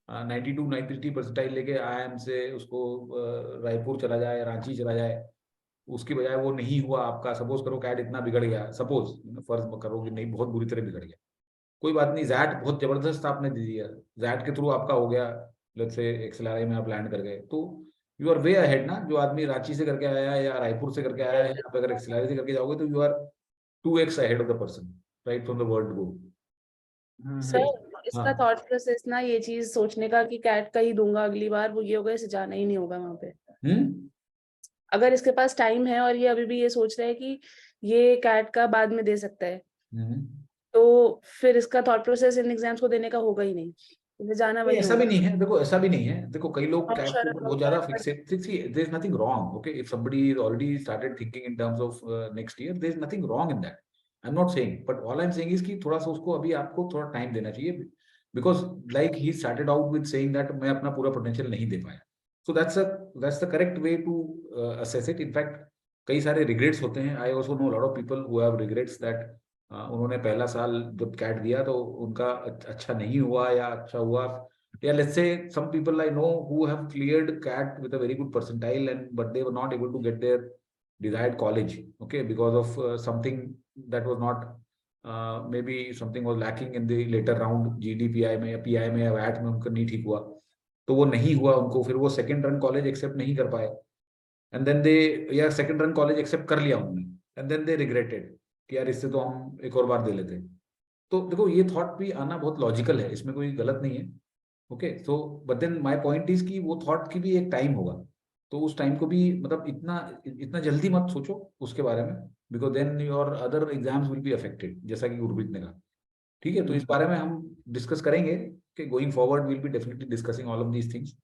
92-93 परसेंटाइल लेके IIM से उसको रायपुर चला जाए, रांची चला जाए, उसकी बजाय वो नहीं हुआ आपका, सपोज करो कैट इतना बिगड़ गया, सपोज फर्ज करो कि नहीं बहुत बुरी तरह बिगड़ गया, कोई बात नहीं, जैट बहुत जबरदस्त आपने दे दिया, जैट के थ्रू आपका हो गया, लेट्स से XLRI में आप लैंड कर गए, तो यू आर वे अहेड ना। जो आदमी रांची से करके आया है या रायपुर से करके आया है, आप अगर XLRI से करके जाओगे तो you are 2x ahead of the person right from the word go. Sir इसका थॉट प्रोसेस ना, ये चीज सोचने का कि कैट का ही दूंगा अगली बार, वो ये होगा इसे जाना ही नहीं होगा वहां पे। अगर इसके पास टाइम है और ये अभी भी ये सोच रहा है कि ये कैट का बाद में दे सकता है, तो फिर इसका थॉट प्रोसेस इन एग्जाम्स को देने का होगा ही नहीं, इसे जाना वही ऐसा भी नहीं है। देखो ऐसा भी नहीं है, देखो कई लोग कैट के ऊपर बहुत ज्यादा fixate, there is nothing wrong, okay, if somebody is already started thinking in terms of next year, there is nothing wrong in that, I am not saying, but all I am saying is कि थोड़ा सा उसको अभी आपको थोड़ा time देना चाहिए, because like he started out with saying that मैं अपना पूरा पोटेंशियल नहीं दे पाया। So that's the correct way to assess it. In fact कई सारे रिग्रेट्स होते हैं, I also know lot of people who have regrets that उन्होंने पहला साल जब कैट दिया तो उनका अच्छा नहीं हुआ या अच्छा हुआ, या let's say some people I know who have cleared CAT with a very good percentile but they were not able to get their desired college, okay, because of something that was not maybe something was lacking in the later round, GDPI में या PI में या VAT में उनका नहीं ठीक हुआ, तो वो नहीं हुआ उनको, फिर वो सेकंड रन कॉलेज एक्सेप्ट नहीं कर पाए, एंड देन दे, या सेकंड रन कॉलेज एक्सेप्ट कर लिया उन्होंने, एंड देन दे रिग्रेटेड कि यार इससे तो हम एक और बार दे लेते। तो देखो ये थॉट भी आना बहुत लॉजिकल है, इसमें कोई गलत नहीं है, okay. So but then my point is कि वो थॉट की भी एक टाइम होगा, तो उस टाइम को भी मतलब इतना जल्दी मत सोचो उसके बारे में, because then your other exams will be affected, जैसा कि गुरप्रीत ने कहा, ठीक है। तो इस बारे में हम डिस्कस करेंगे कि going forward will be definitely discussing all of these things,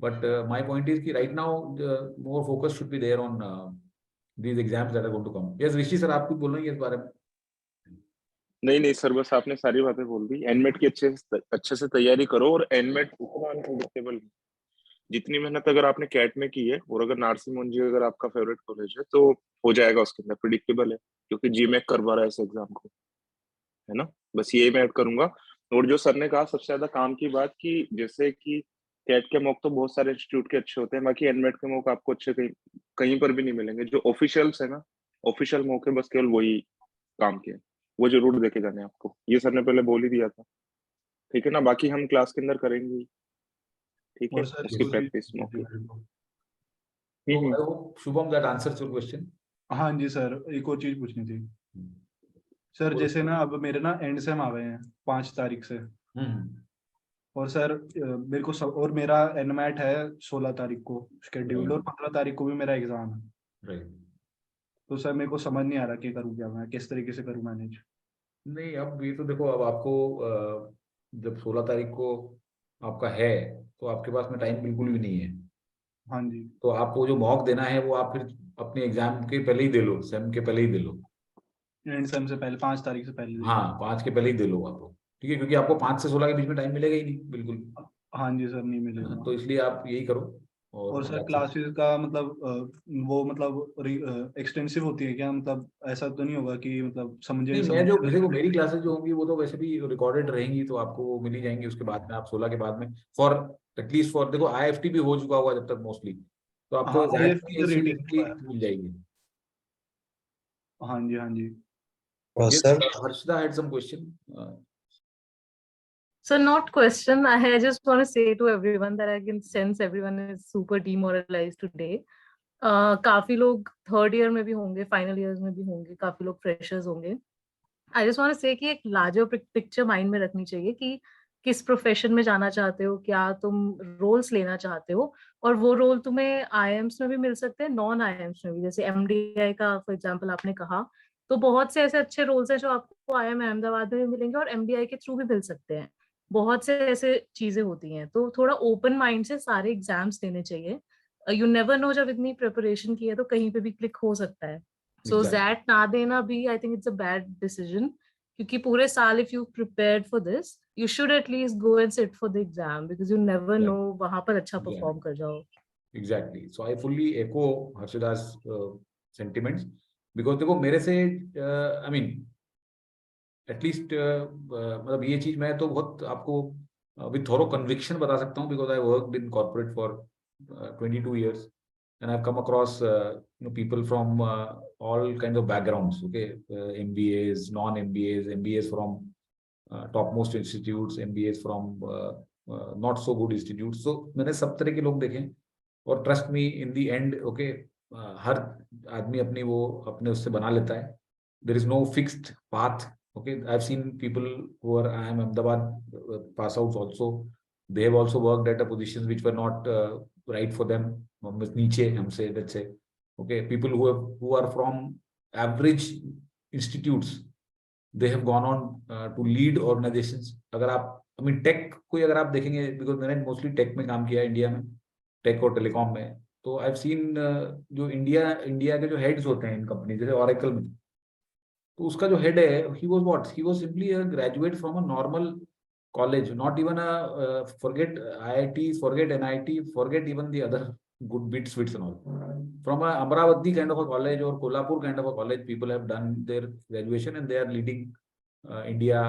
but my point is कि right now more focus should be there on these exams that are going to come. Yes Rishi sir, आप कुछ बोल रहे हैं इस बारे में? नहीं सर, बस आपने सारी बातें बोल दी। एनमेट की अच्छे से तैयारी करो, और एनमेट उतना अनप्रेडिक्टेबल, जितनी मेहनत अगर आपने कैट में की है, और अगर नारसी मोहन अगर आपका फेवरेट कॉलेज है तो हो जाएगा उसके अंदर, प्रिडिक्टेबल है, क्योंकि जीमैक करवा रहा है इस एग्जाम को, है ना। बस ये मैं ऐड करूंगा। और जो सर ने कहा सबसे ज्यादा काम की बात, कि जैसे कि कैट के मॉक तो बहुत सारे इंस्टीट्यूट के अच्छे होते हैं, बाकी एनमेट के मॉक आपको अच्छे कहीं पर भी नहीं मिलेंगे। जो ऑफिशियल्स है ना, ऑफिशियल मॉक है, बस केवल वही काम के, वो जरूर देखे जाने आपको, ये सर ने पहले बोल ही दिया था, ठीक है ना। बाकी हम क्लास के अंदर करेंगे, ठीक है, उसकी प्रैक्टिस मौके। Shubham, that answers your question. हाँ जी सर, एक और चीज पूछनी थी सर। जैसे ना अब मेरे ना एंड सेम आ गए हैं 5 तारीख से, और सर मेरे को और मेरा एनमैट है 16 तारीख को शेड्यूल, और 15 तारीख को भी मेरा एग्जाम है। तो सर मेरे को समझ नहीं आ रहा कि करूँ क्या, मैं किस तरीके से करूँ मैनेज। नहीं, अब ये तो देखो, अब आपको जब 16 तारीख को आपका है तो आपके पास में टाइम बिल्कुल भी नहीं है। हाँ जी। तो आपको जो मॉक देना है वो आप फिर अपने एग्जाम के पहले ही दे लो, सेम के पहले ही दे लो। एंड सेम से पहले 5 तारीख से पहले। हाँ 5 के पहले ही दे लो आप, ठीक है, क्योंकि आपको 5 से 16 के बीच में टाइम मिलेगा ही नहीं बिल्कुल। हाँ जी सर, नहीं मिलेगा। तो इसलिए आप यही करो। और सर क्लासेस का मतलब वो मतलब एक्सटेंसिव होती है क्या? मतलब ऐसा तो नहीं होगा कि मतलब समझे मैं जो देखो मेरी क्लासेस जो होंगी वो तो वैसे भी रिकॉर्डेड रहेंगी, तो आपको वो मिल ही जाएंगी उसके बाद में। आप 16 के बाद में फॉर एटलीस्ट फॉर देखो IFT भी हो चुका होगा जब तक मोस्टली, तो आपको मिल जाएगी। हाँ जी हाँ जी। Yes, Harshita had some question. So not question. I just want to say to everyone that I can sense everyone is super demoralized today. काफी लोग थर्ड ईयर में भी होंगे, फाइनल ईयर्स में भी होंगे, काफी लोग फ्रेशर्स होंगे। आई जस्ट वांट टू से कि एक लार्जर पिक्चर माइंड में रखनी चाहिए कि किस प्रोफेशन में जाना चाहते हो, क्या तुम रोल्स लेना चाहते हो, और वो रोल तुम्हें IIMs में भी मिल सकते हैं, नॉन IIMs में भी। जैसे MDI का फॉर एग्जांपल आपने कहा, तो बहुत से ऐसे अच्छे रोल्स हैं जो आपको IIM अहमदाबाद में भी मिलेंगे और MDI के थ्रू भी मिल सकते हैं। बहुत से ऐसे चीजें होती हैं, तो थोड़ा ओपन माइंड से सारे एग्जाम्स देने चाहिए। यू नेवर नो, जब इतनी प्रिपरेशन की है तो कहीं पे भी क्लिक हो सकता है। सो ज़ैट ना देना भी I think it's a bad decision, क्योंकि पूरे साल if you prepared for this you should at least go and sit for the exam, because you never know वहां पर अच्छा परफॉर्म कर जाओ। Exactly. So I fully echo Harshita's sentiments, because देखो मेरे से I mean एटलीस्ट मतलब ये चीज मैं तो बहुत आपको विद थोरो कन्विक्शन बता सकता हूँ, because I worked in corporate for 22 years and I've come across people from all kinds of backgrounds, okay, MBAs, non-MBAs, MBAs from topmost institutes, MBAs from not so good institutes. So मैंने सब तरह के लोग देखे, और trust me in the end okay हर आदमी अपनी वो अपने उससे बना लेता है। there is no fixed path. Okay, I've seen people who are IIM Ahmedabad pass outs also. They have also worked at a positions which were not right for them. Niche, हमसे let's say. Okay, people who are from average institutes, they have gone on to lead organizations. अगर आप I mean take कोई अगर आप देखेंगे, because मैंने mostly take में काम किया है इंडिया में, टेक और टेलीकॉम में, तो I've seen जो इंडिया के जो हेड्स होते हैं इन कंपनी, जैसे ऑरेकल में, तो उसका जो हेड है, he was simply a graduate from a normal college, not even a forget IIT, forget NIT, forget even the other good bits and all. From a Amravati kind of a college or Kolhapur kind of a college, people have done their graduation and they are leading India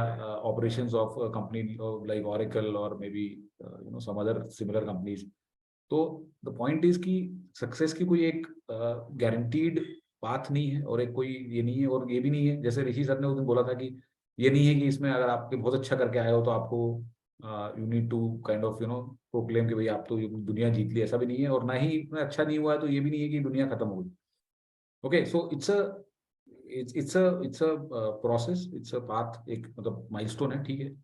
operations of a company like Oracle or maybe some other similar companies. तो the point is कि success की कोई एक guaranteed path नहीं है, और एक कोई ये नहीं है, और ये भी नहीं है जैसे ऋषि सर ने उस दिन बोला था कि ये नहीं है कि इसमें अगर आपके बहुत अच्छा करके आए हो तो आपको you need to kind of proclaim कि भाई आप तो दुनिया जीत ली, ऐसा भी नहीं है। और ना ही इतना अच्छा नहीं हुआ है तो ये भी नहीं है कि दुनिया खत्म हो गई। Okay, so it's a process, it's a path, एक मतलब माइलस्टोन है, ठीक है,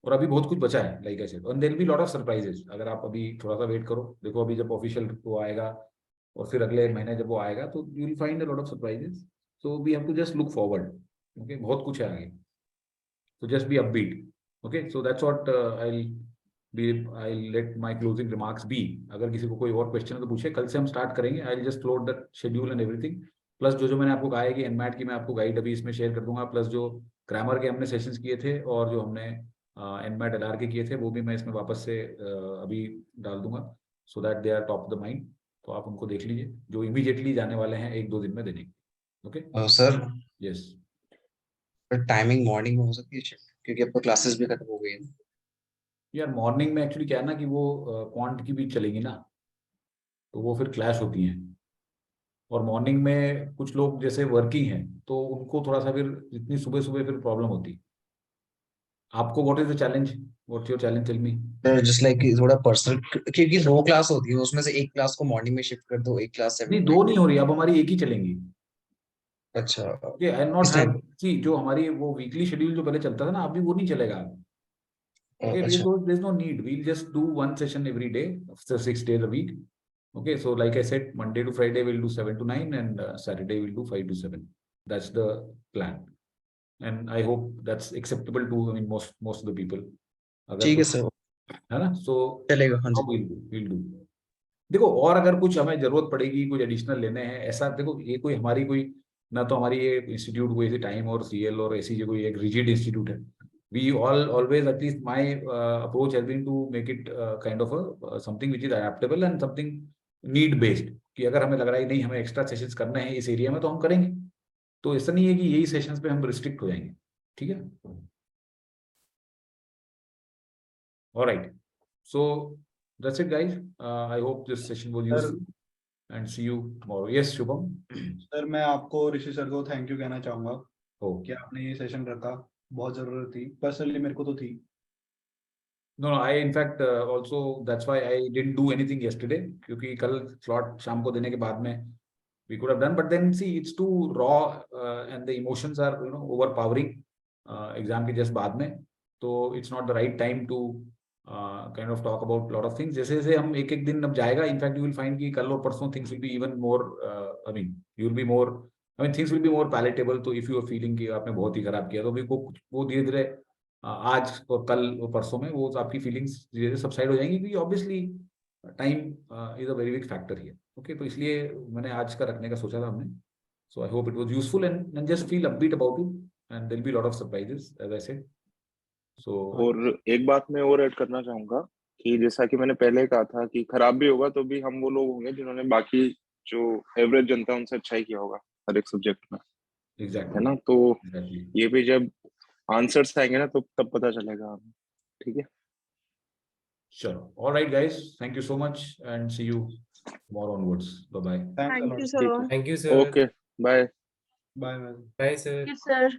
और अभी बहुत कुछ बचा है, like I said, and there will be lot of surprises. अगर आप अभी थोड़ा सा वेट करो, देखो अभी जब ऑफिशियल वो आएगा और फिर अगले महीने जब वो आएगा तो you will find a lot of surprises. So we have to just look forward. Okay, बहुत कुछ है आगे, तो just be upbeat. Okay, so that's what I let my closing remarks be. अगर किसी को कोई और क्वेश्चन है तो पूछे, कल से हम स्टार्ट करेंगे। I will just load the schedule and everything, plus जो मैंने आपको कहा है कि एनमैट की मैं आपको गाइड अभी इसमें शेयर कर दूंगा, प्लस जो ग्रामर के हमने सेशंस किए थे और जो हमने एनमैट LR के किए थे वो भी मैं इसमें वापस से अभी डाल दूंगा, so that they are top of the mind. तो आप उनको देख लीजिए, जो इमीडिएटली जाने वाले हैं 1-2 दिन में देने के। Okay sir, yes, timing morning में हो सकती है क्योंकि अब तो क्लासेस भी खत्म हो गई हैं। यार मॉर्निंग में एक्चुअली क्या है ना कि वो क्वांट की भी चलेगी ना, तो वो फिर क्लैश होती हैं, और मॉर्निंग में कुछ लोग जैसे वर्किंग हैं तो उनको थोड़ा सा फिर इतनी सुबह सुबह फिर प्रॉब्लम होती। आपको what is the challenge, what's your challenge, tell me. Just like थोड़ा पर्सनल, क्योंकि 2 क्लास होती है, उसमें से एक क्लास को मॉर्निंग में शिफ्ट कर दो, एक क्लास 7 नहीं 2 नहीं हो रही, अब हमारी एक ही चलेंगी। अच्छा, ओके, आई नॉट हैव सी जो हमारी वो वीकली शेड्यूल जो पहले चलता था ना, अभी वो नहीं चलेगा। Okay, there's no need. We'll just do one session every day, so 6 days a week. Okay, so like I said, Monday to Friday we'll do 7 to 9, and Saturday we'll do 5 to 7. That's the plan, and I hope that's acceptable to most of the people. ठीक है sir. है ना? सो चलेगा। हाँ जी, we'll do. देखो, और अगर कुछ हमें जरूरत पड़ेगी, कुछ एडिशनल लेने हैं, ऐसा देखो, ये कोई हमारी कोई ना, तो हमारी ये इंस्टीट्यूट कोई ऐसी टाइम और सीएल और ऐसी कोई एक रिजिड इंस्टीट्यूट है. We always, at least my approach has been to make it kind of a something which is adaptable and something need based, कि अगर हमें लग रहा है नहीं हमें एक्स्ट्रा सेशंस करने हैं इस एरिया में तो हम करेंगे. तो ऐसा नहीं है कि यही सेशंस पे हम रिस्ट्रिक्ट हो जाएंगे. ठीक है? Alright, so that's it guys. I hope this session was useful and see you tomorrow. Yes, Shubham. Sir मैं आपको ऋषि सर को थैंक यू कहना चाहूंगा कि आपने ये सेशन रखा, बहुत जरूरत थी, पर्सनली मेरे को तो थी. No, I in fact also that's why I didn't do anything yesterday, क्योंकि कल slot शाम को देने के बाद में we could have done, but then see it's too raw and the emotions are overpowering exam के just बाद में, तो it's not the right time to kind of talk about lot of things. जैसे जैसे हम एक एक दिन अब जाएगा, in fact you will find कि कल और परसों things will be even more you will be more, things will be more palatable. तो if you are feeling कि आपने बहुत ही खराब किया, तो भी वो धीरे धीरे आज और कल और परसों में वो आपकी फीलिंग्स धीरे धीरे सबसाइड हो जाएंगी, क्योंकि obviously time is a very big factor here. Okay, तो इसलिए मैंने आज का रखने का सोचा था हमने. So I hope it was useful and just feel upbeat about it and there will be lot of surprises as I said. So और एक बात मैं और ऐड करना चाहूंगा कि जैसा कि मैंने पहले कहा था कि खराब भी होगा तो भी हम वो लोग होंगे जिन्होंने बाकी जो एवरेज जनता है उनसे अच्छा ही किया होगा हर एक सब्जेक्ट में. एग्जैक्टली, है ना? तो ये भी जब आंसर्स आएंगे ना तो तब पता चलेगा हमें. ठीक है, चलो. Alright guys, thank you so much and see you tomorrow onwards. Bye bye. Thank you, sir. Thank you, sir. Okay, bye. Bye. Bye, sir. Yes, sir.